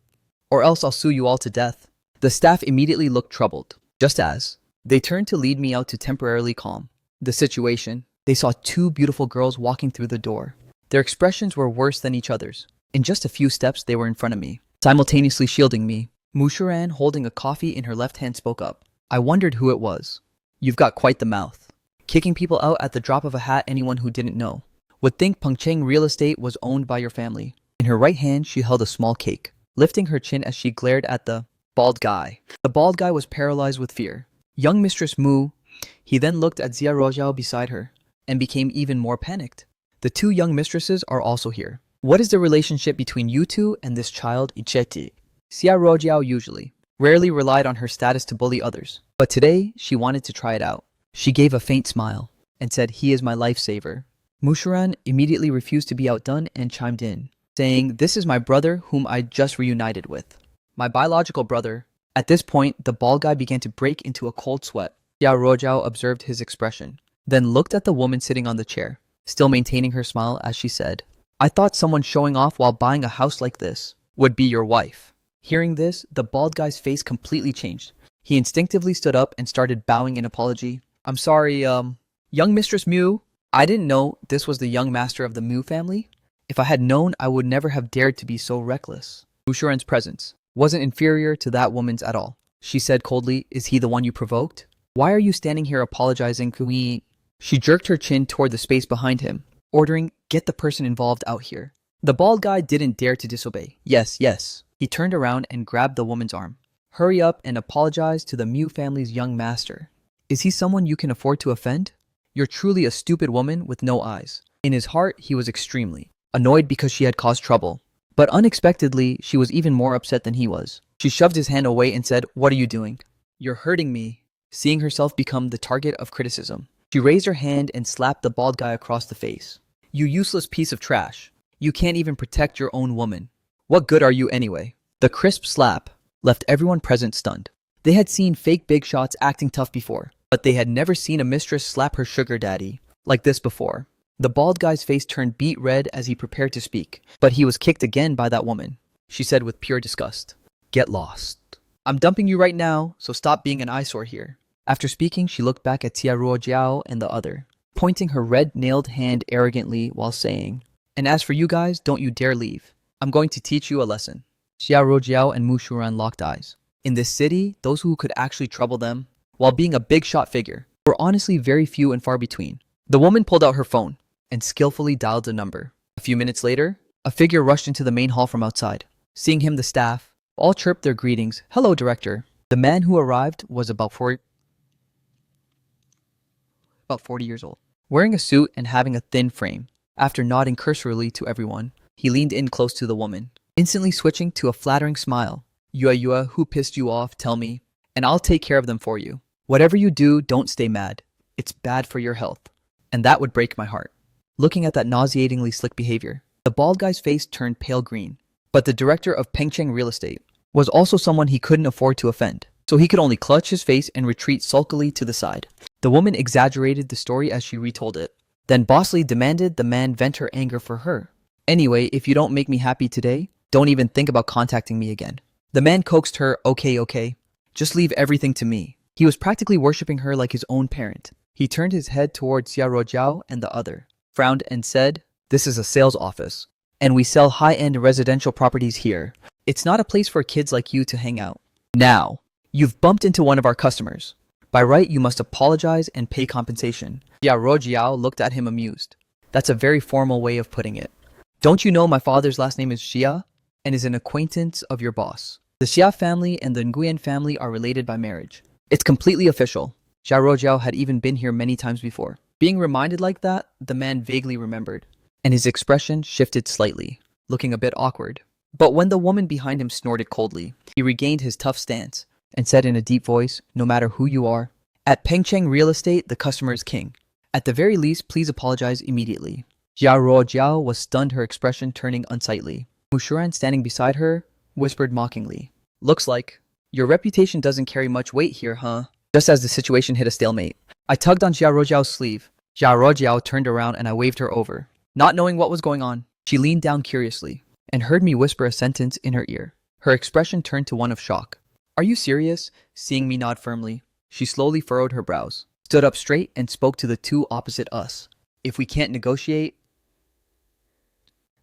or else I'll sue you all to death." The staff immediately looked troubled. Just as they turned to lead me out to temporarily calm the situation, they saw two beautiful girls walking through the door. Their expressions were worse than each other's. In just a few steps, they were in front of me, simultaneously shielding me. Mushuran, holding a coffee in her left hand, spoke up. I wondered who it was. "You've got quite the mouth. Kicking people out at the drop of a hat, anyone who didn't know would think Pengcheng Real Estate was owned by your family." In her right hand, she held a small cake, lifting her chin as she glared at the bald guy. The bald guy was paralyzed with fear. "Young Mistress Mu." He then looked at Xia Ruojiao beside her and became even more panicked. "The two young mistresses are also here. What is the relationship between you two and this child, Icheti?" Xia Ruojiao rarely relied on her status to bully others, but today she wanted to try it out. She gave a faint smile and said, "He is my lifesaver." Mushuran immediately refused to be outdone and chimed in, saying, "This is my brother whom I just reunited with. My biological brother." At this point, the bald guy began to break into a cold sweat. Xia Ruojiao observed his expression then looked at the woman sitting on the chair, still maintaining her smile as she said, I thought someone showing off while buying a house like this would be your wife. Hearing this, the bald guy's face completely changed. He instinctively stood up and started bowing in apology. I'm sorry, young Mistress Mew. I didn't know this was the young master of the Mew family. If I had known, I would never have dared to be so reckless. Mushuran's presence wasn't inferior to that woman's at all. She said coldly, is he the one you provoked? Why are you standing here apologizing? Could we... She jerked her chin toward the space behind him, ordering, get the person involved out here. The bald guy didn't dare to disobey. Yes, yes. He turned around and grabbed the woman's arm. Hurry up and apologize to the Mew family's young master. Is he someone you can afford to offend? You're truly a stupid woman with no eyes. In his heart, he was extremely annoyed because she had caused trouble. But unexpectedly, she was even more upset than he was. She shoved his hand away and said, what are you doing? You're hurting me. Seeing herself become the target of criticism, she raised her hand and slapped the bald guy across the face. You useless piece of trash. You can't even protect your own woman. What good are you anyway? The crisp slap left everyone present stunned. They had seen fake big shots acting tough before, but they had never seen a mistress slap her sugar daddy like this before. The bald guy's face turned beet red as he prepared to speak, but he was kicked again by that woman. She said with pure disgust, get lost. I'm dumping you right now, so stop being an eyesore here. After speaking, she looked back at Xia Ruojiao and the other, pointing her red-nailed hand arrogantly while saying, and as for you guys, don't you dare leave. I'm going to teach you a lesson. Xia Ruojiao and Mu Shuran locked eyes. In this city, those who could actually trouble them, while being a big shot figure, were honestly very few and far between. The woman pulled out her phone and skillfully dialed a number. A few minutes later, a figure rushed into the main hall from outside. Seeing him, the staff all chirped their greetings. Hello, director. The man who arrived was about 40 years old, wearing a suit and having a thin frame. After nodding cursorily to everyone, he leaned in close to the woman, instantly switching to a flattering smile. Yua, who pissed you off, tell me, and I'll take care of them for you. Whatever you do, don't stay mad. It's bad for your health. And that would break my heart. Looking at that nauseatingly slick behavior, the bald guy's face turned pale green. But the director of Pengcheng Real Estate was also someone he couldn't afford to offend, so he could only clutch his face and retreat sulkily to the side. The woman exaggerated the story as she retold it, then bossly demanded the man vent her anger for her. Anyway, if you don't make me happy today, don't even think about contacting me again. The man coaxed her, okay, just leave everything to me. He was practically worshipping her like his own parent. He turned his head towards Xia Ruojiao and the other, frowned and said, this is a sales office, and we sell high-end residential properties here. It's not a place for kids like you to hang out. Now, you've bumped into one of our customers. By right, you must apologize and pay compensation. Xia Ruojiao looked at him amused. That's a very formal way of putting it. Don't you know my father's last name is Xia and is an acquaintance of your boss? The Xia family and the Nguyen family are related by marriage. It's completely official. Xia Ruojiao had even been here many times before. Being reminded like that, the man vaguely remembered, and his expression shifted slightly, looking a bit awkward. But when the woman behind him snorted coldly, he regained his tough stance and said in a deep voice, no matter who you are, at Pengcheng Real Estate, the customer is king. At the very least, please apologize immediately. Xia Ruojiao was stunned, her expression turning unsightly. Mushuran, standing beside her, whispered mockingly, looks like your reputation doesn't carry much weight here, huh? Just as the situation hit a stalemate, I tugged on Xia Ruojiao's sleeve. Xia Ruojiao turned around and I waved her over. Not knowing what was going on, she leaned down curiously and heard me whisper a sentence in her ear. Her expression turned to one of shock. Are you serious? Seeing me nod firmly, she slowly furrowed her brows, stood up straight and spoke to the two opposite us. If we can't negotiate,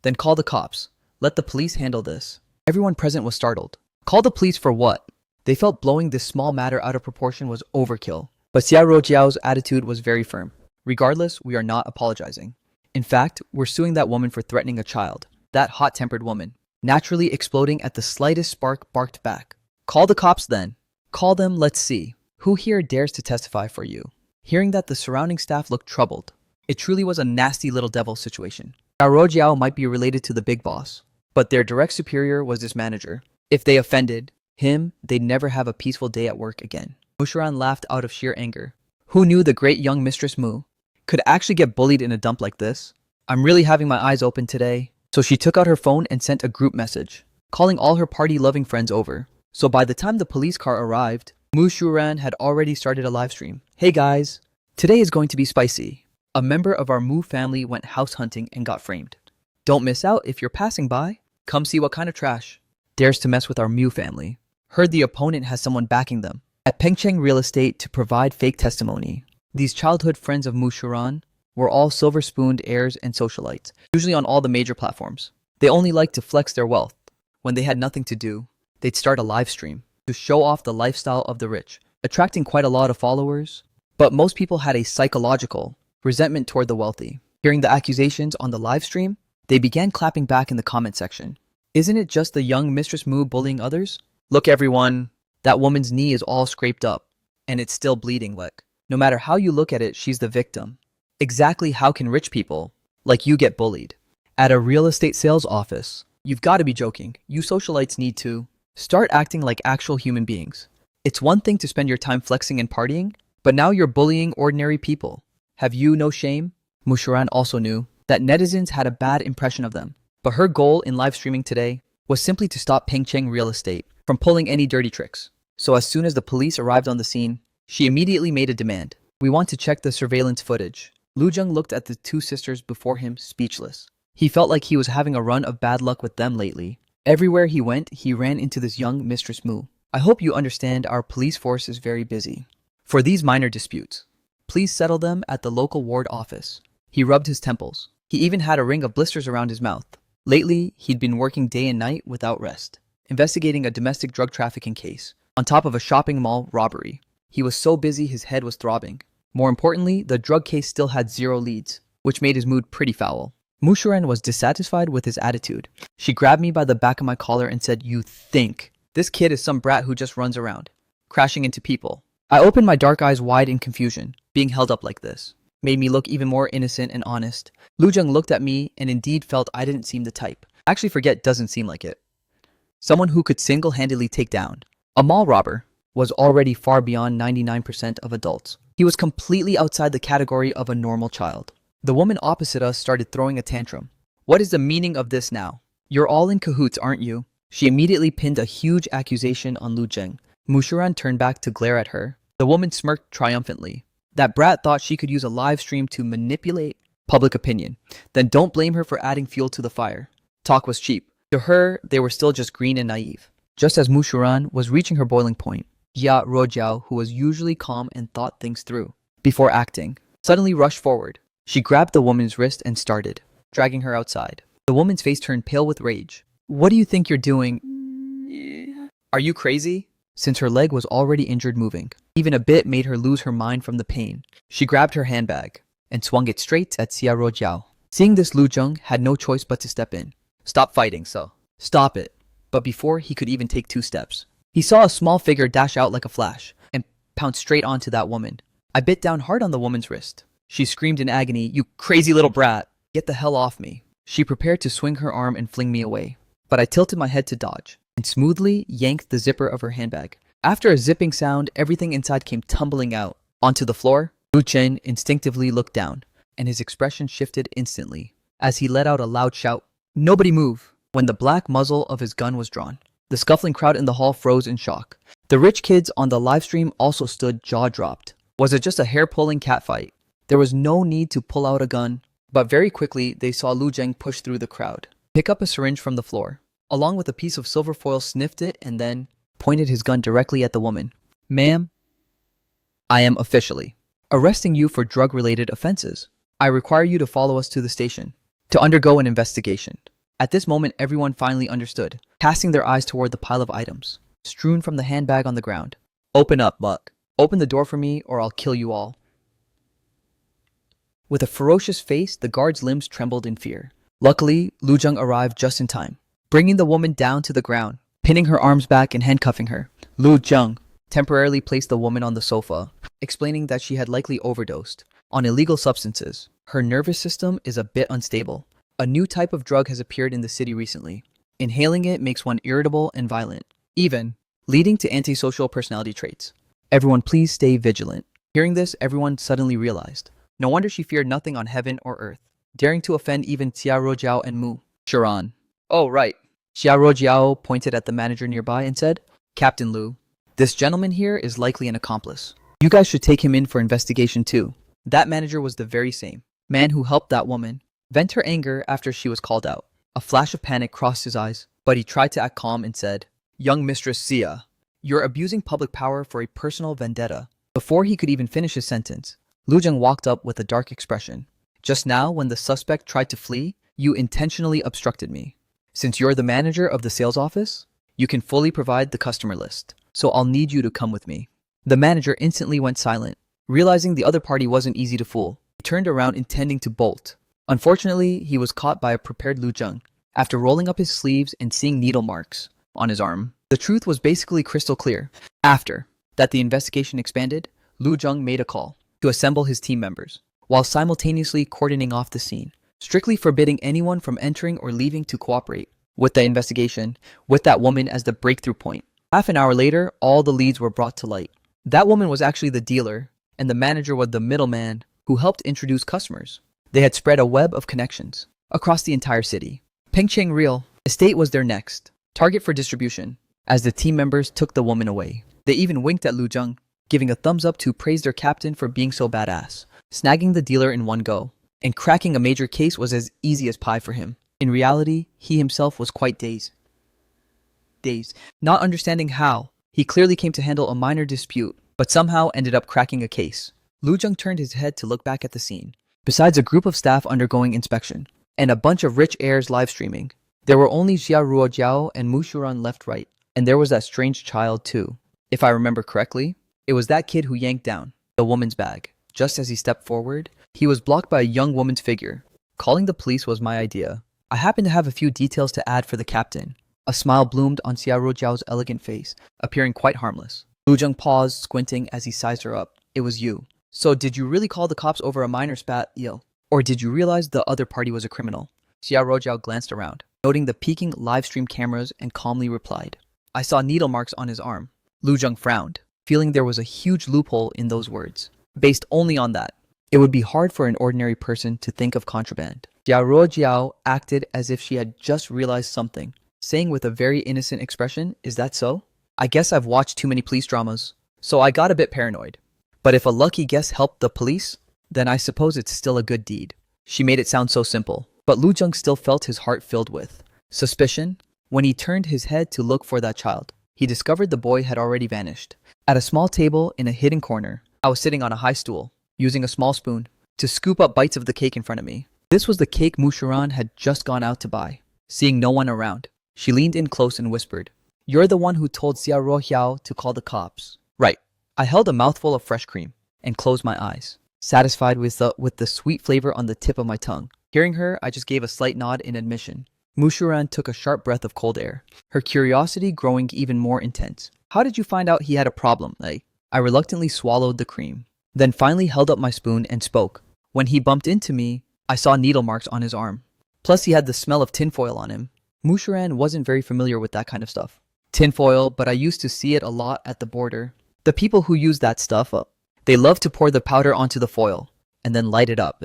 then call the cops. Let the police handle this. Everyone present was startled. Call the police for what? They felt blowing this small matter out of proportion was overkill. But Xia Ruojiao's attitude was very firm. Regardless, we are not apologizing. In fact, we're suing that woman for threatening a child. That hot-tempered woman, naturally exploding at the slightest spark, barked back. Call the cops then. Call them, let's see. Who here dares to testify for you? Hearing that, the surrounding staff looked troubled. It truly was a nasty little devil situation. Xia Ruojiao might be related to the big boss, but their direct superior was this manager. If they offended him, they'd never have a peaceful day at work again. Mushuran laughed out of sheer anger. Who knew the great young Mistress Mu could actually get bullied in a dump like this? I'm really having my eyes open today. So she took out her phone and sent a group message, calling all her party-loving friends over. So by the time the police car arrived, Mushuran had already started a live stream. Hey guys, Today is going to be spicy. A member of our Mu family went house hunting and got framed. Don't miss out if you're passing by. Come see what kind of trash dares to mess with our Mu family. Heard the opponent has someone backing them at Pengcheng Real Estate to provide fake testimony. These childhood friends of Mu Shuran were all silver-spooned heirs and socialites, usually on all the major platforms. They only liked to flex their wealth. When they had nothing to do, they'd start a live stream to show off the lifestyle of the rich, attracting quite a lot of followers. But most people had a psychological resentment toward the wealthy. Hearing the accusations on the live stream, they began clapping back in the comment section. Isn't it just the young Mistress Mu bullying others? Look everyone, that woman's knee is all scraped up, and it's still bleeding. Look. No matter how you look at it, she's the victim. Exactly how can rich people like you get bullied? At a real estate sales office. You've got to be joking. You socialites need to start acting like actual human beings. It's one thing to spend your time flexing and partying, but now you're bullying ordinary people. Have you no shame? Musharan also knew that netizens had a bad impression of them, but her goal in live streaming today was simply to stop Pengcheng Real Estate from pulling any dirty tricks. So as soon as the police arrived on the scene, she immediately made a demand. We want to check the surveillance footage. Lu Zheng looked at the two sisters before him, speechless. He felt like he was having a run of bad luck with them lately. Everywhere he went, he ran into this young Mistress Mu. I hope you understand our police force is very busy. For these minor disputes, please settle them at the local ward office. He rubbed his temples. He even had a ring of blisters around his mouth. Lately, he'd been working day and night without rest, investigating a domestic drug trafficking case, on top of a shopping mall robbery. He was so busy his head was throbbing. More importantly, the drug case still had 0 leads, which made his mood pretty foul. Musharan was dissatisfied with his attitude. She grabbed me by the back of my collar and said, "You think this kid is some brat who just runs around, crashing into people?" I opened my dark eyes wide in confusion. Being held up like this made me look even more innocent and honest. Lu Zheng looked at me and indeed felt I didn't seem the type. Actually, forget doesn't seem like it. Someone who could single-handedly take down a mall robber was already far beyond 99% of adults. He was completely outside the category of a normal child. The woman opposite us started throwing a tantrum. What is the meaning of this now? You're all in cahoots, aren't you? She immediately pinned a huge accusation on Lu Zheng. Musharan turned back to glare at her. The woman smirked triumphantly. That brat thought she could use a live stream to manipulate public opinion. Then don't blame her for adding fuel to the fire. Talk was cheap. To her, they were still just green and naive. Just as Musharan was reaching her boiling point, Jia Rojiao, who was usually calm and thought things through before acting, suddenly rushed forward. She grabbed the woman's wrist and started dragging her outside. The woman's face turned pale with rage. What do you think you're doing? Are you crazy? Since her leg was already injured moving, even a bit made her lose her mind from the pain. She grabbed her handbag and swung it straight at Xia Rojiao. Seeing this, Lu Zheng had no choice but to step in. Stop fighting, so. Stop it. But before he could even take 2 steps, he saw a small figure dash out like a flash and pounce straight onto that woman. I bit down hard on the woman's wrist. She screamed in agony, "You crazy little brat! Get the hell off me." She prepared to swing her arm and fling me away, but I tilted my head to dodge and smoothly yanked the zipper of her handbag. After a zipping sound, everything inside came tumbling out onto the floor. Lu Chen instinctively looked down, and his expression shifted instantly as he let out a loud shout, "Nobody move!" When the black muzzle of his gun was drawn, the scuffling crowd in the hall froze in shock. The rich kids on the livestream also stood jaw-dropped. Was it just a hair-pulling catfight? There was no need to pull out a gun, but very quickly they saw Lu Zheng push through the crowd, pick up a syringe from the floor, along with a piece of silver foil, sniffed it, and then pointed his gun directly at the woman. "Ma'am, I am officially arresting you for drug-related offenses. I require you to follow us to the station to undergo an investigation." At this moment, everyone finally understood, casting their eyes toward the pile of items strewn from the handbag on the ground. "Open up, Buck. Open the door for me, or I'll kill you all." With a ferocious face, the guard's limbs trembled in fear. Luckily, Lu Zheng arrived just in time, bringing the woman down to the ground, pinning her arms back and handcuffing her. Lu Zheng temporarily placed the woman on the sofa, explaining that she had likely overdosed on illegal substances. Her nervous system is a bit unstable. A new type of drug has appeared in the city recently. Inhaling it makes one irritable and violent, even leading to antisocial personality traits. Everyone please stay vigilant. Hearing this, everyone suddenly realized. No wonder she feared nothing on heaven or earth, daring to offend even Xia Rojiao and Mu Shuran. "Oh, right." Xia Rojiao pointed at the manager nearby and said, "Captain Lu, this gentleman here is likely an accomplice. You guys should take him in for investigation too." That manager was the very same man who helped that woman vent her anger after she was called out. A flash of panic crossed his eyes, but he tried to act calm and said, "Young Mistress Sia, you're abusing public power for a personal vendetta." Before he could even finish his sentence, Lu Zheng walked up with a dark expression. "Just now, when the suspect tried to flee, you intentionally obstructed me. Since you're the manager of the sales office, you can fully provide the customer list, so I'll need you to come with me." The manager instantly went silent. Realizing the other party wasn't easy to fool, he turned around intending to bolt. Unfortunately, he was caught by a prepared Lu Zheng. After rolling up his sleeves and seeing needle marks on his arm, the truth was basically crystal clear. After that, the investigation expanded. Lu Zheng made a call to assemble his team members, while simultaneously cordoning off the scene, strictly forbidding anyone from entering or leaving to cooperate with the investigation, with that woman as the breakthrough point. Half an hour later, all the leads were brought to light. That woman was actually the dealer, and the manager was the middleman who helped introduce customers. They had spread a web of connections across the entire city. Pengcheng Real Estate was their next target for distribution. As the team members took the woman away, they even winked at Lu Zheng, giving a thumbs up to praise their captain for being so badass. Snagging the dealer in one go and cracking a major case was as easy as pie for him. In reality, he himself was quite dazed, not understanding how. He clearly came to handle a minor dispute, but somehow ended up cracking a case. Lu Zheng turned his head to look back at the scene. Besides a group of staff undergoing inspection, and a bunch of rich heirs live streaming, there were only Xia Ruojiao and Mu Shuran left right, and there was that strange child too. If I remember correctly, it was that kid who yanked down the woman's bag. Just as he stepped forward, he was blocked by a young woman's figure. Calling the police was my idea. I happen to have a few details to add for the captain. A smile bloomed on Xia Ruojiao's elegant face, appearing quite harmless. Lu Zheng paused, squinting as he sized her up. "It was you. So did you really call the cops over a minor spat, or did you realize the other party was a criminal?" Xia Ruojiao glanced around, noting the peeking live stream cameras, and calmly replied, "I saw needle marks on his arm." Lu Zheng frowned, feeling there was a huge loophole in those words. Based only on that, it would be hard for an ordinary person to think of contraband. Xia Ruojiao acted as if she had just realized something, saying with a very innocent expression, "Is that so? I guess I've watched too many police dramas, so I got a bit paranoid. But if a lucky guess helped the police, then I suppose it's still a good deed." She made it sound so simple, but Lu Zheng still felt his heart filled with suspicion. When he turned his head to look for that child, he discovered the boy had already vanished. At a small table in a hidden corner, I was sitting on a high stool, using a small spoon to scoop up bites of the cake in front of me. This was the cake Mushuran had just gone out to buy. Seeing no one around, she leaned in close and whispered, "You're the one who told Xia Ruojiao to call the cops." "Right." I held a mouthful of fresh cream and closed my eyes, satisfied with the sweet flavor on the tip of my tongue. Hearing her, I just gave a slight nod in admission. Mushuran took a sharp breath of cold air, her curiosity growing even more intense. "How did you find out he had a problem, eh?" I reluctantly swallowed the cream, then finally held up my spoon and spoke. "When he bumped into me, I saw needle marks on his arm. Plus he had the smell of tinfoil on him." Mushuran wasn't very familiar with that kind of stuff. "Tinfoil, but I used to see it a lot at the border. The people who use that stuff up, they love to pour the powder onto the foil and then light it up.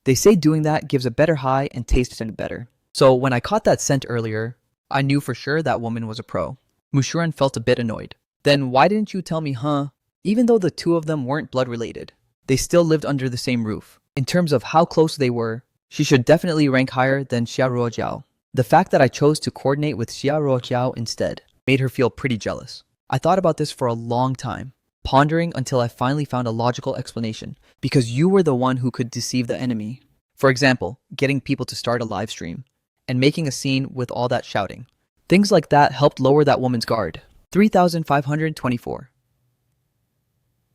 They say doing that gives a better high and tastes better. So when I caught that scent earlier, I knew for sure that woman was a pro." Mushuran felt a bit annoyed. "Then why didn't you tell me, huh?" Even though the two of them weren't blood related, they still lived under the same roof. In terms of how close they were, she should definitely rank higher than Xia Ruojiao. The fact that I chose to coordinate with Xia Ruojiao instead made her feel pretty jealous. I thought about this for a long time, pondering until I finally found a logical explanation. Because you were the one who could deceive the enemy. For example, getting people to start a live stream and making a scene with all that shouting. Things like that helped lower that woman's guard. 3,524.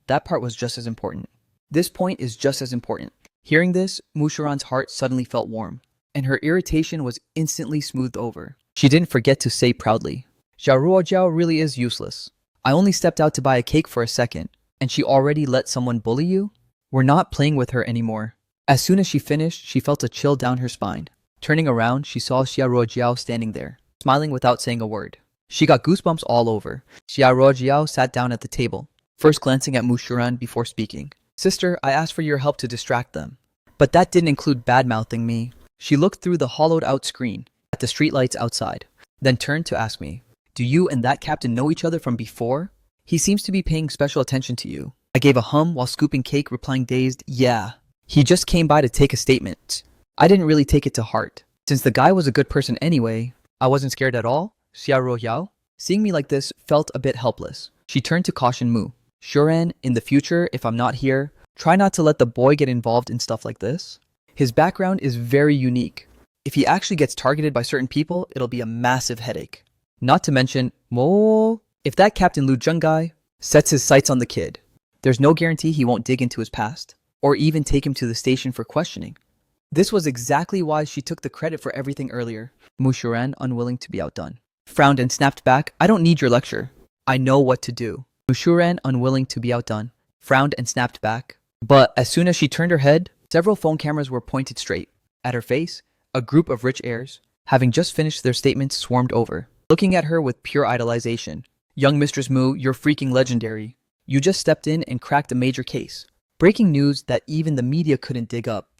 That part was just as important. This point is just as important. Hearing this, Mushuran's heart suddenly felt warm, and her irritation was instantly smoothed over. She didn't forget to say proudly, "Xia Ruojiao really is useless. I only stepped out to buy a cake for a second, and she already let someone bully you? We're not playing with her anymore." As soon as she finished, she felt a chill down her spine. Turning around, she saw Xia Ruojiao standing there, smiling without saying a word. She got goosebumps all over. Xia Ruojiao sat down at the table, first glancing at Mushuran before speaking. "Sister, I asked for your help to distract them. But that didn't include bad-mouthing me." She looked through the hollowed-out screen at the streetlights outside, then turned to ask me, "Do you and that captain know each other from before? He seems to be paying special attention to you." I gave a hum while scooping cake, replying dazed, yeah. He just came by to take a statement. I didn't really take it to heart. Since the guy was a good person anyway, I wasn't scared at all. Xia Ro Yao, seeing me like this, felt a bit helpless. She turned to caution Mu. Shuren, in the future, if I'm not here, try not to let the boy get involved in stuff like this. His background is very unique. If he actually gets targeted by certain people, it'll be a massive headache. Not to mention, if that Captain Lu Zheng guy sets his sights on the kid, there's no guarantee he won't dig into his past, or even take him to the station for questioning. This was exactly why she took the credit for everything earlier. Mu Shuren, unwilling to be outdone, frowned and snapped back, I don't need your lecture. I know what to do. Mu Shuren, unwilling to be outdone, frowned and snapped back. But as soon as she turned her head, several phone cameras were pointed straight at her face. A group of rich heirs, having just finished their statements, swarmed over, looking at her with pure idolization. Young Mistress Mu, you're freaking legendary. You just stepped in and cracked a major case. Breaking news that even the media couldn't dig up.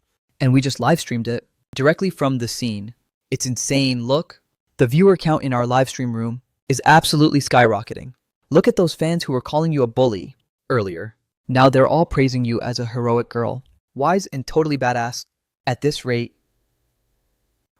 And we just live streamed it directly from the scene. It's insane, look. The viewer count in our live stream room is absolutely skyrocketing. Look at those fans who were calling you a bully earlier. Now they're all praising you as a heroic girl. Wise and totally badass. At this rate,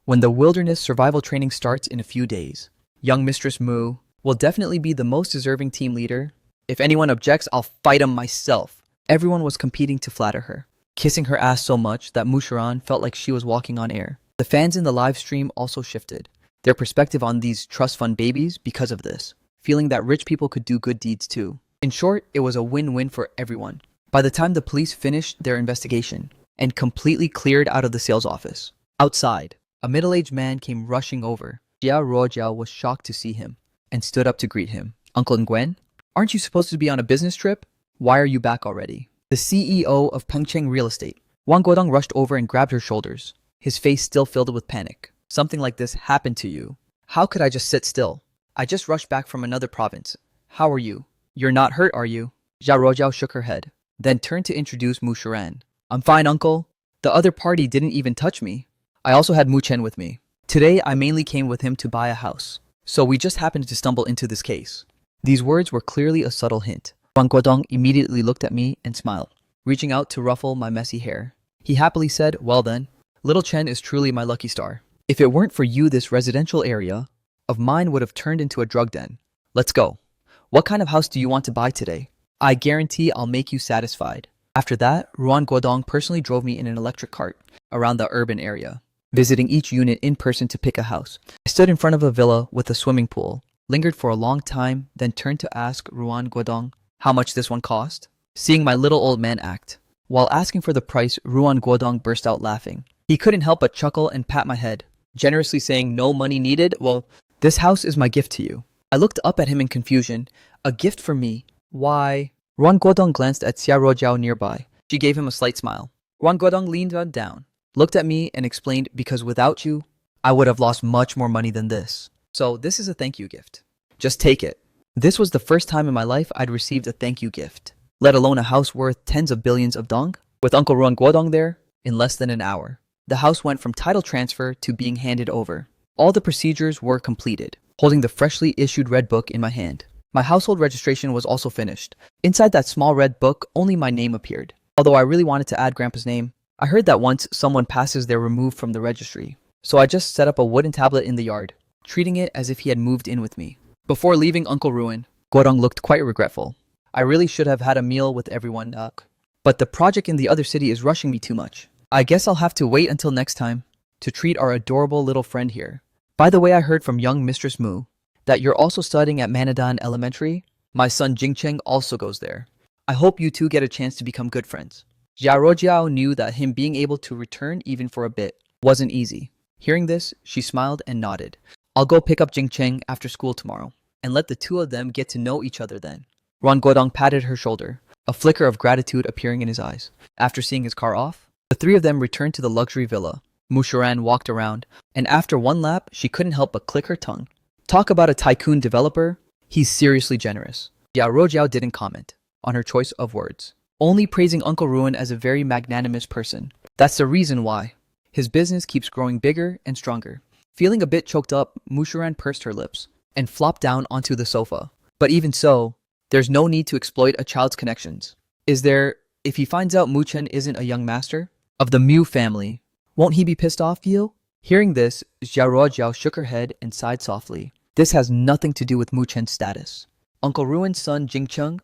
when the wilderness survival training starts in a few days, young Mistress Mu will definitely be the most deserving team leader. If anyone objects, I'll fight him myself. Everyone was competing to flatter her, kissing her ass so much that Mu Shuren felt like she was walking on air. The fans in the live stream also shifted their perspective on these trust fund babies because of this, feeling that rich people could do good deeds too. In short, it was a win-win for everyone. By the time the police finished their investigation and completely cleared out of the sales office, outside, a middle-aged man came rushing over. Xia Ruojiao was shocked to see him and stood up to greet him. Uncle Nguyen, aren't you supposed to be on a business trip? Why are you back already? The CEO of Pengcheng Real Estate. Wang Guodong rushed over and grabbed her shoulders, his face still filled with panic. Something like this happened to you. How could I just sit still? I just rushed back from another province. How are you? You're not hurt, are you? Xia Ruojiao shook her head, then turned to introduce Mu Shuren. I'm fine, uncle. The other party didn't even touch me. I also had Mu Chen with me. Today, I mainly came with him to buy a house. So we just happened to stumble into this case. These words were clearly a subtle hint. Wang Guodong immediately looked at me and smiled, reaching out to ruffle my messy hair. He happily said, well then, little Chen is truly my lucky star. If it weren't for you, this residential area of mine would have turned into a drug den. Let's go. What kind of house do you want to buy today? I guarantee I'll make you satisfied. After that, Ruan Guodong personally drove me in an electric cart around the urban area, visiting each unit in person to pick a house. I stood in front of a villa with a swimming pool, lingered for a long time, then turned to ask Ruan Guodong how much this one cost. Seeing my little old man act, while asking for the price, Ruan Guodong burst out laughing. He couldn't help but chuckle and pat my head, generously saying no money needed. Well, this house is my gift to you. I looked up at him in confusion. A gift for me? Why? Ruan Guodong glanced at Xia Ruojiao nearby. She gave him a slight smile. Ruan Guodong leaned down, looked at me and explained, because without you, I would have lost much more money than this. So this is a thank you gift. Just take it. This was the first time in my life I'd received a thank you gift, let alone a house worth tens of billions of dong. With Uncle Ruan Guodong there, in less than an hour, the house went from title transfer to being handed over. All the procedures were completed, holding the freshly issued red book in my hand. My household registration was also finished. Inside that small red book, only my name appeared. Although I really wanted to add Grandpa's name, I heard that once someone passes, they're removed from the registry. So I just set up a wooden tablet in the yard, treating it as if he had moved in with me. Before leaving Uncle Ruan, Guodong looked quite regretful. I really should have had a meal with everyone, but the project in the other city is rushing me too much. I guess I'll have to wait until next time to treat our adorable little friend here. By the way, I heard from young Mistress Mu that you're also studying at Manadan Elementary. My son Jingcheng also goes there. I hope you two get a chance to become good friends. Xia Ruojiao knew that him being able to return even for a bit wasn't easy. Hearing this, she smiled and nodded. I'll go pick up Jingcheng after school tomorrow, and let the two of them get to know each other then. Ruan Guodong patted her shoulder, a flicker of gratitude appearing in his eyes. After seeing his car off, the three of them returned to the luxury villa. Mu Shuren walked around, and after one lap, she couldn't help but click her tongue. Talk about a tycoon developer, he's seriously generous. Xia Ruojiao didn't comment on her choice of words, only praising Uncle Ruan as a very magnanimous person. That's the reason why his business keeps growing bigger and stronger. Feeling a bit choked up, Mu Shuren pursed her lips and flopped down onto the sofa. But even so, there's no need to exploit a child's connections. Is there, if he finds out Mu Chen isn't a young master of the Mu family, won't he be pissed off, Gil? Hearing this, Xiao shook her head and sighed softly. This has nothing to do with Mu Chen's status. Uncle Ruin's son Jingcheng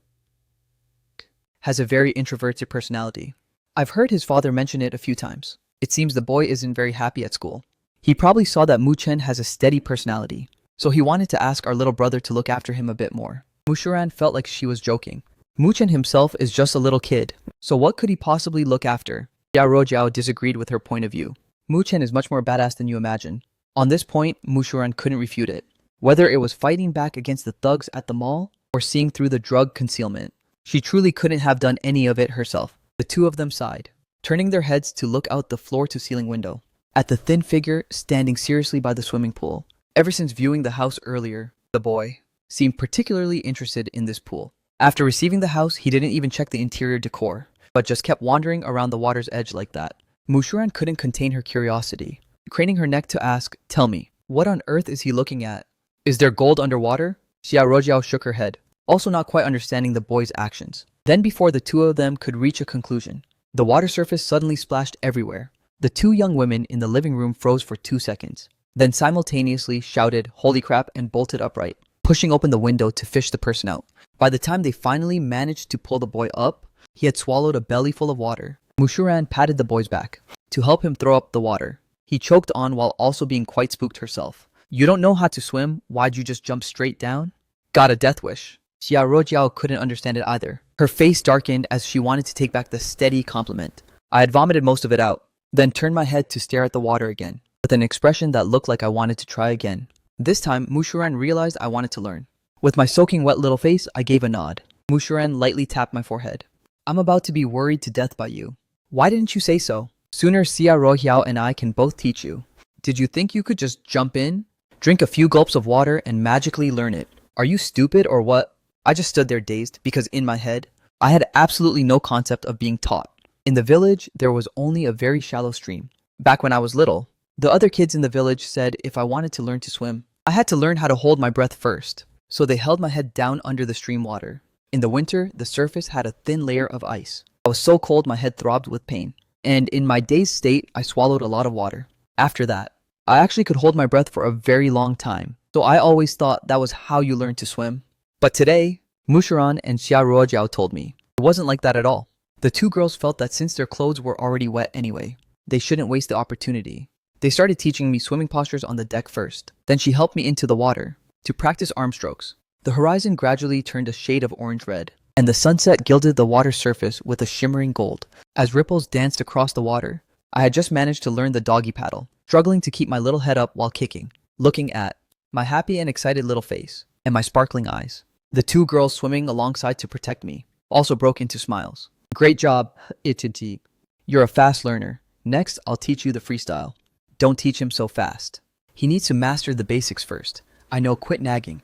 has a very introverted personality. I've heard his father mention it a few times. It seems the boy isn't very happy at school. He probably saw that Mu Chen has a steady personality, so he wanted to ask our little brother to look after him a bit more. Mushuran felt like she was joking. Mu Chen himself is just a little kid, so what could he possibly look after? Xiao disagreed with her point of view. Mu Chen is much more badass than you imagine. On this point, Mushuran couldn't refute it. Whether it was fighting back against the thugs at the mall or seeing through the drug concealment, she truly couldn't have done any of it herself. The two of them sighed, turning their heads to look out the floor-to-ceiling window at the thin figure standing seriously by the swimming pool. Ever since viewing the house earlier, the boy seemed particularly interested in this pool. After receiving the house, he didn't even check the interior decor, but just kept wandering around the water's edge like that. Mushuran couldn't contain her curiosity, craning her neck to ask, "Tell me, what on earth is he looking at? Is there gold underwater?" Xiao shook her head, also not quite understanding the boy's actions. Then before the two of them could reach a conclusion, the water surface suddenly splashed everywhere. The two young women in the living room froze for 2 seconds, then simultaneously shouted, "Holy crap," and bolted upright, pushing open the window to fish the person out. By the time they finally managed to pull the boy up, he had swallowed a belly full of water. Mushuran patted the boy's back to help him throw up the water. He choked on while also being quite spooked herself. "You don't know how to swim? Why'd you just jump straight down?" "Got a death wish." Xiao couldn't understand it either. Her face darkened as she wanted to take back the steady compliment. "I had vomited most of it out, then turned my head to stare at the water again, with an expression that looked like I wanted to try again. This time, Mushuran realized I wanted to learn. With my soaking wet little face, I gave a nod. Mushuran lightly tapped my forehead. "I'm about to be worried to death by you. Why didn't you say so? Sooner Xia Rohiao and I can both teach you. Did you think you could just jump in, drink a few gulps of water, and magically learn it? Are you stupid or what?" I just stood there dazed because in my head, I had absolutely no concept of being taught. In the village, there was only a very shallow stream. Back when I was little, the other kids in the village said if I wanted to learn to swim, I had to learn how to hold my breath first. So they held my head down under the stream water. In the winter, the surface had a thin layer of ice. I was so cold my head throbbed with pain. And in my dazed state, I swallowed a lot of water. After that, I actually could hold my breath for a very long time. So I always thought that was how you learned to swim. But today, Mushuran and Xiao told me it wasn't like that at all. The two girls felt that since their clothes were already wet anyway, they shouldn't waste the opportunity. They started teaching me swimming postures on the deck first. Then she helped me into the water to practice arm strokes. The horizon gradually turned a shade of orange-red, and the sunset gilded the water surface with a shimmering gold. As ripples danced across the water, I had just managed to learn the doggy paddle, struggling to keep my little head up while kicking, looking at my happy and excited little face and my sparkling eyes. The two girls swimming alongside to protect me also broke into smiles. "Great job, Ititi. You're a fast learner. Next, I'll teach you the freestyle. Don't teach him so fast. He needs to master the basics first. I know, quit nagging."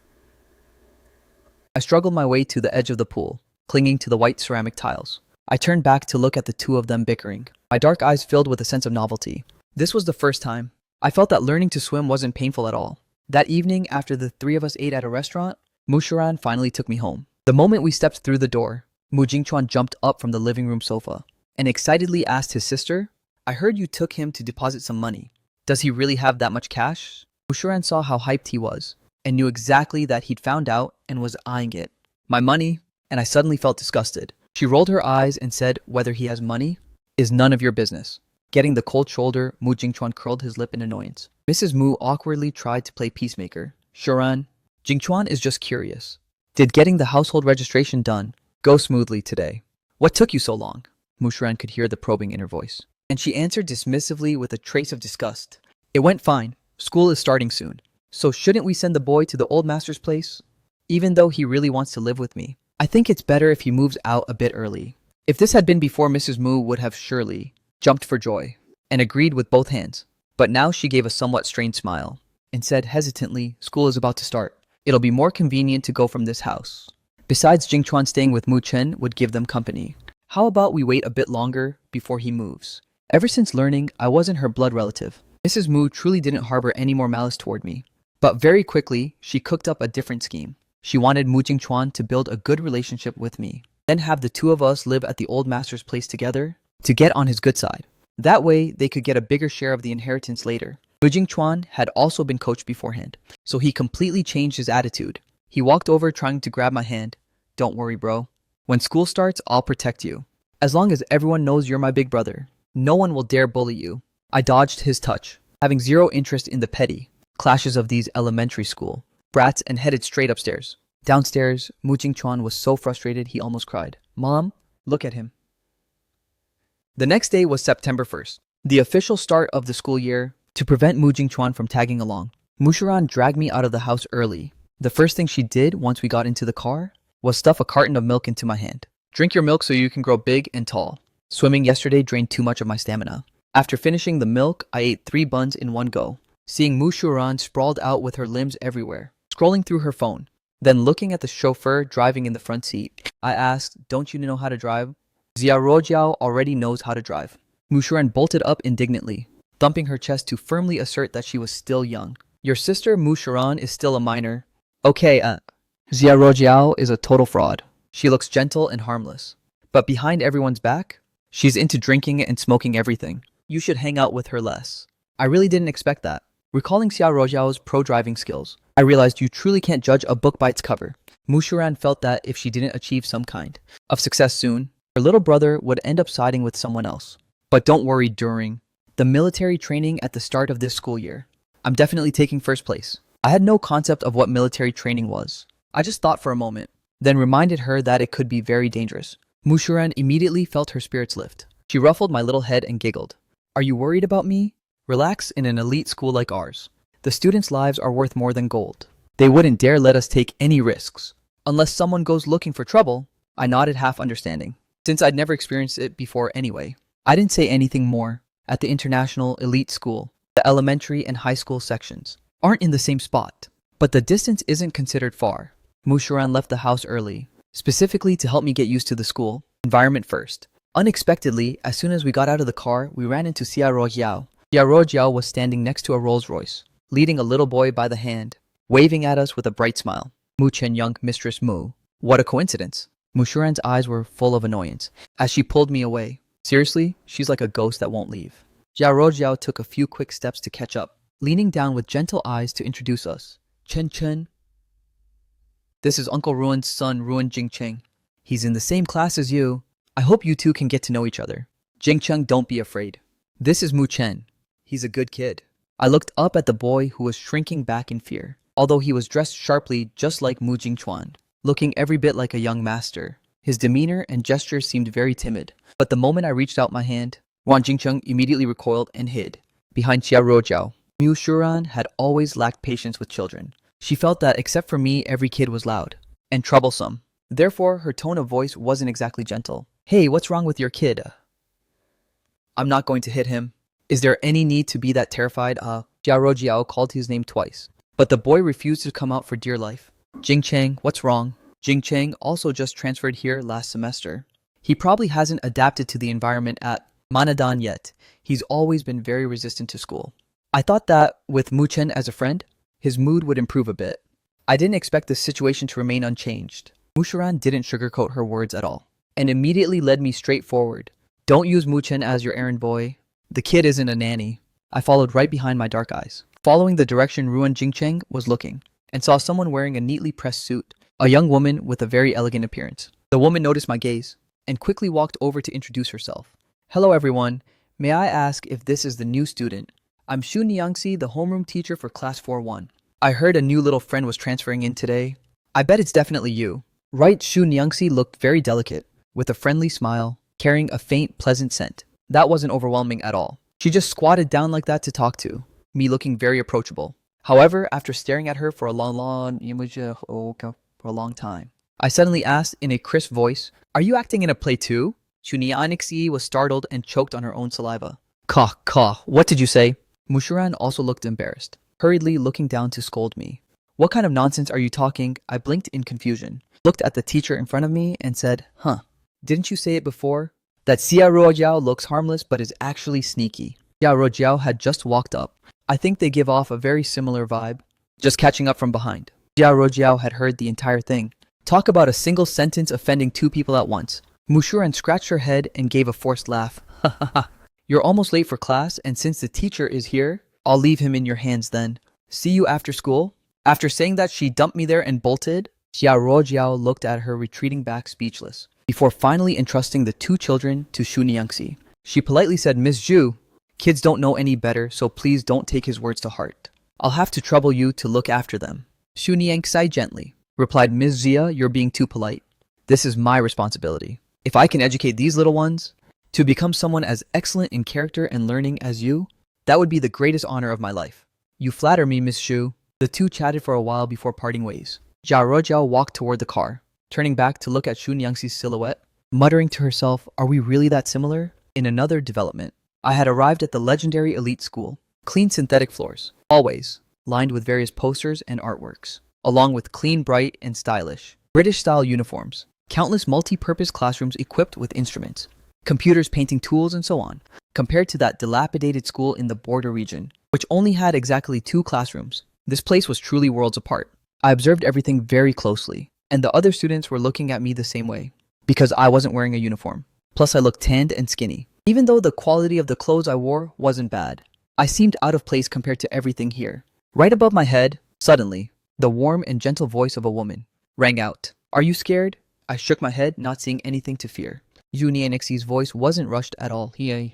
I struggled my way to the edge of the pool, clinging to the white ceramic tiles. I turned back to look at the two of them bickering, my dark eyes filled with a sense of novelty. This was the first time I felt that learning to swim wasn't painful at all. That evening, after the three of us ate at a restaurant, Mushuran finally took me home. The moment we stepped through the door, Mu Jingchuan jumped up from the living room sofa and excitedly asked his sister, "I heard you took him to deposit some money. Does he really have that much cash?" Mushuran saw how hyped he was and knew exactly that he'd found out and was eyeing it. "My money?" And I suddenly felt disgusted. She rolled her eyes and said, "Whether he has money is none of your business." Getting the cold shoulder, Mu Jingchuan curled his lip in annoyance. Mrs. Mu awkwardly tried to play peacemaker. "Shuran, Jingchuan is just curious. Did getting the household registration done go smoothly today? What took you so long?" Mushuran could hear the probing in her voice. And she answered dismissively with a trace of disgust. "It went fine. School is starting soon. So shouldn't we send the boy to the old master's place? Even though he really wants to live with me, I think it's better if he moves out a bit early." If this had been before, Mrs. Mu would have surely jumped for joy and agreed with both hands. But now she gave a somewhat strained smile and said hesitantly, "School is about to start. It'll be more convenient to go from this house. Besides, Jingchuan staying with Mu Chen would give them company. How about we wait a bit longer before he moves?" Ever since learning I wasn't her blood relative, Mrs. Mu truly didn't harbor any more malice toward me. But very quickly, she cooked up a different scheme. She wanted Mu Jingchuan to build a good relationship with me. then have the two of us live at the old master's place together to get on his good side. That way, they could get a bigger share of the inheritance later. Mu Jingchuan had also been coached beforehand, so he completely changed his attitude. He walked over trying to grab my hand. Don't worry, bro. When school starts, I'll protect you. As long as everyone knows you're my big brother, no one will dare bully you. I dodged his touch, having zero interest in the petty clashes of these elementary school brats, and headed straight upstairs. Downstairs, Mu Jingchuan was so frustrated he almost cried. Mom, look at him. The next day was September 1st, the official start of the school year. To prevent Mu Jingchuan from tagging along, Mu Shiran dragged me out of the house early. The first thing she did once we got into the car was stuff a carton of milk into my hand. Drink your milk so you can grow big and tall. Swimming yesterday drained too much of my stamina. After finishing the milk, I ate 3 buns in one go. Seeing Mu Shiran sprawled out with her limbs everywhere, scrolling through her phone, then looking at the chauffeur driving in the front seat, I asked, don't you know how to drive? Xia Rojiao already knows how to drive. Mu Shiran bolted up indignantly, thumping her chest to firmly assert that she was still young. Your sister Mu Shiran is still a minor. Okay, Xia Rojiao is a total fraud. She looks gentle and harmless, but behind everyone's back, she's into drinking and smoking everything. You should hang out with her less. I really didn't expect that. Recalling Xia Rojiao's pro-driving skills, I realized you truly can't judge a book by its cover. Mu Shiran felt that if she didn't achieve some kind of success soon, her little brother would end up siding with someone else. But don't worry, during the military training at the start of this school year, I'm definitely taking first place. I had no concept of what military training was. I just thought for a moment, then reminded her that it could be very dangerous. Mu Shiran immediately felt her spirits lift. She ruffled my little head and giggled. Are you worried about me? Relax, in an elite school like ours, the students' lives are worth more than gold. They wouldn't dare let us take any risks. Unless someone goes looking for trouble. I nodded, half understanding. Since I'd never experienced it before anyway, I didn't say anything more. At the international elite school, the elementary and high school sections aren't in the same spot, but the distance isn't considered far. Mu Shiran left the house early, specifically to help me get used to the school environment first. Unexpectedly, as soon as we got out of the car, we ran into Xia Rojiao. Xia Rojiao was standing next to a Rolls Royce, leading a little boy by the hand, waving at us with a bright smile. Mu Chen Young, Mistress Mu. What a coincidence. Mu Shiran's eyes were full of annoyance as she pulled me away. Seriously, she's like a ghost that won't leave. Xia Rojiao took a few quick steps to catch up, leaning down with gentle eyes to introduce us. Chen Chen. This is Uncle Ruan's son, Ruan Jingcheng. He's in the same class as you. I hope you two can get to know each other. Jingcheng, don't be afraid. This is Mu Chen. He's a good kid. I looked up at the boy who was shrinking back in fear, although he was dressed sharply just like Mu Jingchuan, looking every bit like a young master. His demeanor and gestures seemed very timid, but the moment I reached out my hand, Ruan Jingcheng immediately recoiled and hid behind Xia Rojiao. Mu Shiran had always lacked patience with children. She felt that except for me, every kid was loud and troublesome. Therefore, her tone of voice wasn't exactly gentle. Hey, what's wrong with your kid? I'm not going to hit him. Is there any need to be that terrified? Xia Rojiao called his name twice, but the boy refused to come out for dear life. Jingcheng, what's wrong? Jingcheng also just transferred here last semester. He probably hasn't adapted to the environment at Manadan yet. He's always been very resistant to school. I thought that with Mu Chen as a friend, his mood would improve a bit. I didn't expect the situation to remain unchanged. Mu Shiran didn't sugarcoat her words at all, and immediately led me straight forward. Don't use Mu Chen as your errand boy. The kid isn't a nanny. I followed right behind my dark eyes, following the direction Ruan Jingcheng was looking, and saw someone wearing a neatly pressed suit, a young woman with a very elegant appearance. The woman noticed my gaze, and quickly walked over to introduce herself. Hello everyone, may I ask if this is the new student? I'm Xu Niangxi, the homeroom teacher for class 4-1. I heard a new little friend was transferring in today. I bet it's definitely you. Right, Xu Niangxi looked very delicate, with a friendly smile, carrying a faint, pleasant scent. That wasn't overwhelming at all. She just squatted down like that to talk to me, looking very approachable. However, after staring at her for a long time, I suddenly asked in a crisp voice, "Are you acting in a play too?" Shunianixi was startled and choked on her own saliva. Caw, what did you say? Mu Shiran also looked embarrassed, hurriedly looking down to scold me. What kind of nonsense are you talking? I blinked in confusion, looked at the teacher in front of me and said, Didn't you say it before? That Xia Rojiao looks harmless but is actually sneaky. Xia Rojiao had just walked up. I think they give off a very similar vibe, just catching up from behind. Xia Rojiao had heard the entire thing, Talk about a single sentence offending two people at once. Mushuran scratched her head and gave a forced laugh. Ha ha ha. You're almost late for class, and since the teacher is here, I'll leave him in your hands then. See you after school. After saying that, she dumped me there and bolted. Xiao Ruojiao looked at her retreating back speechless, before finally entrusting the two children to Xu Niangxi. She politely said, Miss Zhu, kids don't know any better, so please don't take his words to heart. I'll have to trouble you to look after them. Xu Niangxi gently replied, Ms. Zia, you're being too polite. This is my responsibility. If I can educate these little ones to become someone as excellent in character and learning as you, that would be the greatest honor of my life. You flatter me, Miss Xu. The two chatted for a while before parting ways. Zhao Ruojiao walked toward the car, turning back to look at Xu Niangxi's silhouette, muttering to herself, are we really that similar? In another development, I had arrived at the legendary elite school. Clean synthetic floors, hallways, lined with various posters and artworks, along with clean, bright, and stylish British-style uniforms, countless multi-purpose classrooms equipped with instruments, computers painting tools, and so on, compared to that dilapidated school in the border region, which only had exactly 2 classrooms. This place was truly worlds apart. I observed everything very closely, and the other students were looking at me the same way, because I wasn't wearing a uniform. Plus I looked tanned and skinny. Even though the quality of the clothes I wore wasn't bad, I seemed out of place compared to everything here. Right above my head, suddenly, the warm and gentle voice of a woman rang out. Are you scared? I shook my head, not seeing anything to fear. Xu Nianxi's voice wasn't rushed at all. It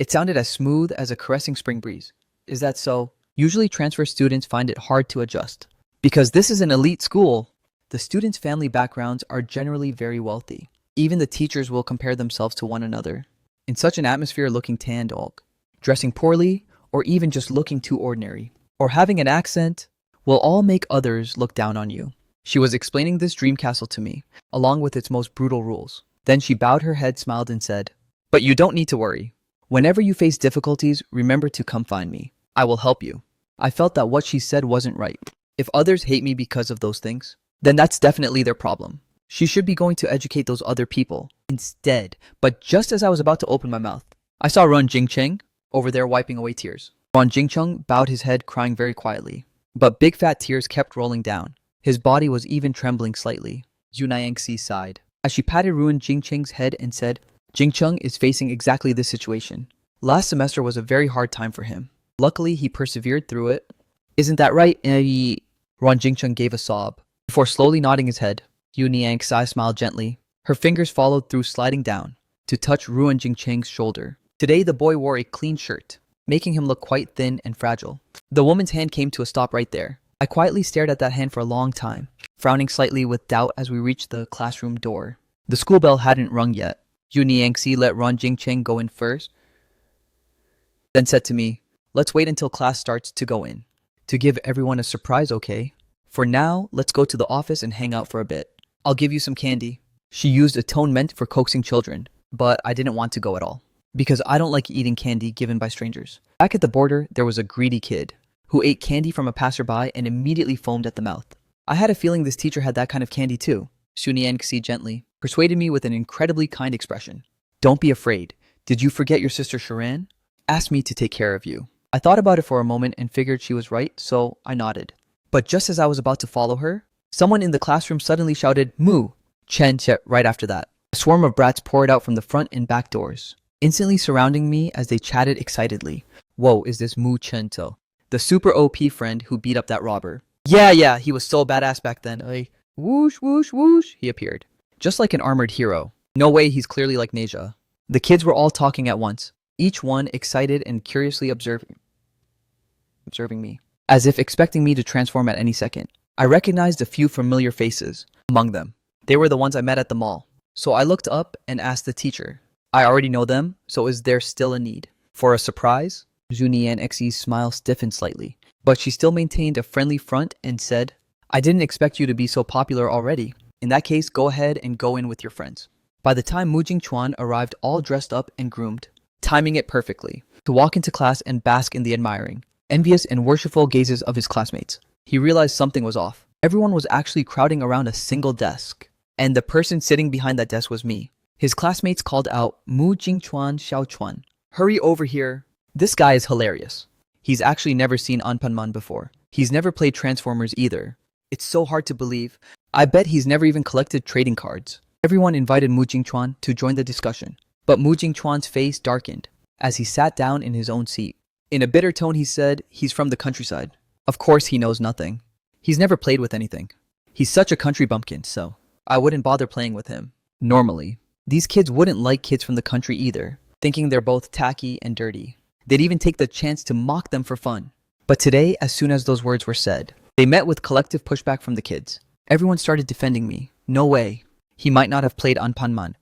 sounded as smooth as a caressing spring breeze. Is that so? Usually transfer students find it hard to adjust. Because this is an elite school, the students' family backgrounds are generally very wealthy. Even the teachers will compare themselves to one another. In such an atmosphere, looking tan dog, dressing poorly, or even just looking too ordinary, or having an accent, will all make others look down on you. She was explaining this dream castle to me, along with its most brutal rules. Then she bowed her head, smiled, and said, But you don't need to worry. Whenever you face difficulties, remember to come find me. I will help you. I felt that what she said wasn't right. If others hate me because of those things, then that's definitely their problem. She should be going to educate those other people instead. But just as I was about to open my mouth, I saw Ron Jingcheng over there wiping away tears. Ron Jingcheng bowed his head, crying very quietly. But big fat tears kept rolling down. His body was even trembling slightly. Xu Niangxi sighed as she patted Ruan Jingcheng's head and said, Jingcheng is facing exactly this situation. Last semester was a very hard time for him. Luckily, he persevered through it. Isn't that right? Ron Jingcheng gave a sob, before slowly nodding his head. Xu Niangxi smiled gently. Her fingers followed through, sliding down to touch Ruan Jingcheng's shoulder. Today, the boy wore a clean shirt, making him look quite thin and fragile. The woman's hand came to a stop right there. I quietly stared at that hand for a long time, frowning slightly with doubt as we reached the classroom door. The school bell hadn't rung yet. Xu Niangxi let Ron Jingcheng go in first, then said to me, Let's wait until class starts to go in. To give everyone a surprise, okay? For now, let's go to the office and hang out for a bit. I'll give you some candy. She used a tone meant for coaxing children, but I didn't want to go at all, because I don't like eating candy given by strangers. Back at the border, there was a greedy kid who ate candy from a passerby and immediately foamed at the mouth. I had a feeling this teacher had that kind of candy too. Xu Niangxi gently persuaded me with an incredibly kind expression. Don't be afraid. Did you forget your sister Sharan? Asked me to take care of you. I thought about it for a moment and figured she was right, so I nodded. But just as I was about to follow her, someone in the classroom suddenly shouted, Moo! Chen Che right after that. A swarm of brats poured out from the front and back doors, instantly surrounding me as they chatted excitedly. Whoa, is this Mu Chen To? The super OP friend who beat up that robber. Yeah, he was so badass back then. Whoosh, whoosh, whoosh, he appeared. Just like an armored hero. No way, he's clearly like Neja. The kids were all talking at once, each one excited and curiously observing me, as if expecting me to transform at any second. I recognized a few familiar faces among them. They were the ones I met at the mall. So I looked up and asked the teacher, I already know them, so is there still a need for a surprise? Xu Nianxi's smile stiffened slightly, but she still maintained a friendly front and said, I didn't expect you to be so popular already. In that case, go ahead and go in with your friends. By the time Mu Jingchuan arrived all dressed up and groomed, timing it perfectly, to walk into class and bask in the admiring, envious and worshipful gazes of his classmates, he realized something was off. Everyone was actually crowding around a single desk, and the person sitting behind that desk was me. His classmates called out, Mu Jingchuan Xiaochuan, hurry over here. This guy is hilarious. He's actually never seen Anpanman before. He's never played Transformers either. It's so hard to believe. I bet he's never even collected trading cards. Everyone invited Mu Jingchuan to join the discussion, but Mu Jingchuan's face darkened as he sat down in his own seat. In a bitter tone, he said he's from the countryside. Of course he knows nothing. He's never played with anything. He's such a country bumpkin, so I wouldn't bother playing with him. Normally, these kids wouldn't like kids from the country either, thinking they're both tacky and dirty. They'd even take the chance to mock them for fun. But today, as soon as those words were said, they met with collective pushback from the kids. Everyone started defending me. No way. He might not have played Anpanman,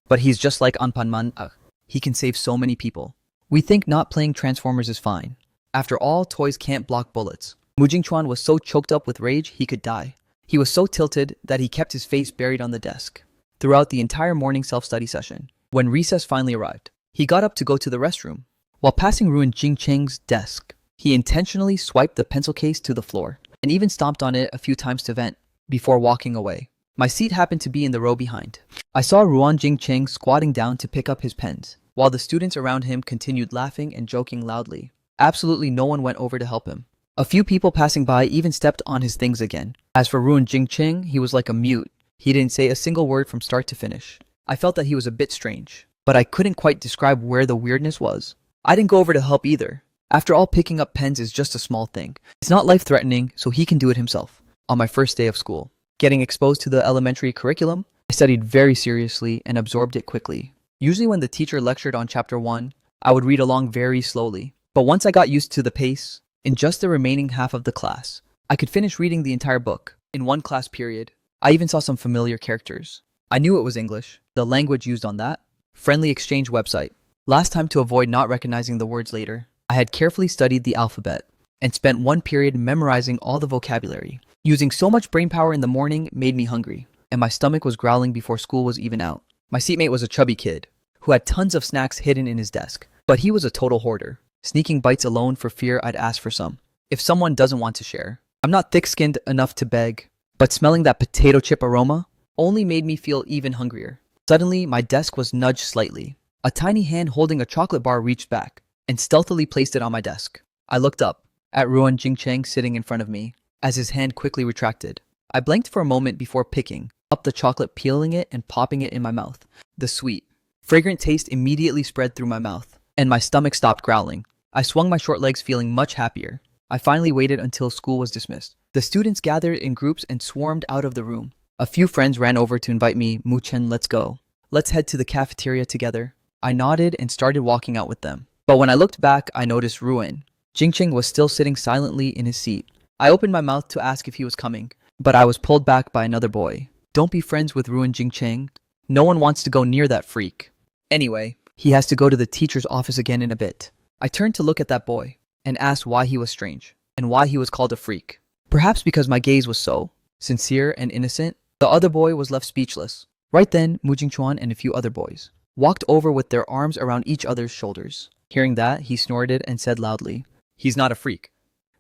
but he's just like Anpanman. He can save so many people. We think not playing Transformers is fine. After all, toys can't block bullets. Mu Jingchuan was so choked up with rage he could die. He was so tilted that he kept his face buried on the desk. Throughout the entire morning self-study session, when recess finally arrived, he got up to go to the restroom. While passing Ruin Jingcheng's desk, he intentionally swiped the pencil case to the floor and even stomped on it a few times to vent before walking away. My seat happened to be in the row behind. I saw Ruan Jingcheng squatting down to pick up his pens, while the students around him continued laughing and joking loudly. Absolutely no one went over to help him. A few people passing by even stepped on his things again. As for Ruan Jingcheng, he was like a mute. He didn't say a single word from start to finish. I felt that he was a bit strange, but I couldn't quite describe where the weirdness was. I didn't go over to help either. After all, picking up pens is just a small thing. It's not life-threatening, so he can do it himself. On my first day of school, getting exposed to the elementary curriculum, I studied very seriously and absorbed it quickly. Usually when the teacher lectured on chapter 1, I would read along very slowly. But once I got used to the pace, in just the remaining half of the class, I could finish reading the entire book in one class period. I even saw some familiar characters. I knew it was English, the language used on that friendly exchange website. Last time, to avoid not recognizing the words later, I had carefully studied the alphabet and spent one period memorizing all the vocabulary. Using so much brain power in the morning made me hungry, and my stomach was growling before school was even out. My seatmate was a chubby kid who had tons of snacks hidden in his desk, but he was a total hoarder, sneaking bites alone for fear I'd ask for some. If someone doesn't want to share, I'm not thick-skinned enough to beg, but smelling that potato chip aroma only made me feel even hungrier. Suddenly, my desk was nudged slightly. A tiny hand holding a chocolate bar reached back and stealthily placed it on my desk. I looked up at Ruan Jingcheng sitting in front of me as his hand quickly retracted. I blanked for a moment before picking up the chocolate, peeling it and popping it in my mouth. The sweet, fragrant taste immediately spread through my mouth, and my stomach stopped growling. I swung my short legs feeling much happier. I finally waited until school was dismissed. The students gathered in groups and swarmed out of the room. A few friends ran over to invite me. Mu Chen, let's go. Let's head to the cafeteria together. I nodded and started walking out with them. But when I looked back, I noticed Ruin Jingcheng was still sitting silently in his seat. I opened my mouth to ask if he was coming, but I was pulled back by another boy. Don't be friends with Ruin Jingcheng. No one wants to go near that freak. Anyway, he has to go to the teacher's office again in a bit. I turned to look at that boy and asked why he was strange and why he was called a freak. Perhaps because my gaze was so sincere and innocent, the other boy was left speechless. Right then, Mu Jingchuan and a few other boys walked over with their arms around each other's shoulders. Hearing that, he snorted and said loudly, "He's not a freak,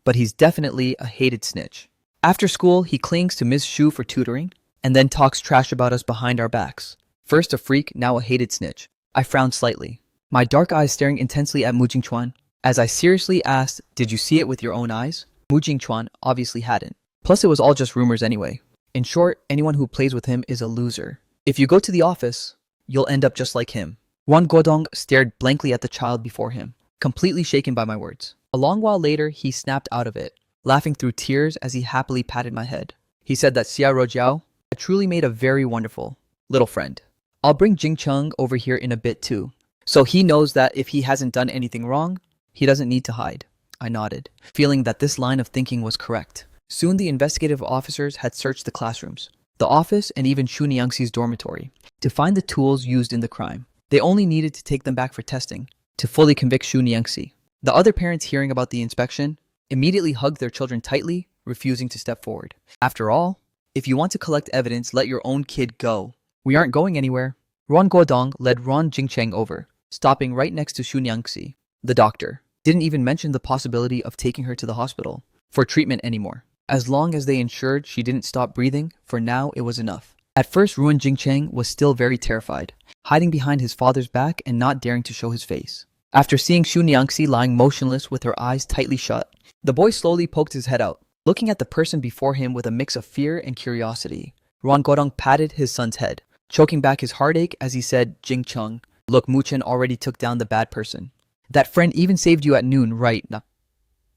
but he's definitely a hated snitch. After school, he clings to Ms. Shu for tutoring and then talks trash about us behind our backs. First a freak, now a hated snitch." I frowned slightly, my dark eyes staring intensely at Mu Jingchuan as I seriously asked, "Did you see it with your own eyes?" Mu Jingchuan obviously hadn't. Plus, it was all just rumors anyway. In short, anyone who plays with him is a loser. If you go to the office, you'll end up just like him. Wan Guodong stared blankly at the child before him, completely shaken by my words. A long while later, he snapped out of it, laughing through tears as he happily patted my head. He said that Xia Rojiao had truly made a very wonderful little friend. I'll bring Jingcheng over here in a bit too, so he knows that if he hasn't done anything wrong, he doesn't need to hide. I nodded, feeling that this line of thinking was correct. Soon the investigative officers had searched the classrooms, the office, and even Xu Niangxi's dormitory to find the tools used in the crime. They only needed to take them back for testing to fully convict Xu Niangxi. The other parents, hearing about the inspection, immediately hugged their children tightly, refusing to step forward. After all, if you want to collect evidence, let your own kid go. We aren't going anywhere. Ruan Guodong led Ruan Jingcheng over, stopping right next to Xu Niangxi. The doctor didn't even mention the possibility of taking her to the hospital for treatment anymore. As long as they ensured she didn't stop breathing, for now it was enough. At first, Ruan Jingcheng was still very terrified, hiding behind his father's back and not daring to show his face. After seeing Xu Niangxi lying motionless with her eyes tightly shut, the boy slowly poked his head out. looking at the person before him with a mix of fear and curiosity. Ron Guodong patted his son's head, choking back his heartache as he said, Jing Chung, look, Mu Chen already took down the bad person. That friend even saved you at noon, right? Nah.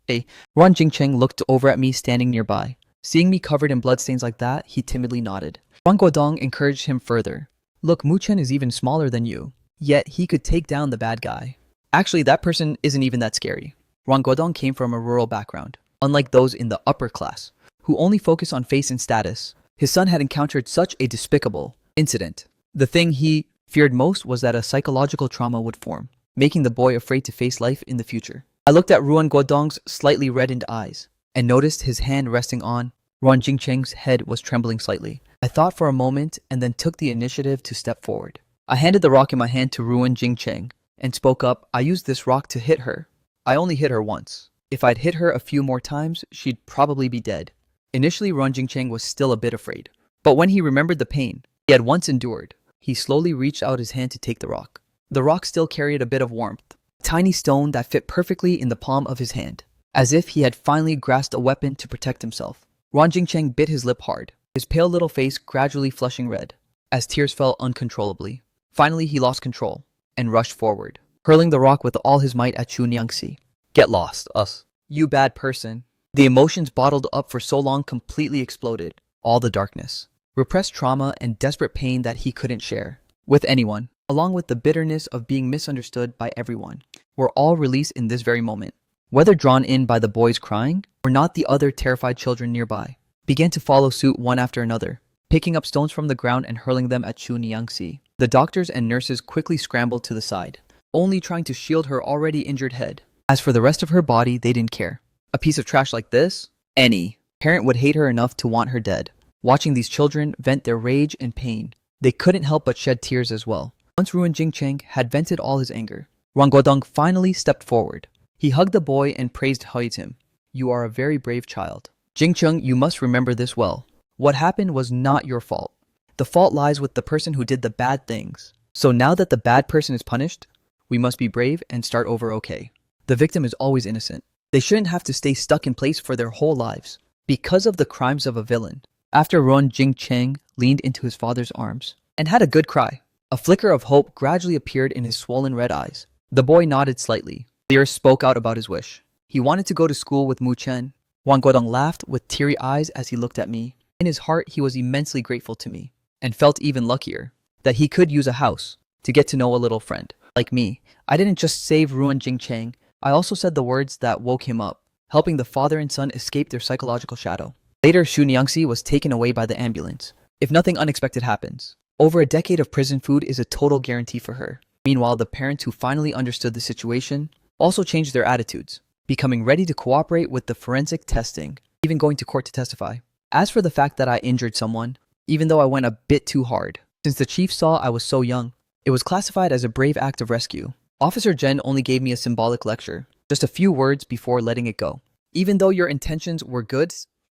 Hey, Ron Jingcheng looked over at me standing nearby. Seeing me covered in bloodstains like that, he timidly nodded. Ron Guodong encouraged him further. Look, Mu Chen is even smaller than you, yet he could take down the bad guy. Actually, that person isn't even that scary. Ron Guodong came from a rural background, unlike those in the upper class, who only focus on face and status. His son had encountered such a despicable incident. The thing he feared most was that a psychological trauma would form, making the boy afraid to face life in the future. I looked at Ruan Guodong's slightly reddened eyes and noticed his hand resting on Ron Jingcheng's head was trembling slightly. I thought for a moment and then took the initiative to step forward. I handed the rock in my hand to Ruan Jingcheng and spoke up. I used this rock to hit her. I only hit her once. If I'd hit her a few more times, she'd probably be dead. Initially, Ron Jingcheng was still a bit afraid, but when he remembered the pain he had once endured, he slowly reached out his hand to take the rock. The rock still carried a bit of warmth, a tiny stone that fit perfectly in the palm of his hand, as if he had finally grasped a weapon to protect himself. Ron Jingcheng bit his lip hard, his pale little face gradually flushing red, as tears fell uncontrollably. Finally, he lost control and rushed forward, hurling the rock with all his might at Chu Niangxi. Get lost, us. You bad person. The emotions bottled up for so long completely exploded. All the darkness, repressed trauma, and desperate pain that he couldn't share with anyone, along with the bitterness of being misunderstood by everyone, were all released in this very moment. Whether drawn in by the boys crying or not, the other terrified children nearby began to follow suit one after another, picking up stones from the ground and hurling them at Chu Niangxi. The doctors and nurses quickly scrambled to the side, only trying to shield her already injured head. As for the rest of her body, they didn't care. A piece of trash like this? Any parent would hate her enough to want her dead. Watching these children vent their rage and pain, they couldn't help but shed tears as well. Once Ruan Jingcheng had vented all his anger, Ron Guodong finally stepped forward. He hugged the boy and praised him. You are a very brave child. Jingcheng, you must remember this well. What happened was not your fault. The fault lies with the person who did the bad things. So now that the bad person is punished, we must be brave and start over, okay? The victim is always innocent. They shouldn't have to stay stuck in place for their whole lives because of the crimes of a villain. After Ron Jingcheng leaned into his father's arms and had a good cry, a flicker of hope gradually appeared in his swollen red eyes. The boy nodded slightly. Lear spoke out about his wish. He wanted to go to school with Mu Chen. Wan Guodong laughed with teary eyes as he looked at me. In his heart, he was immensely grateful to me and felt even luckier that he could use a house to get to know a little friend like me. I didn't just save Ruan Jingcheng, I also said the words that woke him up, helping the father and son escape their psychological shadow. Later, Xu Niangxi was taken away by the ambulance. If nothing unexpected happens, over a decade of prison food is a total guarantee for her. Meanwhile, the parents who finally understood the situation also changed their attitudes, becoming ready to cooperate with the forensic testing, even going to court to testify. As for the fact that I injured someone, even though I went a bit too hard, since the chief saw I was so young, it was classified as a brave act of rescue. Officer Jen only gave me a symbolic lecture, just a few words before letting it go. Even though your intentions were good,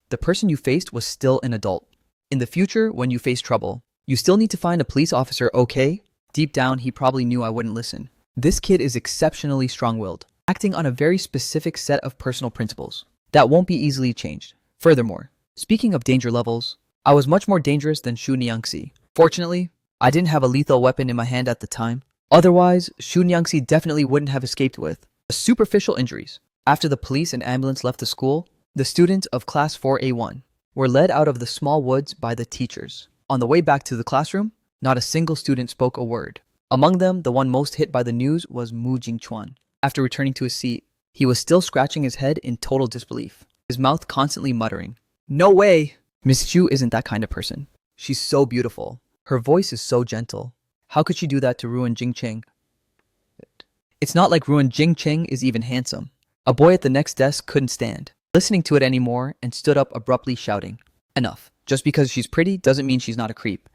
the person you faced was still an adult. In the future, when you face trouble, you still need to find a police officer, okay? Deep down, he probably knew I wouldn't listen. This kid is exceptionally strong-willed, acting on a very specific set of personal principles that won't be easily changed. Furthermore, speaking of danger levels, I was much more dangerous than Xu Niangxi. Fortunately, I didn't have a lethal weapon in my hand at the time. Otherwise, Xu Niangxi definitely wouldn't have escaped with superficial injuries. After the police and ambulance left the school, the students of Class 4A1 were led out of the small woods by the teachers. On the way back to the classroom, not a single student spoke a word. Among them, the one most hit by the news was Mu Jingchuan. After returning to his seat, he was still scratching his head in total disbelief, his mouth constantly muttering, "No way! Miss Xu isn't that kind of person. She's so beautiful. Her voice is so gentle. How could she do that to Ruan Jingcheng? It's not like Ruan Jingcheng is even handsome." A boy at the next desk couldn't stand listening to it anymore and stood up abruptly shouting, "Enough. Just because she's pretty doesn't mean she's not a creep.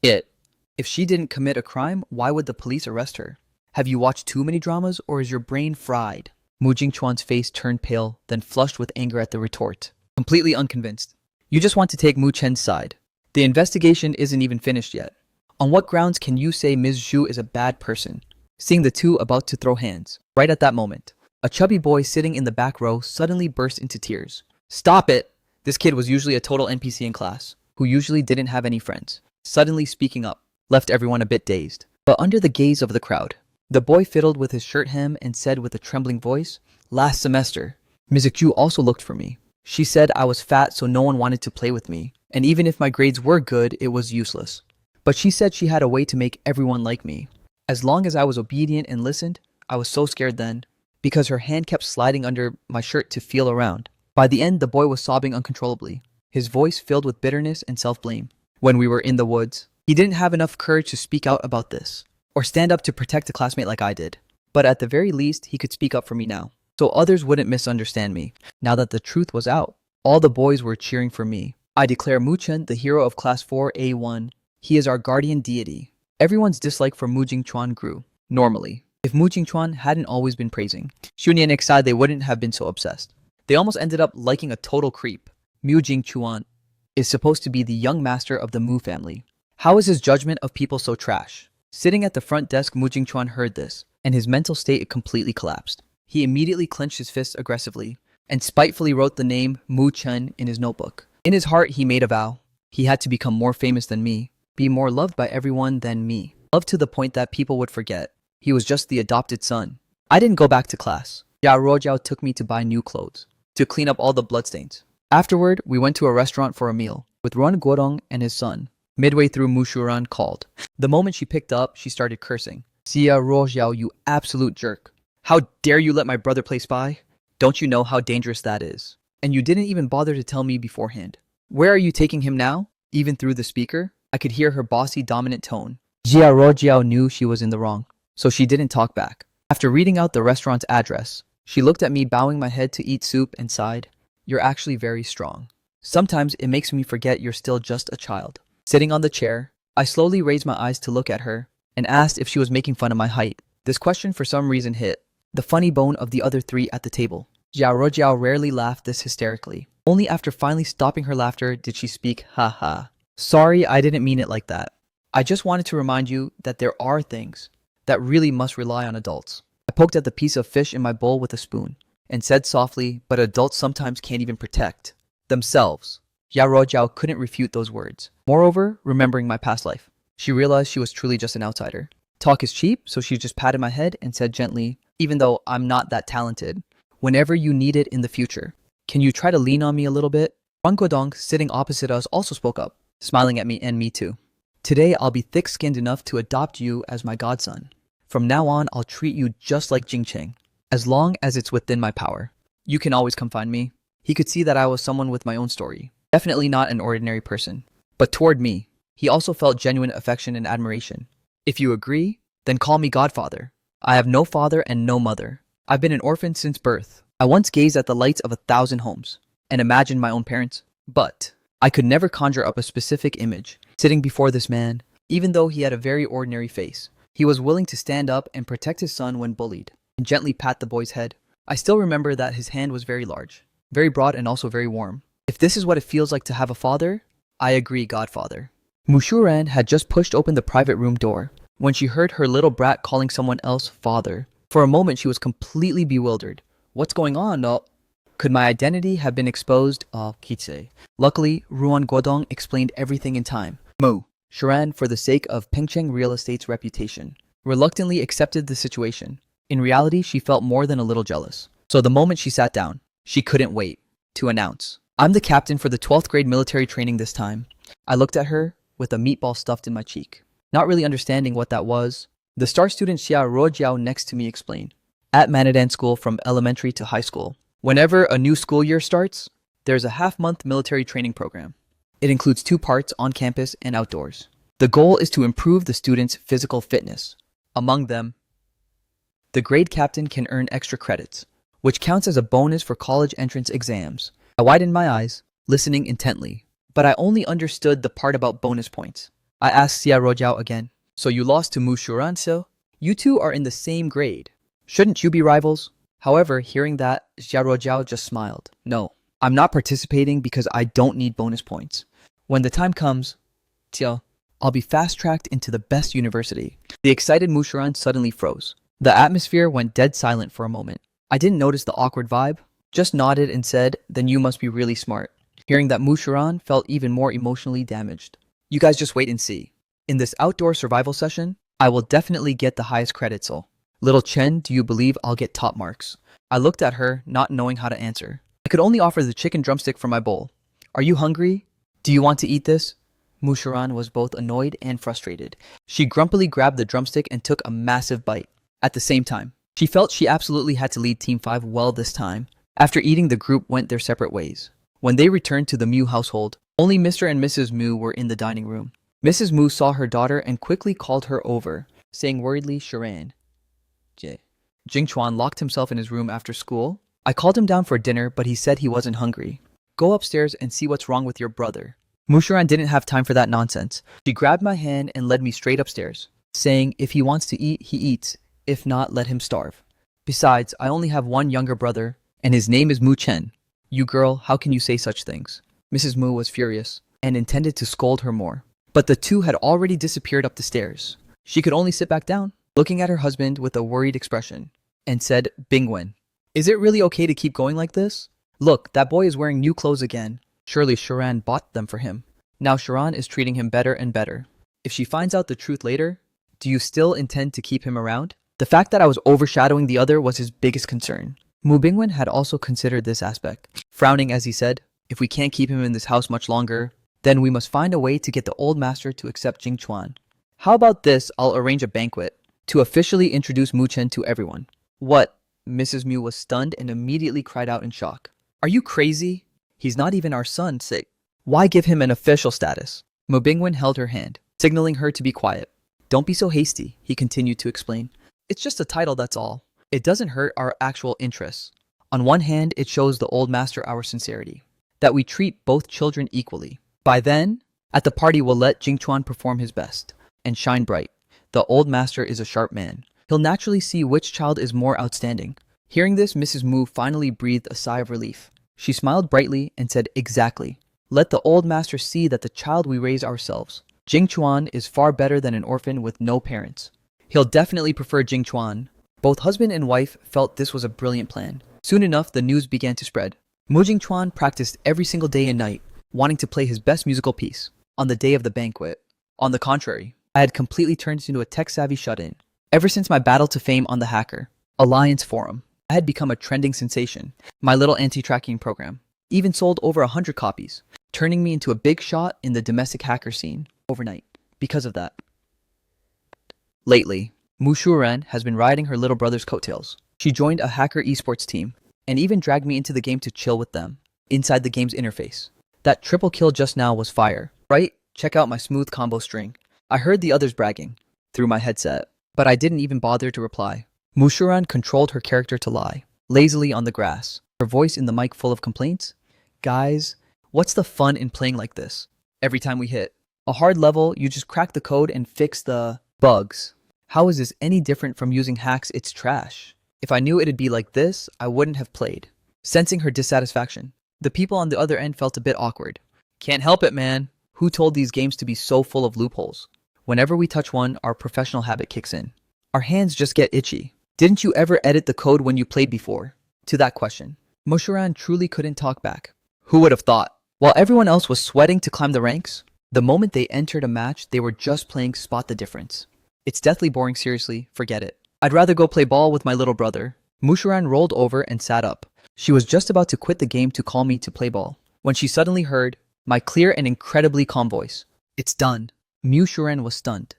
If she didn't commit a crime, why would the police arrest her? Have you watched too many dramas or is your brain fried?" Mu Jingchuan's face turned pale, then flushed with anger at the retort. Completely unconvinced. "You just want to take Mu Chen's side. The investigation isn't even finished yet. On what grounds can you say Ms. Xu is a bad person?" Seeing the two about to throw hands, right at that moment, a chubby boy sitting in the back row suddenly burst into tears. Stop it! This kid was usually a total NPC in class, who usually didn't have any friends. Suddenly speaking up left everyone a bit dazed. But under the gaze of the crowd, the boy fiddled with his shirt hem and said with a trembling voice, "Last semester, Ms. Ju also looked for me. She said I was fat so no one wanted to play with me, and even if my grades were good, it was useless. But she said she had a way to make everyone like me. As long as I was obedient and listened, I was so scared then, because her hand kept sliding under my shirt to feel around. By the end, the boy was sobbing uncontrollably, his voice filled with bitterness and self-blame. When we were in the woods, he didn't have enough courage to speak out about this, or stand up to protect a classmate like I did. But at the very least, he could speak up for me now, so others wouldn't misunderstand me. Now that the truth was out, all the boys were cheering for me. I declare Mu Chen the hero of Class 4A1. He is our guardian deity." Everyone's dislike for Mu Jingchuan grew. Normally, if Mu Jingchuan hadn't always been praising Xunyan and Xia, they wouldn't have been so obsessed. They almost ended up liking a total creep. Mu Jingchuan is supposed to be the young master of the Mu family. How is his judgment of people so trash? Sitting at the front desk, Mu Jingchuan heard this, and his mental state completely collapsed. He immediately clenched his fists aggressively and spitefully wrote the name Mu Chen in his notebook. In his heart, he made a vow. He had to become more famous than me, be more loved by everyone than me. Loved to the point that people would forget he was just the adopted son. I didn't go back to class. Jia Ruojiao took me to buy new clothes, to clean up all the bloodstains. Afterward, we went to a restaurant for a meal with Ruan Guodong and his son. Midway through, Mu Shuran called. The moment she picked up, she started cursing. "Xia Ruojiao, you absolute jerk. How dare you let my brother play spy? Don't you know how dangerous that is? And you didn't even bother to tell me beforehand. Where are you taking him now?" Even through the speaker, I could hear her bossy, dominant tone. Jia Ruojiao knew she was in the wrong, so she didn't talk back. After reading out the restaurant's address, she looked at me, bowing my head to eat soup, and sighed. "You're actually very strong. Sometimes it makes me forget you're still just a child." Sitting on the chair, I slowly raised my eyes to look at her and asked if she was making fun of my height. This question for some reason hit the funny bone of the other three at the table. Jia Ruojiao rarely laughed this hysterically. Only after finally stopping her laughter did she speak, "Ha ha. Sorry, I didn't mean it like that. I just wanted to remind you that there are things that really must rely on adults." I poked at the piece of fish in my bowl with a spoon and said softly, "But adults sometimes can't even protect themselves." Jia Ruojiao couldn't refute those words. Moreover, remembering my past life, she realized she was truly just an outsider. Talk is cheap, so she just patted my head and said gently, "Even though I'm not that talented, whenever you need it in the future, can you try to lean on me a little bit?" Wang Guodong, sitting opposite us, also spoke up, smiling at me and me too. "Today, I'll be thick-skinned enough to adopt you as my godson. From now on, I'll treat you just like Jingcheng, as long as it's within my power. You can always come find me." He could see that I was someone with my own story. Definitely not an ordinary person. But toward me, he also felt genuine affection and admiration. "If you agree, then call me Godfather. I have no father and no mother. I've been an orphan since birth. I once gazed at the lights of 1,000 homes and imagined my own parents, but I could never conjure up a specific image. Sitting before this man, even though he had a very ordinary face, he was willing to stand up and protect his son when bullied, and gently pat the boy's head. I still remember that his hand was very large, very broad, and also very warm. If this is what it feels like to have a father, I agree, Godfather." Mu Shuran had just pushed open the private room door when she heard her little brat calling someone else father. For a moment, she was completely bewildered. "What's going on? Could my identity have been exposed?" Kitse. Luckily, Ruan Guodong explained everything in time. Mu Shuran, for the sake of Pengcheng Real Estate's reputation, reluctantly accepted the situation. In reality, she felt more than a little jealous. So the moment she sat down, she couldn't wait to announce, "I'm the captain for the 12th grade military training this time." I looked at her with a meatball stuffed in my cheek, not really understanding what that was. The star student Xia Ruojiao next to me explained, "At Manadan School from elementary to high school, whenever a new school year starts, there's a half-month military training program. It includes 2 parts on campus and outdoors. The goal is to improve the students' physical fitness. Among them, the grade captain can earn extra credits, which counts as a bonus for college entrance exams." I widened my eyes, listening intently, but I only understood the part about bonus points. I asked Xia Ruojiao again, "So you lost to Mu Shuran, so? You two are in the same grade. Shouldn't you be rivals?" However, hearing that, Xia Ruojiao just smiled. "No, I'm not participating because I don't need bonus points. When the time comes, I'll be fast-tracked into the best university." The excited Mu Shuran suddenly froze. The atmosphere went dead silent for a moment. I didn't notice the awkward vibe, just nodded and said, then you must be really smart. Hearing that, Mushuran felt even more emotionally damaged. You guys just wait and see. In this outdoor survival session, I will definitely get the highest credit, so. Little Chen, do you believe I'll get top marks? I looked at her, not knowing how to answer. I could only offer the chicken drumstick from my bowl. Are you hungry? Do you want to eat this? Mushuran was both annoyed and frustrated. She grumpily grabbed the drumstick and took a massive bite. At the same time, she felt she absolutely had to lead Team 5 well this time. After eating, the group went their separate ways. When they returned to the Mu household, only Mr. and Mrs. Mu were in the dining room. Mrs. Mu saw her daughter and quickly called her over, saying worriedly, Sharan. Jingchuan locked himself in his room after school. I called him down for dinner, but he said he wasn't hungry. Go upstairs and see what's wrong with your brother. Mushuran didn't have time for that nonsense. She grabbed my hand and led me straight upstairs, saying if he wants to eat, he eats. If not, let him starve. Besides, I only have one younger brother, and his name is Mu Chen. You girl, how can you say such things? Mrs. Mu was furious and intended to scold her more. But the two had already disappeared up the stairs. She could only sit back down, looking at her husband with a worried expression, and said, Bingwen, is it really okay to keep going like this? Look, that boy is wearing new clothes again. Surely Sharan bought them for him. Now Sharan is treating him better and better. If she finds out the truth later, do you still intend to keep him around? The fact that I was overshadowing the other was his biggest concern. Mu Bingwen had also considered this aspect, frowning as he said, if we can't keep him in this house much longer, then we must find a way to get the old master to accept Jingchuan. How about this, I'll arrange a banquet to officially introduce Mu Chen to everyone. What? Mrs. Mu was stunned and immediately cried out in shock. Are you crazy? He's not even our son, say. Why give him an official status? Mu Bingwen held her hand, signaling her to be quiet. Don't be so hasty, he continued to explain. It's just a title, that's all. It doesn't hurt our actual interests. On one hand, it shows the old master our sincerity, that we treat both children equally. By then, at the party we'll let Jingchuan perform his best and shine bright. The old master is a sharp man. He'll naturally see which child is more outstanding. Hearing this, Mrs. Mu finally breathed a sigh of relief. She smiled brightly and said, exactly. Let the old master see that the child we raise ourselves. Jingchuan is far better than an orphan with no parents. He'll definitely prefer Jingchuan. Both husband and wife felt this was a brilliant plan. Soon enough, the news began to spread. Mu Jingchuan practiced every single day and night, wanting to play his best musical piece on the day of the banquet. On the contrary, I had completely turned into a tech-savvy shut-in. Ever since my battle to fame on the Hacker Alliance forum, I had become a trending sensation. My little anti-tracking program even sold over 100 copies, turning me into a big shot in the domestic hacker scene overnight. Because of that, lately, Mu Shuren has been riding her little brother's coattails. She joined a hacker esports team and even dragged me into the game to chill with them inside the game's interface. That triple kill just now was fire, right? Check out my smooth combo string. I heard the others bragging through my headset, but I didn't even bother to reply. Mushuran controlled her character to lie, lazily on the grass, her voice in the mic full of complaints. Guys, what's the fun in playing like this? Every time we hit a hard level, you just crack the code and fix the bugs. How is this any different from using hacks? It's trash. If I knew it'd be like this, I wouldn't have played. Sensing her dissatisfaction, the people on the other end felt a bit awkward. Can't help it, man. Who told these games to be so full of loopholes? Whenever we touch one, our professional habit kicks in. Our hands just get itchy. Didn't you ever edit the code when you played before? To that question, Mushuran truly couldn't talk back. Who would have thought? While everyone else was sweating to climb the ranks, the moment they entered a match, they were just playing Spot the Difference. It's deathly boring, seriously, forget it. I'd rather go play ball with my little brother. Mushuran rolled over and sat up. She was just about to quit the game to call me to play ball, when she suddenly heard my clear and incredibly calm voice. It's done. Mushuran was stunned.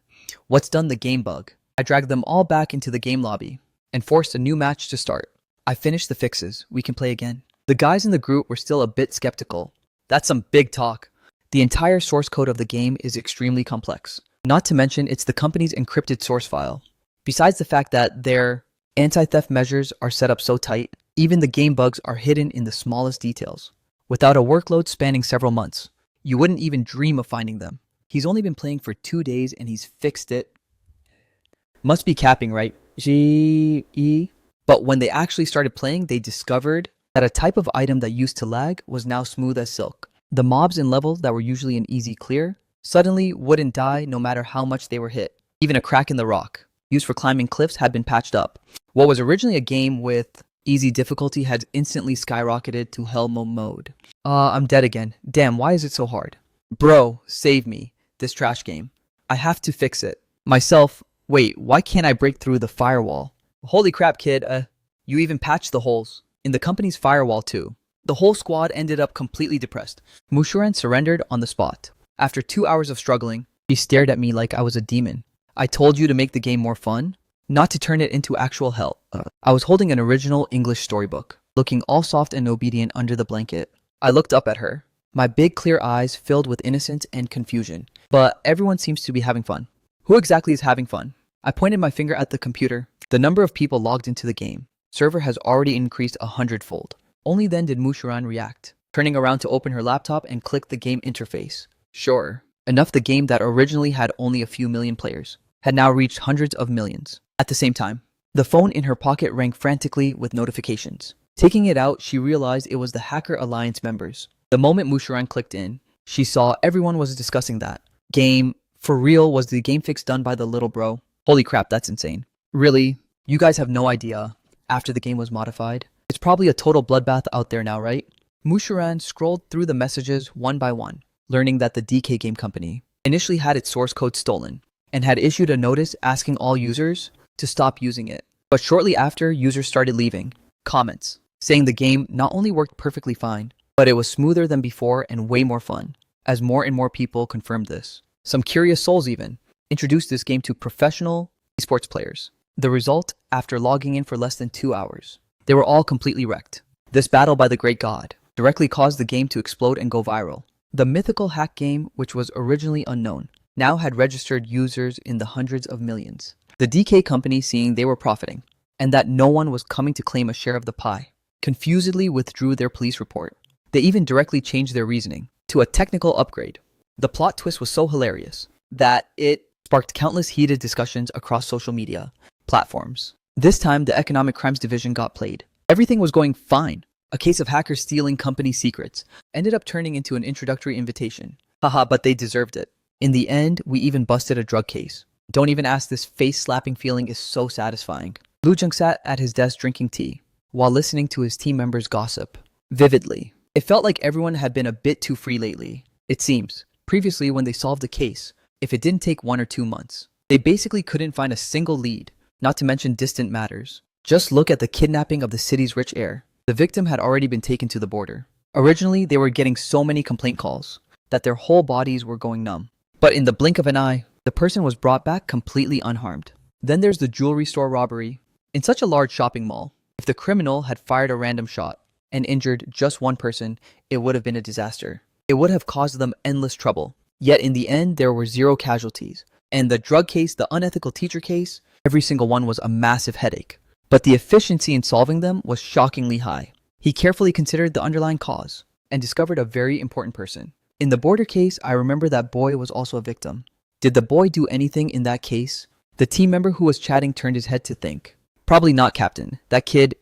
What's done? The game bug. I dragged them all back into the game lobby and forced a new match to start. I finished the fixes. We can play again. The guys in the group were still a bit skeptical. That's some big talk. The entire source code of the game is extremely complex. Not to mention, it's the company's encrypted source file. Besides the fact that their anti-theft measures are set up so tight, even the game bugs are hidden in the smallest details. Without a workload spanning several months, you wouldn't even dream of finding them. He's only been playing for 2 days and he's fixed it. Must be capping, right? But when they actually started playing, they discovered that a type of item that used to lag was now smooth as silk. The mobs in levels that were usually an easy clear suddenly wouldn't die no matter how much they were hit. Even a crack in the rock, used for climbing cliffs, had been patched up. What was originally a game with Easy difficulty had instantly skyrocketed to hell mode. I'm dead again. Damn, why is it so hard? Bro, save me. This trash game. I have to fix it. Myself, wait, why can't I break through the firewall? Holy crap, kid, you even patched the holes. In the company's firewall too. The whole squad ended up completely depressed. Mushuran surrendered on the spot. After 2 hours of struggling, she stared at me like I was a demon. I told you to make the game more fun, not to turn it into actual hell. I was holding an original English storybook, looking all soft and obedient under the blanket. I looked up at her, my big clear eyes filled with innocence and confusion. But everyone seems to be having fun. Who exactly is having fun? I pointed my finger at the computer. The number of people logged into the game. Server has already increased 100-fold. Only then did Mushuran react, turning around to open her laptop and click the game interface. Sure, enough the game that originally had only a few million players had now reached hundreds of millions. At the same time, the phone in her pocket rang frantically with notifications. Taking it out, she realized it was the Hacker Alliance members. The moment Mushuran clicked in, she saw everyone was discussing that. Game, for real, was the game fix done by the little bro? Holy crap, that's insane. Really? You guys have no idea. After the game was modified, it's probably a total bloodbath out there now, right? Mushuran scrolled through the messages one by one, learning that the DK Game Company initially had its source code stolen and had issued a notice asking all users to stop using it. But shortly after, users started leaving comments saying the game not only worked perfectly fine, but it was smoother than before and way more fun, as more and more people confirmed this. Some curious souls even introduced this game to professional esports players. The result, after logging in for less than 2 hours, they were all completely wrecked. This battle by the great god directly caused the game to explode and go viral. The mythical hack game, which was originally unknown, now had registered users in the hundreds of millions. The DK company, seeing they were profiting, and that no one was coming to claim a share of the pie, confusedly withdrew their police report. They even directly changed their reasoning to a technical upgrade. The plot twist was so hilarious that it sparked countless heated discussions across social media platforms. This time, the Economic Crimes Division got played. Everything was going fine. A case of hackers stealing company secrets ended up turning into an introductory invitation. Haha, but they deserved it. In the end, we even busted a drug case. Don't even ask, this face-slapping feeling is so satisfying. Lu Jung sat at his desk drinking tea, while listening to his team members gossip. Vividly. It felt like everyone had been a bit too free lately. It seems, previously when they solved the case, if it didn't take 1 or 2 months, they basically couldn't find a single lead, not to mention distant matters. Just look at the kidnapping of the city's rich heir. The victim had already been taken to the border. Originally, they were getting so many complaint calls that their whole bodies were going numb. But in the blink of an eye, the person was brought back completely unharmed. Then there's the jewelry store robbery. In such a large shopping mall, if the criminal had fired a random shot and injured just one person, it would have been a disaster. It would have caused them endless trouble. Yet in the end, there were 0 casualties. And the drug case, the unethical teacher case, every single one was a massive headache. But the efficiency in solving them was shockingly high. He carefully considered the underlying cause and discovered a very important person. In the border case, I remember that boy was also a victim. Did the boy do anything in that case? The team member who was chatting turned his head to think. Probably not, Captain. That kid,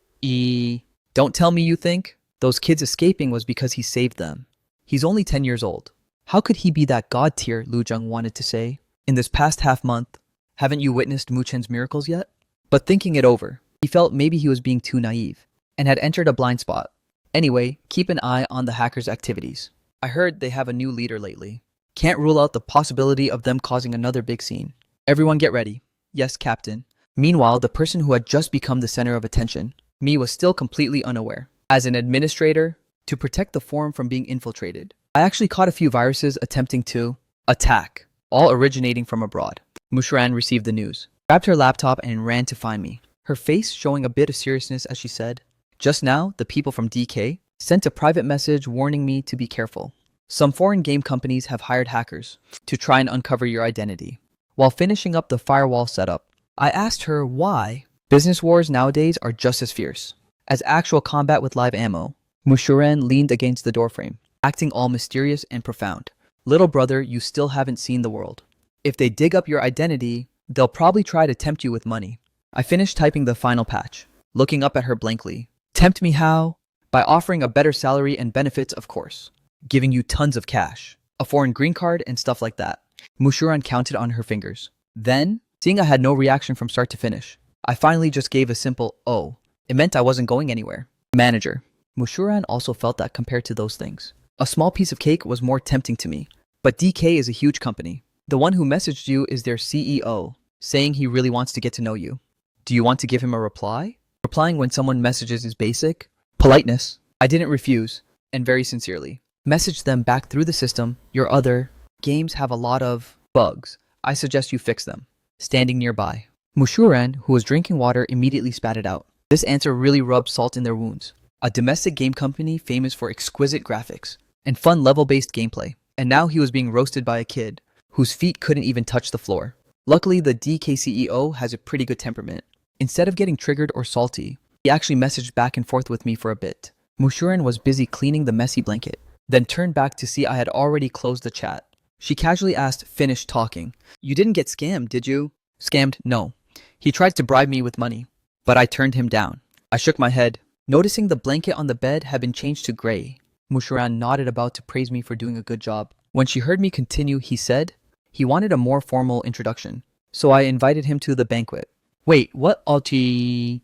Don't tell me you think those kids escaping was because he saved them. He's only 10 years old. How could he be that god tier, Lu Jung wanted to say. In this past half month, haven't you witnessed Mu Chen's miracles yet? But thinking it over, he felt maybe he was being too naive and had entered a blind spot. Anyway, keep an eye on the hackers' activities. I heard they have a new leader lately. Can't rule out the possibility of them causing another big scene. Everyone get ready. Yes, Captain. Meanwhile, the person who had just become the center of attention, me, was still completely unaware. As an administrator, to protect the forum from being infiltrated, I actually caught a few viruses attempting to attack, all originating from abroad. Mushuran received the news, grabbed her laptop, and ran to find me, her face showing a bit of seriousness as she said, "Just now, the people from DK sent a private message warning me to be careful. Some foreign game companies have hired hackers to try and uncover your identity." While finishing up the firewall setup, I asked her why. Business wars nowadays are just as fierce as actual combat with live ammo. Mushuran leaned against the doorframe, acting all mysterious and profound. "Little brother, you still haven't seen the world. If they dig up your identity, they'll probably try to tempt you with money." I finished typing the final patch, looking up at her blankly. "Tempt me how?" "By offering a better salary and benefits, of course. Giving you tons of cash, a foreign green card, and stuff like that." Mushuran counted on her fingers. Then, seeing I had no reaction from start to finish, I finally just gave a simple "oh" It meant I wasn't going anywhere. Manager. Mushuran also felt that compared to those things, a small piece of cake was more tempting to me. But DK is a huge company. The one who messaged you is their CEO, saying he really wants to get to know you. Do you want to give him a reply? Replying when someone messages is basic. Politeness. I didn't refuse, and very sincerely. Message them back through the system. Your other games have a lot of bugs. I suggest you fix them. Standing nearby. Mushuran, who was drinking water, immediately spat it out. This answer really rubbed salt in their wounds. A domestic game company famous for exquisite graphics and fun level-based gameplay. And now he was being roasted by a kid whose feet couldn't even touch the floor. Luckily, the DK CEO has a pretty good temperament. Instead of getting triggered or salty, he actually messaged back and forth with me for a bit. Mushuran was busy cleaning the messy blanket, then turned back to see I had already closed the chat. She casually asked, "Finish talking. You didn't get scammed, did you?" Scammed? No. He tried to bribe me with money, but I turned him down. I shook my head, noticing the blanket on the bed had been changed to gray. Mushuran nodded, about to praise me for doing a good job. When she heard me continue, he said he wanted a more formal introduction, so I invited him to the banquet. Wait, what? Alti?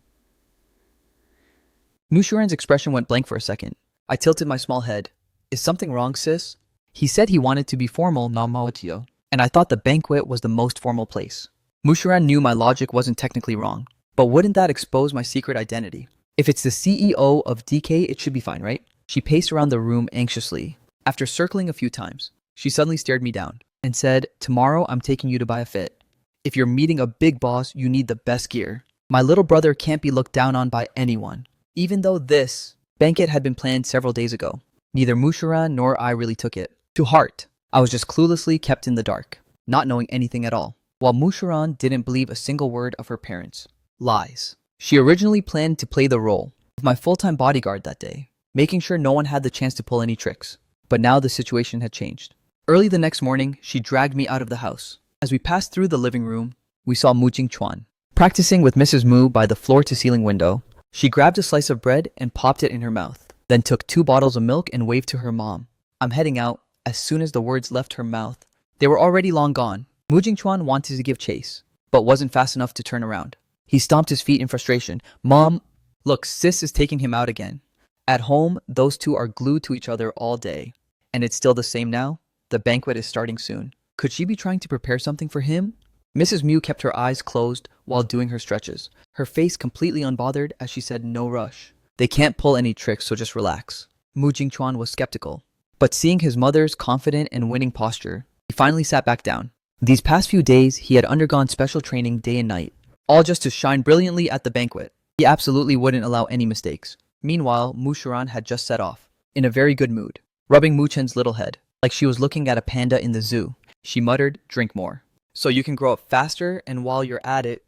Mushuran's expression went blank for a second. I tilted my small head. Is something wrong, sis? He said he wanted to be formal, and I thought the banquet was the most formal place. Mushuran knew my logic wasn't technically wrong, but wouldn't that expose my secret identity? If it's the CEO of DK, it should be fine, right? She paced around the room anxiously. After circling a few times, she suddenly stared me down and said, "Tomorrow I'm taking you to buy a fit. If you're meeting a big boss, you need the best gear. My little brother can't be looked down on by anyone." Even though this banquet had been planned several days ago, neither Mushuran nor I really took it to heart. I was just cluelessly kept in the dark, not knowing anything at all, while Mushuran didn't believe a single word of her parents' lies. She originally planned to play the role of my full-time bodyguard that day, making sure no one had the chance to pull any tricks. But now the situation had changed. Early the next morning, she dragged me out of the house. As we passed through the living room, we saw Mu Jingchuan practicing with Mrs. Mu by the floor-to-ceiling window. She grabbed a slice of bread and popped it in her mouth, then took 2 bottles of milk and waved to her mom. "I'm heading out." As soon as the words left her mouth, they were already long gone. Mu Jingchuan wanted to give chase, but wasn't fast enough to turn around. He stomped his feet in frustration. "Mom, look, sis is taking him out again." At home, those two are glued to each other all day. And it's still the same now? The banquet is starting soon. Could she be trying to prepare something for him? Mrs. Mew kept her eyes closed while doing her stretches, her face completely unbothered as she said, "No rush. They can't pull any tricks, so just relax." Mu Jingchuan was skeptical, but seeing his mother's confident and winning posture, he finally sat back down. These past few days, he had undergone special training day and night, all just to shine brilliantly at the banquet. He absolutely wouldn't allow any mistakes. Meanwhile, Mushuran had just set off, in a very good mood, rubbing Mu Chen's little head, like she was looking at a panda in the zoo. She muttered, "Drink more, so you can grow up faster, and while you're at it,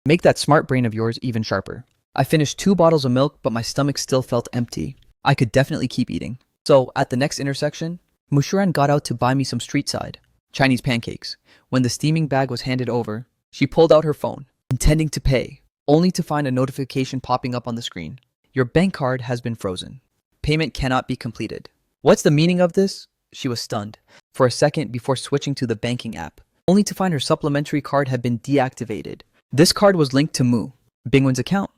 make that smart brain of yours even sharper." I finished 2 bottles of milk, but my stomach still felt empty. I could definitely keep eating. So, at the next intersection, Mushuran got out to buy me some street-side Chinese pancakes. When the steaming bag was handed over, she pulled out her phone, intending to pay, only to find a notification popping up on the screen. "Your bank card has been frozen. Payment cannot be completed." What's the meaning of this? She was stunned for a second before switching to the banking app, only to find her supplementary card had been deactivated. This card was linked to Mu Bingwen's account.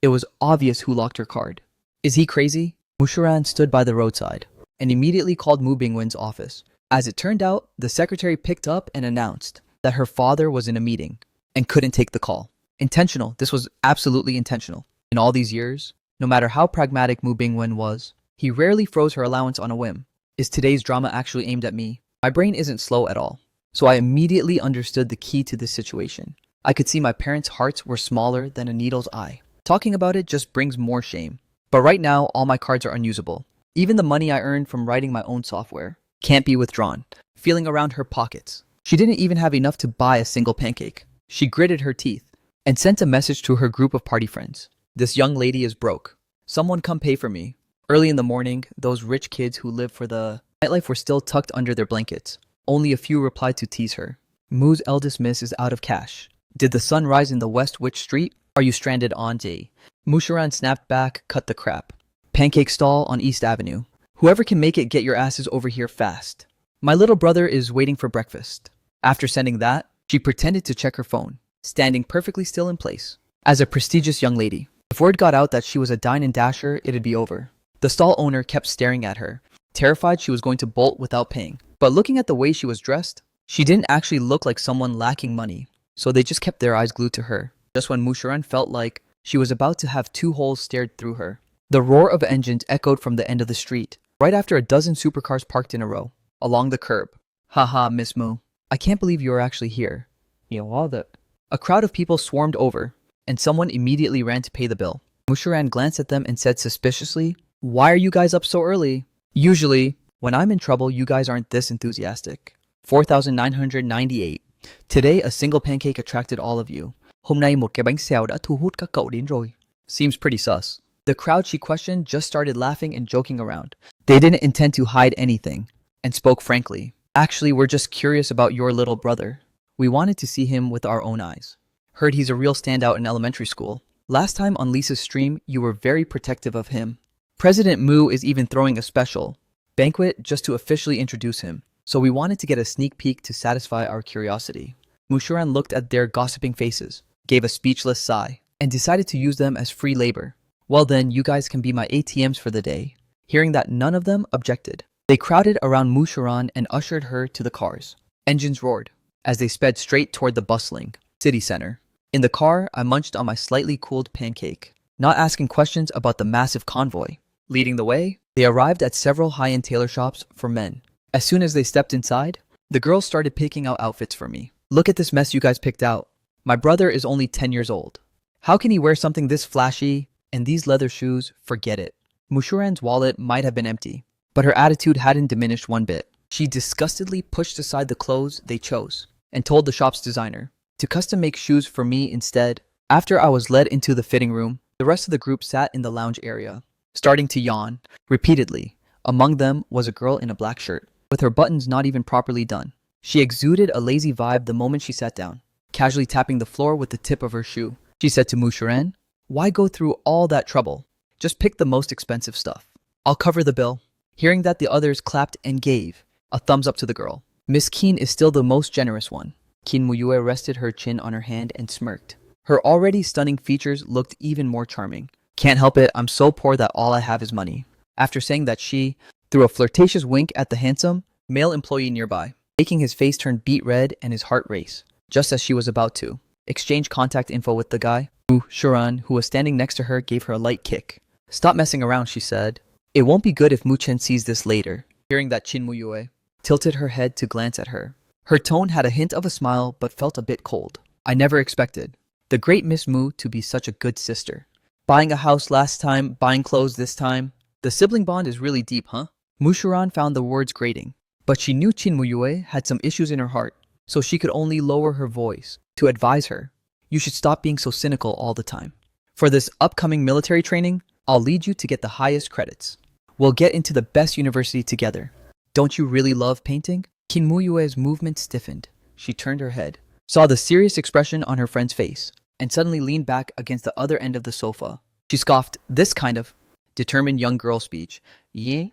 It was obvious who locked her card. Is he crazy? Mushuran stood by the roadside and immediately called Mu Bingwen's office. As it turned out, the secretary picked up and announced that her father was in a meeting and couldn't take the call. Intentional. This was absolutely intentional. In all these years, no matter how pragmatic Mu Bingwen was, he rarely froze her allowance on a whim. Is today's drama actually aimed at me? My brain isn't slow at all, so I immediately understood the key to this situation. I could see my parents' hearts were smaller than a needle's eye. Talking about it just brings more shame. But right now, all my cards are unusable. Even the money I earned from writing my own software can't be withdrawn. Feeling around her pockets, she didn't even have enough to buy a single pancake. She gritted her teeth and sent a message to her group of party friends. "This young lady is broke. Someone come pay for me." Early in the morning, those rich kids who live for the nightlife were still tucked under their blankets. Only a few replied to tease her. "Mu's eldest miss is out of cash. Did the sun rise in the west? Which street? Are you stranded on J?" Mushuran snapped back, "Cut the crap. Pancake stall on East Avenue. Whoever can make it, get your asses over here fast. My little brother is waiting for breakfast." After sending that, she pretended to check her phone, standing perfectly still in place. As a prestigious young lady, If word got out that she was a dine and dasher, it'd be over. The stall owner kept staring at her, terrified she was going to bolt without paying. But looking at the way she was dressed, she didn't actually look like someone lacking money, so they just kept their eyes glued to her. Just when Mushuran felt like she was about to have two holes stared through her, the roar of engines echoed from the end of the street, right after a dozen supercars parked in a row, along the curb. Haha, Miss Mu. I can't believe you are actually here. You know all that. A crowd of people swarmed over, and someone immediately ran to pay the bill. Mushuran glanced at them and said suspiciously, "Why are you guys up so early? Usually, when I'm in trouble, you guys aren't this enthusiastic." 4,998. Today, a single pancake attracted all of you. Hôm nay một cái bánh xèo đã thu hút các cậu đến rồi. Seems pretty sus. The crowd she questioned just started laughing and joking around. They didn't intend to hide anything, and spoke frankly. Actually, we're just curious about your little brother. We wanted to see him with our own eyes. Heard he's a real standout in elementary school. Last time on Lisa's stream, you were very protective of him. President Mu is even throwing a special banquet just to officially introduce him, so we wanted to get a sneak peek to satisfy our curiosity. Mushuran looked at their gossiping faces, gave a speechless sigh, and decided to use them as free labor. Well then, you guys can be my ATMs for the day. Hearing that, none of them objected. They crowded around Mushuran and ushered her to the cars. Engines roared as they sped straight toward the bustling city center. In the car, I munched on my slightly cooled pancake, not asking questions about the massive convoy. Leading the way, they arrived at several high-end tailor shops for men. As soon as they stepped inside, the girls started picking out outfits for me. Look at this mess you guys picked out. My brother is only 10 years old. How can he wear something this flashy? And these leather shoes, forget it. Mushuran's wallet might have been empty, but her attitude hadn't diminished one bit. She disgustedly pushed aside the clothes they chose and told the shop's designer to custom make shoes for me instead. After I was led into the fitting room, the rest of the group sat in the lounge area, starting to yawn repeatedly. Among them was a girl in a black shirt, with her buttons not even properly done. She exuded a lazy vibe the moment she sat down, casually tapping the floor with the tip of her shoe. She said to Mushuran, "Why go through all that trouble? Just pick the most expensive stuff. I'll cover the bill." Hearing that, the others clapped and gave a thumbs up to the girl. Miss Keen is still the most generous one. Keen Muyue rested her chin on her hand and smirked. Her already stunning features looked even more charming. "Can't help it, I'm so poor that all I have is money." After saying that, she threw a flirtatious wink at the handsome male employee nearby, making his face turn beet red and his heart race. Just as she was about to exchange contact info with the guy, Shuran, who was standing next to her, gave her a light kick. "Stop messing around," she said. "It won't be good if Mu-chen sees this later." Hearing that, Chin Muyue tilted her head to glance at her. Her tone had a hint of a smile but felt a bit cold. "I never expected the great Miss Mu to be such a good sister. Buying a house last time, buying clothes this time. The sibling bond is really deep, huh?" Mushuran found the words grating, but she knew Chin Muyue had some issues in her heart, so she could only lower her voice to advise her. "You should stop being so cynical all the time. For this upcoming military training, I'll lead you to get the highest credits. We'll get into the best university together. Don't you really love painting?" Kin Muyue's movement stiffened. She turned her head, saw the serious expression on her friend's face, and suddenly leaned back against the other end of the sofa. She scoffed, "This kind of determined young girl speech. Yeah?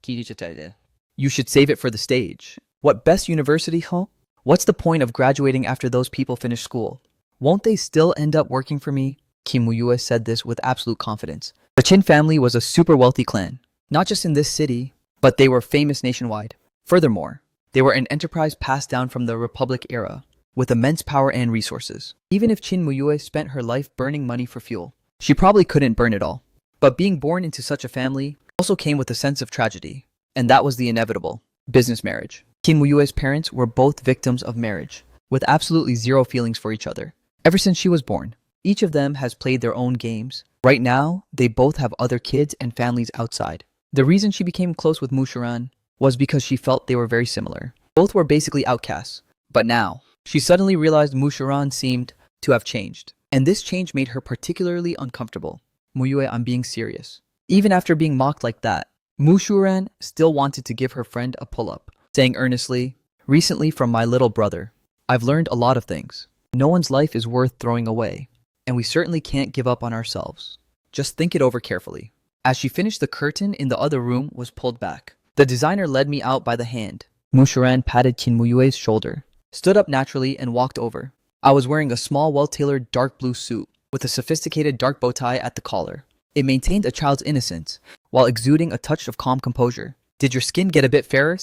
You should save it for the stage. What best university, huh? What's the point of graduating after those people finish school? Won't they still end up working for me?" Kim Muyue said this with absolute confidence. The Chin family was a super wealthy clan, not just in this city, but they were famous nationwide. Furthermore, they were an enterprise passed down from the Republic era, with immense power and resources. Even if Chin Muyue spent her life burning money for fuel, she probably couldn't burn it all. But being born into such a family also came with a sense of tragedy, and that was the inevitable business marriage. Kim Muyue's parents were both victims of marriage, with absolutely zero feelings for each other. Ever since she was born, each of them has played their own games. Right now, they both have other kids and families outside. The reason she became close with Mushuran was because she felt they were very similar. Both were basically outcasts. But now, she suddenly realized Mushuran seemed to have changed, and this change made her particularly uncomfortable. "Muyue, I'm being serious." Even after being mocked like that, Mushuran still wanted to give her friend a pull-up, saying earnestly, "Recently from my little brother, I've learned a lot of things. No one's life is worth throwing away, and we certainly can't give up on ourselves. Just think it over carefully." As she finished, the curtain in the other room was pulled back. The designer led me out by the hand. Mushuran patted Kin Muyue's shoulder, stood up naturally, and walked over. I was wearing a small, well-tailored dark blue suit, with a sophisticated dark bow tie at the collar. It maintained a child's innocence, while exuding a touch of calm composure. Did your skin get a bit fairer?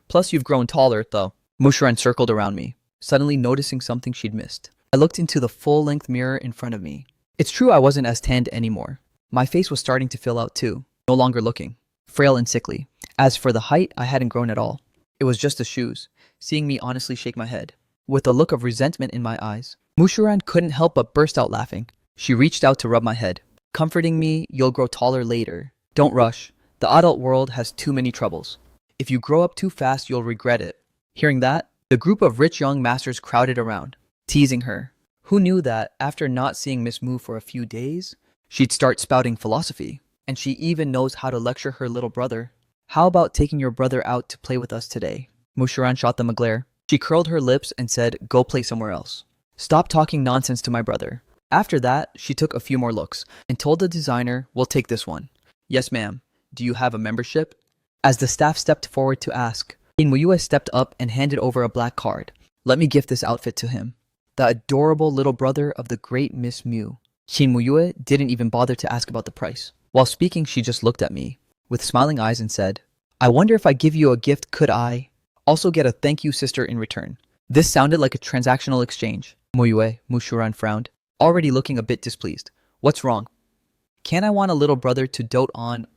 Plus, you've grown taller, though. Mushuran circled around me, suddenly noticing something she'd missed. I looked into the full-length mirror in front of me. It's true I wasn't as tanned anymore. My face was starting to fill out too, no longer looking frail and sickly. As for the height, I hadn't grown at all. It was just the shoes, seeing me honestly shake my head. With a look of resentment in my eyes, Mushuran couldn't help but burst out laughing. She reached out to rub my head, comforting me, "You'll grow taller later. Don't rush. The adult world has too many troubles. If you grow up too fast, you'll regret it." Hearing that, the group of rich young masters crowded around, teasing her. Who knew that after not seeing Miss Mu for a few days, she'd start spouting philosophy? And she even knows how to lecture her little brother. "How about taking your brother out to play with us today?" Mushuran shot them a glare. She curled her lips and said, "Go play somewhere else. Stop talking nonsense to my brother." After that, she took a few more looks and told the designer, "We'll take this one." "Yes, ma'am. Do you have a membership?" As the staff stepped forward to ask, Inmuyue stepped up and handed over a black card. "Let me gift this outfit to him. The adorable little brother of the great Miss Mu." Shinmuyue didn't even bother to ask about the price. While speaking, she just looked at me with smiling eyes and said, "I wonder if I give you a gift, could I also get a thank you sister in return?" This sounded like a transactional exchange. Mushuran frowned, already looking a bit displeased. "What's wrong? Can't I want a little brother to dote on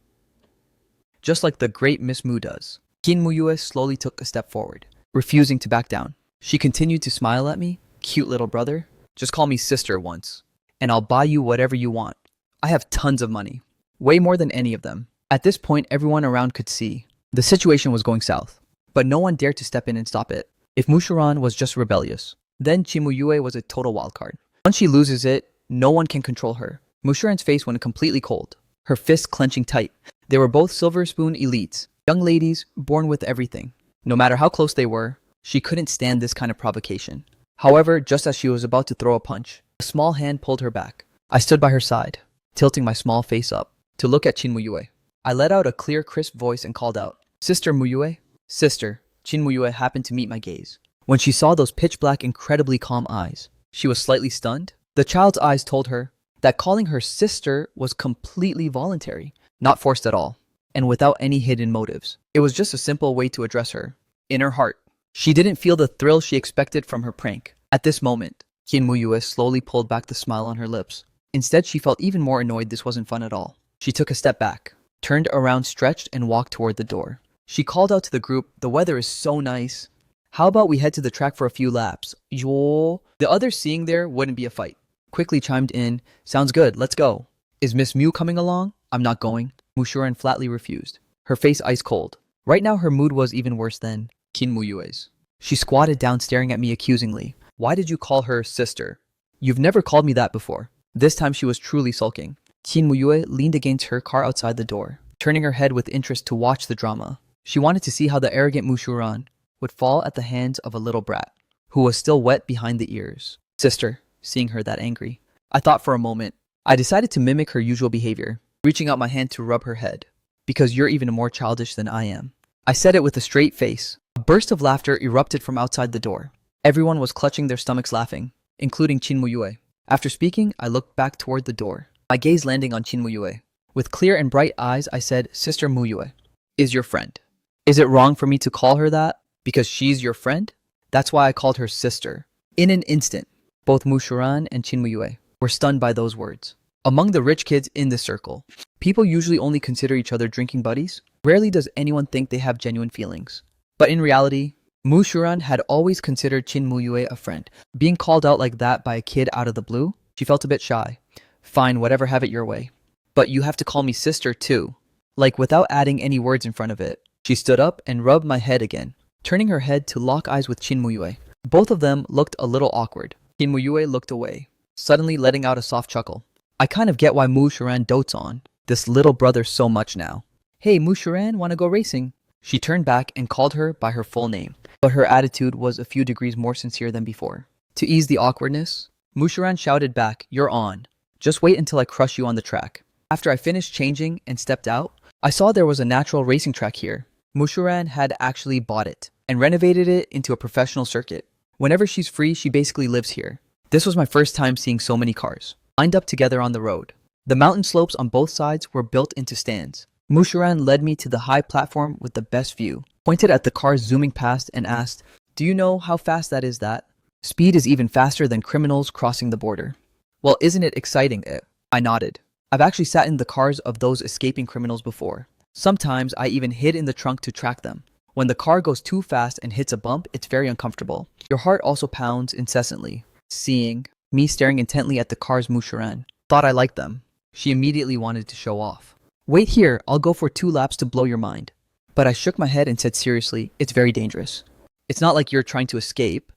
just like the great Miss Mu does?" Kinmuyue slowly took a step forward, refusing to back down. She continued to smile at me. "Cute little brother, just call me sister once, and I'll buy you whatever you want. I have tons of money. Way more than any of them." At this point, everyone around could see the situation was going south, but no one dared to step in and stop it. If Mushuran was just rebellious, then Chimuyue was a total wildcard. Once she loses it, no one can control her. Mushuran's face went completely cold, her fists clenching tight. They were both Silver Spoon elites, young ladies born with everything. No matter how close they were, she couldn't stand this kind of provocation. However, just as she was about to throw a punch, a small hand pulled her back. I stood by her side, tilting my small face up to look at Chinmuyue. I let out a clear, crisp voice and called out, "Sister Muyue." "Sister." Chinmuyue happened to meet my gaze. When she saw those pitch-black, incredibly calm eyes, she was slightly stunned. The child's eyes told her that calling her sister was completely voluntary, not forced at all, and without any hidden motives. It was just a simple way to address her. In her heart, she didn't feel the thrill she expected from her prank. At this moment, Chinmuyue slowly pulled back the smile on her lips. Instead, she felt even more annoyed this wasn't fun at all. She took a step back, turned around, stretched, and walked toward the door. She called out to the group, "The weather is so nice. How about we head to the track for a few laps?" Yo. The others seeing there wouldn't be a fight quickly chimed in, "Sounds good, let's go." "Is Miss Mew coming along?" "I'm not going." Mushuran flatly refused, her face ice cold. Right now her mood was even worse than Kinmuyue's. She squatted down, staring at me accusingly. "Why did you call her sister? You've never called me that before." This time she was truly sulking. Kinmuyue leaned against her car outside the door, turning her head with interest to watch the drama. She wanted to see how the arrogant Mushuran would fall at the hands of a little brat, who was still wet behind the ears. "Sister," seeing her that angry. I thought for a moment. I decided to mimic her usual behavior, reaching out my hand to rub her head. "Because you're even more childish than I am." I said it with a straight face. A burst of laughter erupted from outside the door. Everyone was clutching their stomachs laughing, including Chinmuyue. After speaking, I looked back toward the door, my gaze landing on Chinmuyue. With clear and bright eyes, I said, "Sister Muyue is your friend. Is it wrong for me to call her that? Because she's your friend? That's why I called her sister." In an instant, both Mushuran and Chinmuyue were stunned by those words. Among the rich kids in this circle, people usually only consider each other drinking buddies. Rarely does anyone think they have genuine feelings. But in reality, Mushuran had always considered Chinmuyue a friend. Being called out like that by a kid out of the blue, she felt a bit shy. "Fine, whatever, have it your way. But you have to call me sister too." Like without adding any words in front of it, she stood up and rubbed my head again, turning her head to lock eyes with Chinmuyue. Both of them looked a little awkward. Chinmuyue looked away, suddenly letting out a soft chuckle. I kind of get why Mushuran dotes on this little brother so much now. "Hey, Mushuran, wanna go racing?" She turned back and called her by her full name, but her attitude was a few degrees more sincere than before. To ease the awkwardness, Mushuran shouted back, "You're on. Just wait until I crush you on the track." After I finished changing and stepped out, I saw there was a natural racing track here. Mushuran had actually bought it and renovated it into a professional circuit. Whenever she's free, she basically lives here. This was my first time seeing so many cars. lined up together on the road. The mountain slopes on both sides were built into stands. Mushuran led me to the high platform with the best view, pointed at the cars zooming past and asked, "Do you know how fast that is that? Speed is even faster than criminals crossing the border." "Well, isn't it exciting?" I nodded. "I've actually sat in the cars of those escaping criminals before. Sometimes I even hid in the trunk to track them. When the car goes too fast and hits a bump, it's very uncomfortable. Your heart also pounds incessantly." Seeing me staring intently at the cars, Mushuran thought I liked them. She immediately wanted to show off. "Wait here, I'll go for 2 laps to blow your mind." But I shook my head and said seriously, "It's very dangerous. It's not like you're trying to escape.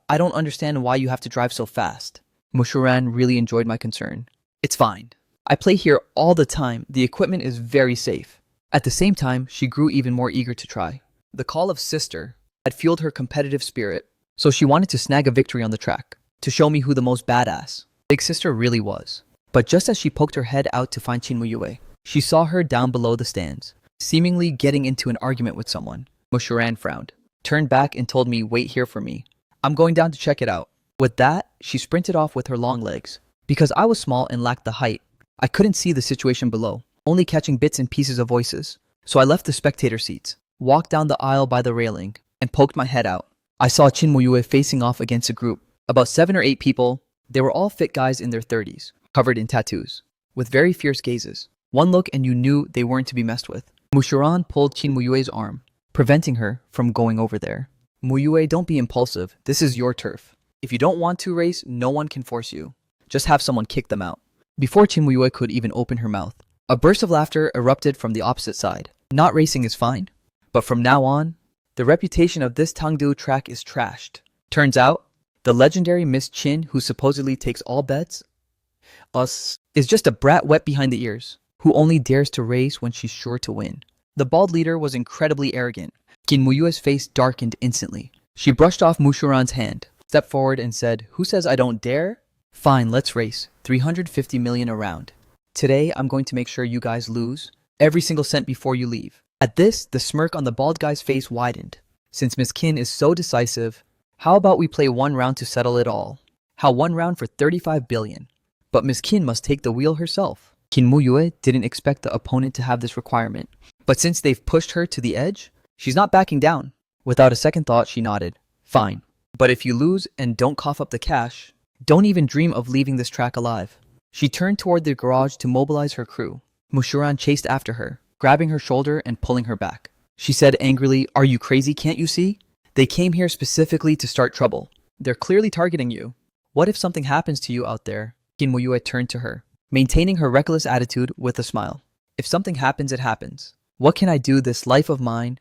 I don't understand why you have to drive so fast." Mushuran really enjoyed my concern. "It's fine. I play here all the time. The equipment is very safe." At the same time, she grew even more eager to try. The call of sister had fueled her competitive spirit, so she wanted to snag a victory on the track, to show me who the most badass big sister really was. But just as she poked her head out to find Chinmuyue, she saw her down below the stands, seemingly getting into an argument with someone. Mushuran frowned, turned back and told me, "Wait here for me. I'm going down to check it out." With that, she sprinted off with her long legs. Because I was small and lacked the height, I couldn't see the situation below, only catching bits and pieces of voices. So I left the spectator seats, walked down the aisle by the railing, and poked my head out. I saw Chinmuyue facing off against a group, about 7 or 8 people. They were all fit guys in their 30s, covered in tattoos, with very fierce gazes. One look and you knew they weren't to be messed with. Mushuran pulled Chinmuyue's arm, preventing her from going over there. "Muyue, don't be impulsive. This is your turf. If you don't want to race, no one can force you. Just have someone kick them out." Before Chinmuyue could even open her mouth, a burst of laughter erupted from the opposite side. "Not racing is fine, but from now on, the reputation of this Tangdu track is trashed. Turns out, the legendary Miss Chin, who supposedly takes all bets, is just a brat wet behind the ears, who only dares to race when she's sure to win." The bald leader was incredibly arrogant. Kinmuyue's face darkened instantly. She brushed off Mushuran's hand, stepped forward and said, "Who says I don't dare? Fine, let's race. 350 million a round. Today, I'm going to make sure you guys lose every single cent before you leave." At this, the smirk on the bald guy's face widened. "Since Miss Kin is so decisive, how about we play 1 round to settle it all? How 1 round for 35 billion? But Miss Kin must take the wheel herself." Kinmuyue didn't expect the opponent to have this requirement. But since they've pushed her to the edge, she's not backing down. Without a second thought, she nodded. "Fine. But if you lose and don't cough up the cash, don't even dream of leaving this track alive." She turned toward the garage to mobilize her crew. Mushuran chased after her, grabbing her shoulder and pulling her back. She said angrily, "Are you crazy? Can't you see? They came here specifically to start trouble. They're clearly targeting you. What if something happens to you out there?" Kinmuyue turned to her, maintaining her reckless attitude with a smile. "If something happens, it happens. What can I do? This life of mine?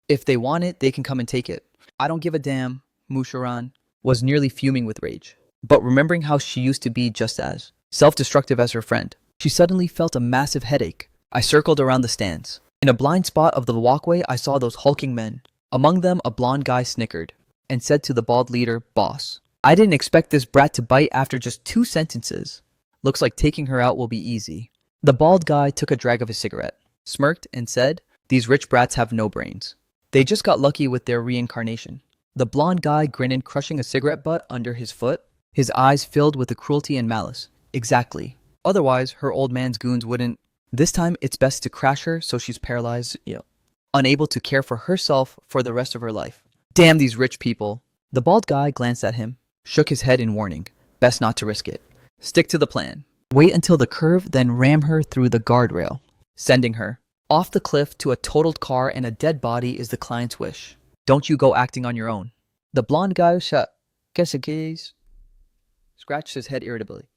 If they want it, they can come and take it. I don't give a damn." Mushuran was nearly fuming with rage. But remembering how she used to be just as self-destructive as her friend, she suddenly felt a massive headache. I circled around the stands. In a blind spot of the walkway, I saw those hulking men. Among them, a blonde guy snickered and said to the bald leader, "Boss, I didn't expect this brat to bite after just 2 sentences. Looks like taking her out will be easy." The bald guy took a drag of his cigarette, smirked, and said, "These rich brats have no brains. They just got lucky with their reincarnation." The blonde guy grinned, crushing a cigarette butt under his foot, his eyes filled with the cruelty and malice. "Exactly. Otherwise, her old man's goons wouldn't. This time, it's best to crash her so she's paralyzed, unable to care for herself for the rest of her life. Damn these rich people." The bald guy glanced at him, shook his head in warning. "Best not to risk it. Stick to the plan. Wait until the curve, then ram her through the guardrail. Sending her off the cliff to a totaled car and a dead body is the client's wish. Don't you go acting on your own." The blonde guy scratched his head irritably,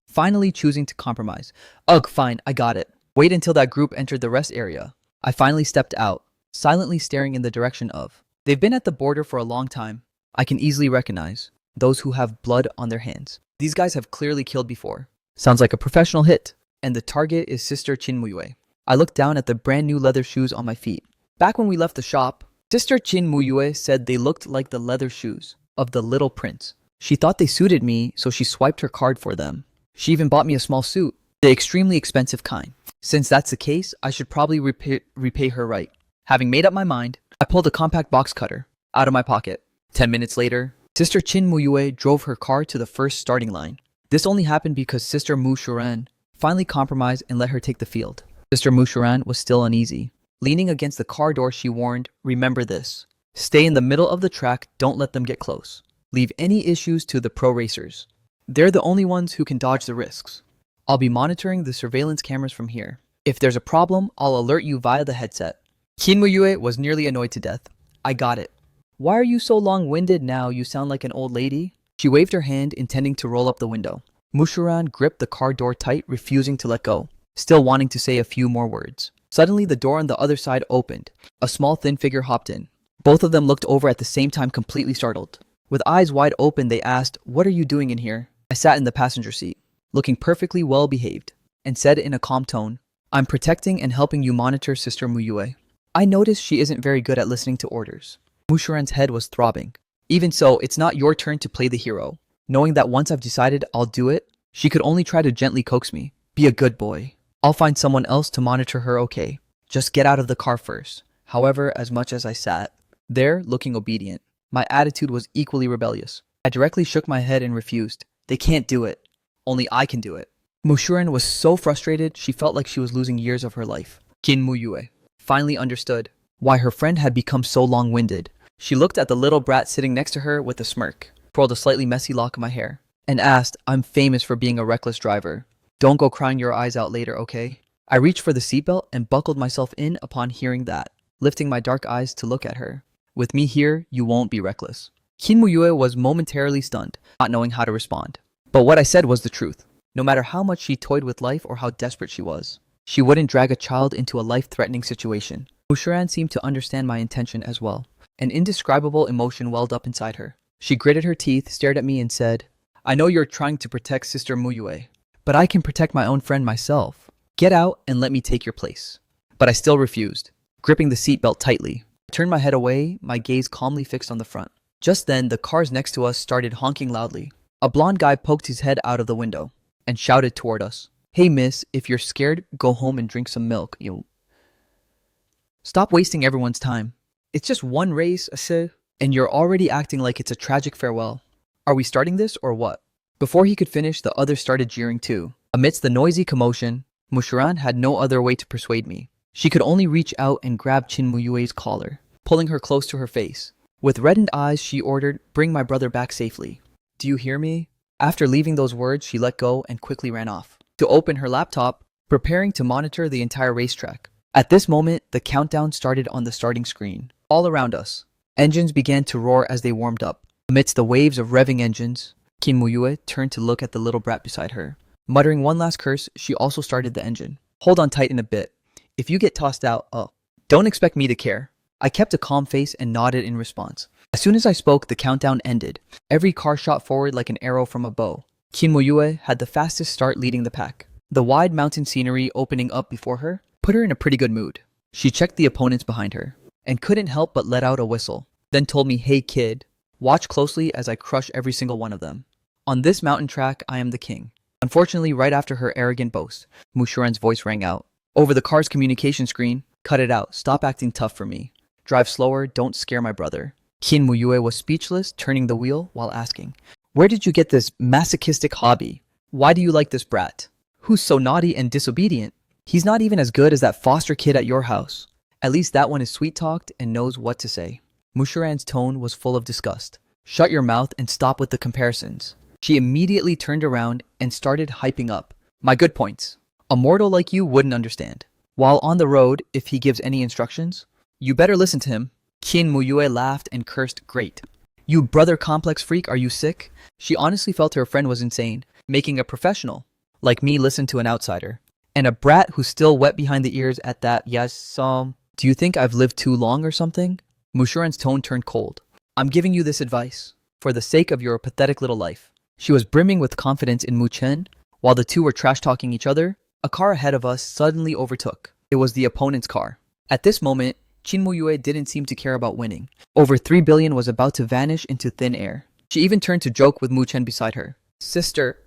finally choosing to compromise. "Ugh, fine, I got it. Wait until that group entered the rest area." I finally stepped out, silently staring in the direction of. They've been at the border for a long time. I can easily recognize those who have blood on their hands. These guys have clearly killed before. Sounds like a professional hit. And the target is Sister Chinmuyue. I looked down at the brand new leather shoes on my feet. Back when we left the shop, Sister Chinmuyue said they looked like the leather shoes of the Little Prince. She thought they suited me, so she swiped her card for them. She even bought me a small suit, the extremely expensive kind. Since that's the case, I should probably repay her right. Having made up my mind, I pulled a compact box cutter out of my pocket. 10 minutes later, Sister Chin Muyue drove her car to the first starting line. This only happened because Sister Mu Shuran finally compromised and let her take the field. Sister Mu Shuran was still uneasy. Leaning against the car door, she warned, "Remember this. Stay in the middle of the track, don't let them get close. Leave any issues to the pro racers. They're the only ones who can dodge the risks. I'll be monitoring the surveillance cameras from here. If there's a problem, I'll alert you via the headset." Qin Muyue was nearly annoyed to death. "I got it. Why are you so long-winded now? You sound like an old lady." She waved her hand, intending to roll up the window. Mushuran gripped the car door tight, refusing to let go, still wanting to say a few more words. Suddenly, the door on the other side opened. A small, thin figure hopped in. Both of them looked over at the same time, completely startled. With eyes wide open, they asked, "What are you doing in here?" I sat in the passenger seat, looking perfectly well behaved, and said in a calm tone, "I'm protecting and helping you monitor Sister Muyue. I notice she isn't very good at listening to orders." Mushuran's head was throbbing. "Even so, it's not your turn to play the hero." Knowing that once I've decided I'll do it, she could only try to gently coax me. "Be a good boy. I'll find someone else to monitor her, okay? Just get out of the car first." However, as much as I sat there, looking obedient, my attitude was equally rebellious. I directly shook my head and refused. "They can't do it. Only I can do it." Mushuran was so frustrated, she felt like she was losing years of her life. Qin Muyue finally understood why her friend had become so long-winded. She looked at the little brat sitting next to her with a smirk, twirled a slightly messy lock of my hair, and asked, "I'm famous for being a reckless driver. Don't go crying your eyes out later, okay?" I reached for the seatbelt and buckled myself in upon hearing that, lifting my dark eyes to look at her. "With me here, you won't be reckless." Qin Muyue was momentarily stunned, not knowing how to respond. But what I said was the truth. No matter how much she toyed with life or how desperate she was, she wouldn't drag a child into a life-threatening situation. Mushuran seemed to understand my intention as well. An indescribable emotion welled up inside her. She gritted her teeth, stared at me, and said, "I know you're trying to protect Sister Muyue, but I can protect my own friend myself. Get out and let me take your place." But I still refused, gripping the seatbelt tightly. I turned my head away, my gaze calmly fixed on the front. Just then, the cars next to us started honking loudly. A blonde guy poked his head out of the window and shouted toward us, "Hey miss, if you're scared, go home and drink some milk. Stop wasting everyone's time. It's just one race, and you're already acting like it's a tragic farewell. Are we starting this or what?" Before he could finish, the others started jeering too. Amidst the noisy commotion, Mushuran had no other way to persuade me. She could only reach out and grab Chin Muyue's collar, pulling her close to her face. With reddened eyes, she ordered, "Bring my brother back safely. Do you hear me?" After leaving those words, she let go and quickly ran off to open her laptop, preparing to monitor the entire racetrack. At this moment, the countdown started on the starting screen. All around us, engines began to roar as they warmed up. Amidst the waves of revving engines, Qin Muyue turned to look at the little brat beside her. Muttering one last curse, she also started the engine. "Hold on tight in a bit. If you get tossed out, don't expect me to care." I kept a calm face and nodded in response. As soon as I spoke, the countdown ended. Every car shot forward like an arrow from a bow. Qin Muyue had the fastest start, leading the pack. The wide mountain scenery opening up before her put her in a pretty good mood. She checked the opponents behind her and couldn't help but let out a whistle, then told me, "Hey kid, watch closely as I crush every single one of them. On this mountain track, I am the king." Unfortunately, right after her arrogant boast, Mushuran's voice rang out. Over the car's communication screen, "Cut it out, stop acting tough for me. Drive slower, don't scare my brother." Qin Muyue was speechless, turning the wheel while asking, "Where did you get this masochistic hobby? Why do you like this brat? Who's so naughty and disobedient? He's not even as good as that foster kid at your house. At least that one is sweet-talked and knows what to say." Mushuran's tone was full of disgust. "Shut your mouth and stop with the comparisons." She immediately turned around and started hyping up my good points. "A mortal like you wouldn't understand. While on the road, if he gives any instructions, you better listen to him." Qin Muyue laughed and cursed, "Great. You brother complex freak, are you sick?" She honestly felt her friend was insane, making a professional like me listen to an outsider. And a brat who's still wet behind the ears at that. "Yes, do you think I've lived too long or something?" Mushuran's tone turned cold. "I'm giving you this advice for the sake of your pathetic little life." She was brimming with confidence in Mu Chen. While the two were trash-talking each other, a car ahead of us suddenly overtook. It was the opponent's car. At this moment, Qin Muyue didn't seem to care about winning. Over 3 billion was about to vanish into thin air. She even turned to joke with Mu Chen beside her. "Sister,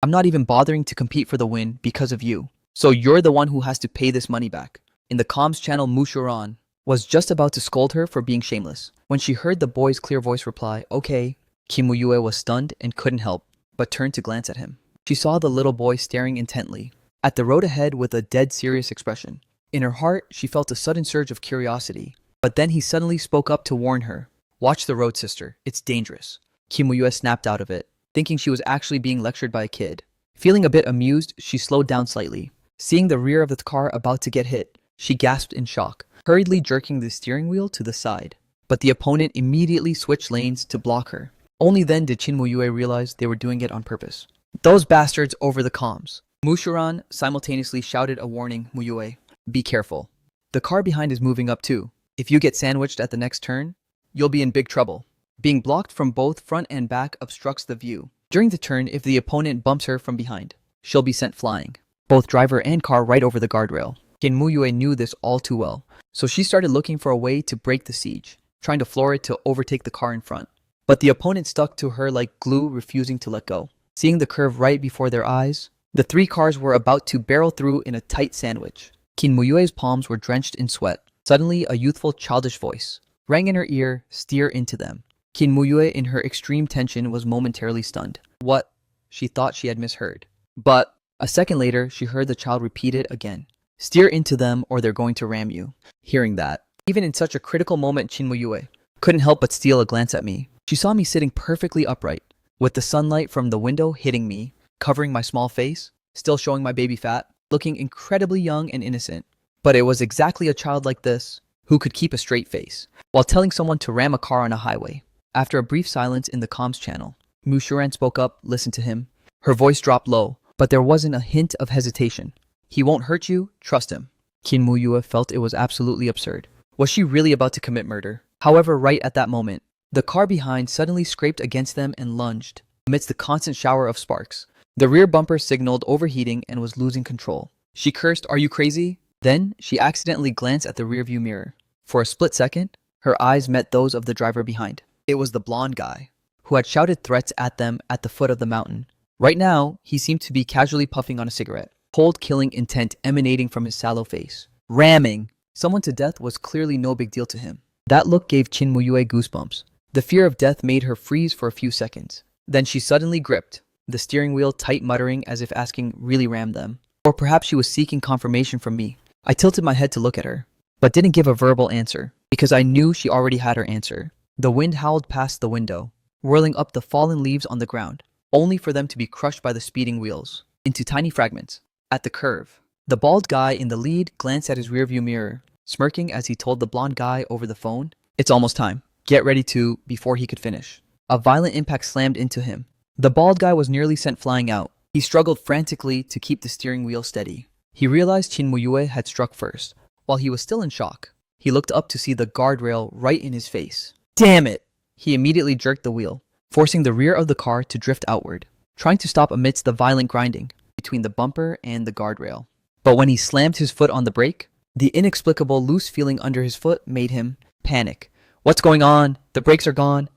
I'm not even bothering to compete for the win because of you. So you're the one who has to pay this money back." In the comms channel, Mushuran was just about to scold her for being shameless when she heard the boy's clear voice reply, "Okay, Kim Woo-yue was stunned and couldn't help but turned to glance at him. She saw the little boy staring intently at the road ahead with a dead serious expression. In her heart, she felt a sudden surge of curiosity, but then he suddenly spoke up to warn her. "Watch the road, sister. It's dangerous." Kim Woo-yue snapped out of it, thinking she was actually being lectured by a kid. Feeling a bit amused, she slowed down slightly. Seeing the rear of the car about to get hit, she gasped in shock, hurriedly jerking the steering wheel to the side. But the opponent immediately switched lanes to block her. Only then did Chin Woo-yue realize they were doing it on purpose. "Those bastards," over the comms. Mushuran simultaneously shouted a warning. "Woo-yue, be careful. The car behind is moving up too. If you get sandwiched at the next turn, you'll be in big trouble." Being blocked from both front and back obstructs the view. During the turn, if the opponent bumps her from behind, she'll be sent flying. Both driver and car right over the guardrail. Kim Woo-yue knew this all too well, so she started looking for a way to break the siege, trying to floor it to overtake the car in front. But the opponent stuck to her like glue, refusing to let go. Seeing the curve right before their eyes, the three cars were about to barrel through in a tight sandwich. Kim Woo-yue's palms were drenched in sweat. Suddenly, a youthful, childish voice rang in her ear, "Steer into them." Kim Woo-yue, in her extreme tension, was momentarily stunned. What? She thought she had misheard. But a second later, she heard the child repeat it again. "Steer into them or they're going to ram you." Hearing that, even in such a critical moment, Chin Woo-yue couldn't help but steal a glance at me. She saw me sitting perfectly upright, with the sunlight from the window hitting me, covering my small face, still showing my baby fat, looking incredibly young and innocent. But it was exactly a child like this who could keep a straight face, while telling someone to ram a car on a highway. After a brief silence in the comms channel, Mushuran spoke up, listened to him. Her voice dropped low, but there wasn't a hint of hesitation. "He won't hurt you, trust him." Kim Woo-yue felt it was absolutely absurd. Was she really about to commit murder? However, right at that moment, the car behind suddenly scraped against them and lunged, amidst the constant shower of sparks. The rear bumper signaled overheating and was losing control. She cursed, "Are you crazy?" Then, she accidentally glanced at the rearview mirror. For a split second, her eyes met those of the driver behind. It was the blonde guy, who had shouted threats at them at the foot of the mountain. Right now, he seemed to be casually puffing on a cigarette, cold killing intent emanating from his sallow face. Ramming someone to death was clearly no big deal to him. That look gave Chin Woo-yue goosebumps. The fear of death made her freeze for a few seconds. Then she suddenly gripped the steering wheel tight, muttering as if asking, "Really ram them?" Or perhaps she was seeking confirmation from me. I tilted my head to look at her, but didn't give a verbal answer, because I knew she already had her answer. The wind howled past the window, whirling up the fallen leaves on the ground, only for them to be crushed by the speeding wheels into tiny fragments. At the curve, the bald guy in the lead glanced at his rearview mirror, smirking as he told the blonde guy over the phone, "It's almost time. Get ready to," before he could finish. A violent impact slammed into him. The bald guy was nearly sent flying out. He struggled frantically to keep the steering wheel steady. He realized Chin Woo-yue had struck first. While he was still in shock, he looked up to see the guardrail right in his face. "Damn it!" He immediately jerked the wheel, forcing the rear of the car to drift outward, trying to stop amidst the violent grinding between the bumper and the guardrail. But when he slammed his foot on the brake, the inexplicable loose feeling under his foot made him panic. "What's going on? The brakes are gone."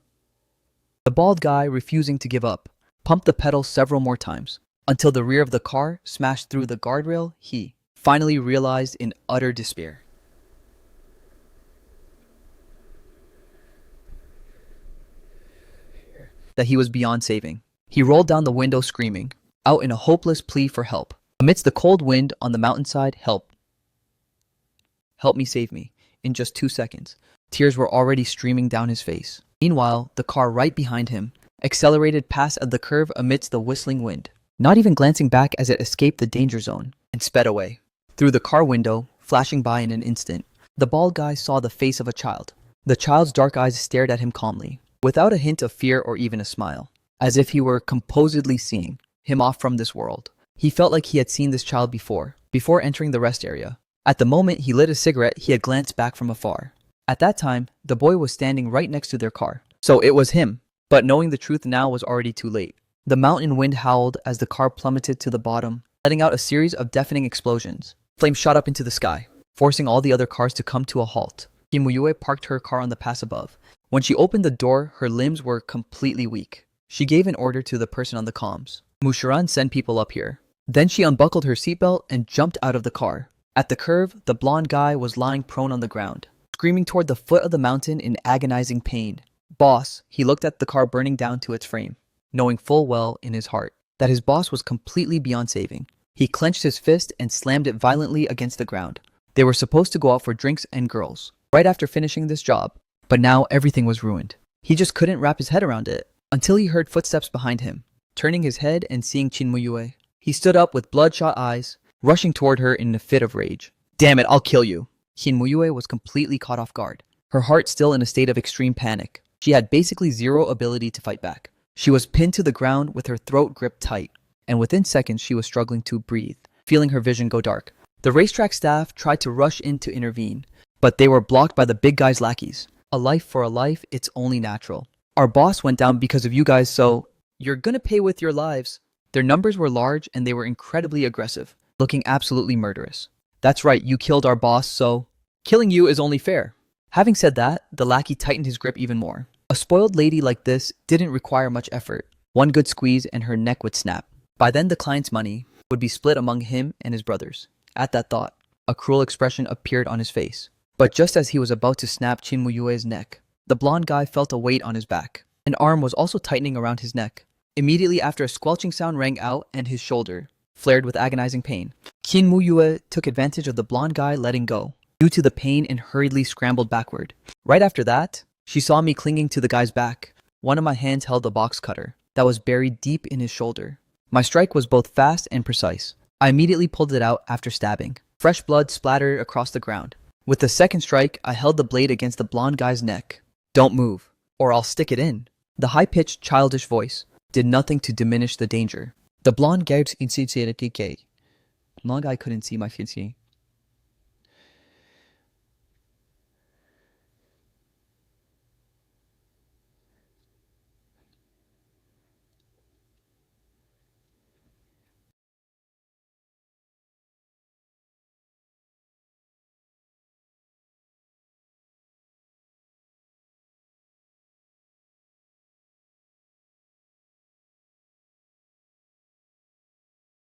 The bald guy, refusing to give up, pumped the pedal several more times, until the rear of the car smashed through the guardrail. He finally realized in utter despair that he was beyond saving. He rolled down the window screaming, out in a hopeless plea for help. Amidst the cold wind on the mountainside, "Help. Help me, save me." In just 2 seconds, tears were already streaming down his face. Meanwhile, the car right behind him accelerated past the curve amidst the whistling wind, not even glancing back as it escaped the danger zone, and sped away. Through the car window, flashing by in an instant, the bald guy saw the face of a child. The child's dark eyes stared at him calmly, without a hint of fear or even a smile, as if he were composedly seeing him off from this world. He felt like he had seen this child before entering the rest area. At the moment he lit a cigarette, he had glanced back from afar. At that time, the boy was standing right next to their car. So it was him. But knowing the truth now was already too late. The mountain wind howled as the car plummeted to the bottom, letting out a series of deafening explosions. Flames shot up into the sky, forcing all the other cars to come to a halt. Kim Woo-yue parked her car on the pass above. When she opened the door, her limbs were completely weak. She gave an order to the person on the comms. "Mushuran, send people up here." Then she unbuckled her seatbelt and jumped out of the car. At the curve, the blonde guy was lying prone on the ground, screaming toward the foot of the mountain in agonizing pain. Boss, he looked at the car burning down to its frame, knowing full well in his heart that his boss was completely beyond saving. He clenched his fist and slammed it violently against the ground. They were supposed to go out for drinks and girls right after finishing this job, but now everything was ruined. He just couldn't wrap his head around it until he heard footsteps behind him. Turning his head and seeing Chin Muyue, he stood up with bloodshot eyes, rushing toward her in a fit of rage. Damn it, I'll kill you. Chin Muyue was completely caught off guard, her heart still in a state of extreme panic. She had basically zero ability to fight back. She was pinned to the ground with her throat gripped tight, and within seconds she was struggling to breathe, feeling her vision go dark. The racetrack staff tried to rush in to intervene, but they were blocked by the big guy's lackeys. A life for a life, it's only natural. Our boss went down because of you guys, so you're gonna pay with your lives. Their numbers were large and they were incredibly aggressive, looking absolutely murderous. That's right, you killed our boss, so killing you is only fair. Having said that, the lackey tightened his grip even more. A spoiled lady like this didn't require much effort. One good squeeze and her neck would snap. By then the client's money would be split among him and his brothers. At that thought, a cruel expression appeared on his face. But just as he was about to snap Chin Muyue's neck, the blonde guy felt a weight on his back. An arm was also tightening around his neck. Immediately after, a squelching sound rang out and his shoulder flared with agonizing pain. Chin Muyue took advantage of the blonde guy letting go due to the pain and hurriedly scrambled backward. Right after that, she saw me clinging to the guy's back. One of my hands held a box cutter that was buried deep in his shoulder. My strike was both fast and precise. I immediately pulled it out after stabbing. Fresh blood splattered across the ground. With the second strike, I held the blade against the blonde guy's neck. Don't move, or I'll stick it in. The high-pitched, childish voice did nothing to diminish the danger. The blonde guy's insincerity. Blonde guy couldn't see my fiancée.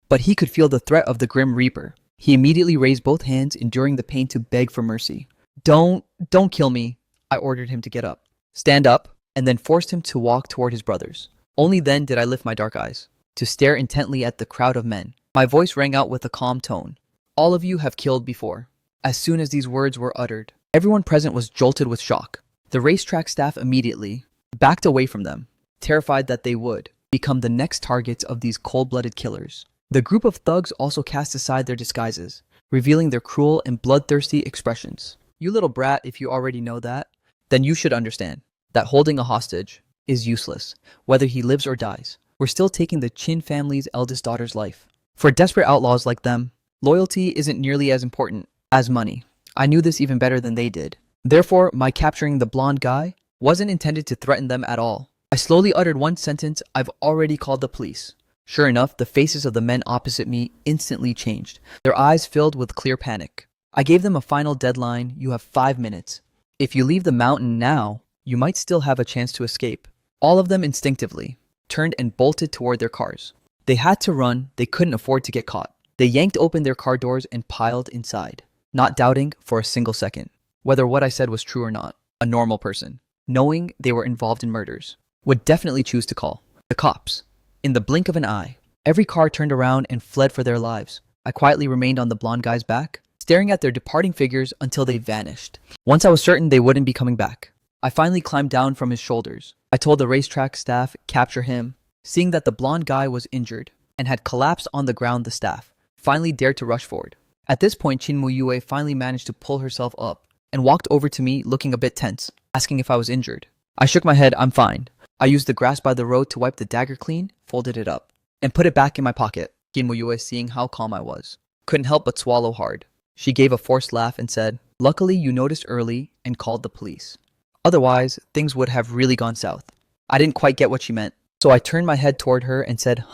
But he could feel the threat of the Grim Reaper. He immediately raised both hands, enduring the pain to beg for mercy. Don't kill me. I ordered him to get up, stand up, and then forced him to walk toward his brothers. Only then did I lift my dark eyes to stare intently at the crowd of men. My voice rang out with a calm tone. All of you have killed before. As soon as these words were uttered, everyone present was jolted with shock. The racetrack staff immediately backed away from them, terrified that they would become the next targets of these cold-blooded killers. The group of thugs also cast aside their disguises, revealing their cruel and bloodthirsty expressions. You little brat, if you already know that, then you should understand that holding a hostage is useless, whether he lives or dies. We're still taking the Chin family's eldest daughter's life. For desperate outlaws like them, loyalty isn't nearly as important as money. I knew this even better than they did. Therefore, my capturing the blonde guy wasn't intended to threaten them at all. I slowly uttered one sentence: I've already called the police. Sure enough, the faces of the men opposite me instantly changed, their eyes filled with clear panic. I gave them a final deadline: you have 5 minutes. If you leave the mountain now, you might still have a chance to escape. All of them instinctively turned and bolted toward their cars. They had to run, they couldn't afford to get caught. They yanked open their car doors and piled inside, not doubting for a single second whether what I said was true or not. A normal person, knowing they were involved in murders, would definitely choose to call the cops. In the blink of an eye, every car turned around and fled for their lives. I quietly remained on the blonde guy's back, staring at their departing figures until they vanished. Once I was certain they wouldn't be coming back, I finally climbed down from his shoulders. I told the racetrack staff, capture him. Seeing that the blonde guy was injured and had collapsed on the ground, the staff finally dared to rush forward. At this point, Chin Muyue finally managed to pull herself up and walked over to me looking a bit tense, asking if I was injured. I shook my head. I'm fine. I used the grass by the road to wipe the dagger clean, folded it up, and put it back in my pocket. Chin Muyue, seeing how calm I was, couldn't help but swallow hard. She gave a forced laugh and said, luckily you noticed early and called the police. Otherwise, things would have really gone south. I didn't quite get what she meant, so I turned my head toward her and said,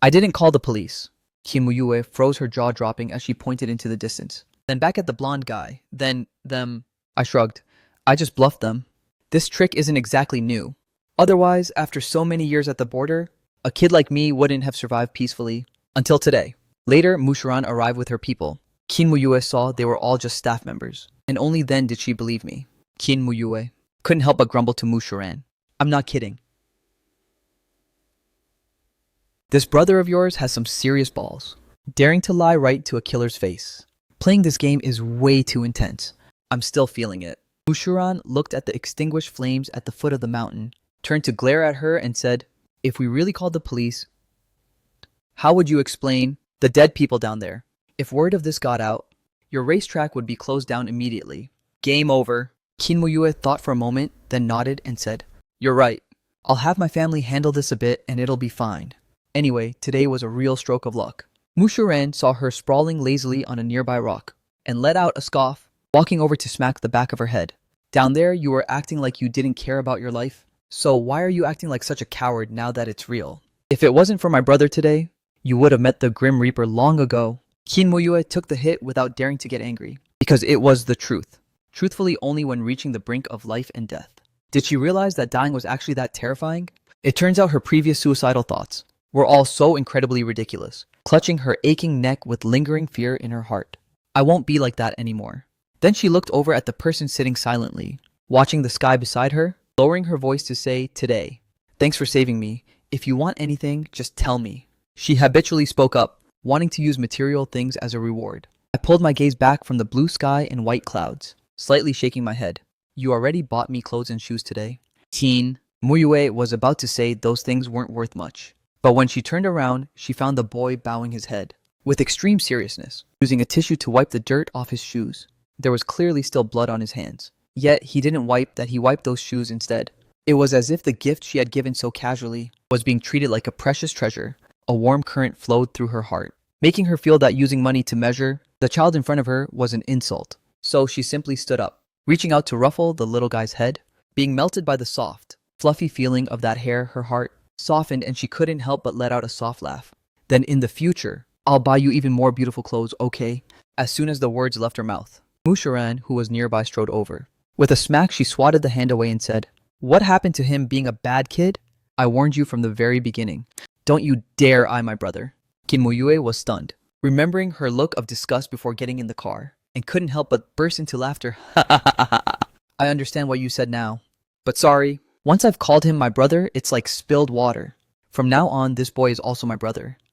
I didn't call the police. Chin Muyue froze, her jaw dropping as she pointed into the distance. Then back at the blonde guy. Then, them. I shrugged. I just bluffed them. This trick isn't exactly new. Otherwise, after so many years at the border, a kid like me wouldn't have survived peacefully. Until today. Later, Musharan arrived with her people. Chin Muyue saw they were all just staff members, and only then did she believe me. Chin Muyue, couldn't help but grumble to Mushuran. I'm not kidding. This brother of yours has some serious balls. Daring to lie right to a killer's face. Playing this game is way too intense. I'm still feeling it. Mushuran looked at the extinguished flames at the foot of the mountain, turned to glare at her and said, if we really called the police, how would you explain the dead people down there? If word of this got out, your racetrack would be closed down immediately. Game over. Kim Muyue thought for a moment, then nodded and said, you're right. I'll have my family handle this a bit and it'll be fine. Anyway, today was a real stroke of luck. Mushuran saw her sprawling lazily on a nearby rock and let out a scoff, walking over to smack the back of her head. Down there, you were acting like you didn't care about your life. So why are you acting like such a coward now that it's real? If it wasn't for my brother today, you would have met the Grim Reaper long ago. Kin Muyue took the hit without daring to get angry, because it was the truth. Truthfully only when reaching the brink of life and death. Did she realize that dying was actually that terrifying? It turns out her previous suicidal thoughts were all so incredibly ridiculous, clutching her aching neck with lingering fear in her heart. I won't be like that anymore. Then she looked over at the person sitting silently, watching the sky beside her, lowering her voice to say, today, thanks for saving me. If you want anything, just tell me. She habitually spoke up, wanting to use material things as a reward. I pulled my gaze back from the blue sky and white clouds, slightly shaking my head. You already bought me clothes and shoes today. Teen, Muyue was about to say those things weren't worth much. But when she turned around, she found the boy bowing his head, with extreme seriousness, using a tissue to wipe the dirt off his shoes. There was clearly still blood on his hands. Yet he didn't wipe that, he wiped those shoes instead. It was as if the gift she had given so casually was being treated like a precious treasure. A warm current flowed through her heart, making her feel that using money to measure the child in front of her was an insult. So she simply stood up, reaching out to ruffle the little guy's head. Being melted by the soft, fluffy feeling of that hair, her heart softened and she couldn't help but let out a soft laugh. Then in the future, I'll buy you even more beautiful clothes, okay? As soon as the words left her mouth, Mushuran, who was nearby, strode over. With a smack, she swatted the hand away and said, what happened to him being a bad kid? I warned you from the very beginning. Don't you dare eye my brother. Kim Muyue was stunned, remembering her look of disgust before getting in the car, and couldn't help but burst into laughter. I understand what you said now, but sorry. Once I've called him my brother, it's like spilled water. From now on, this boy is also my brother.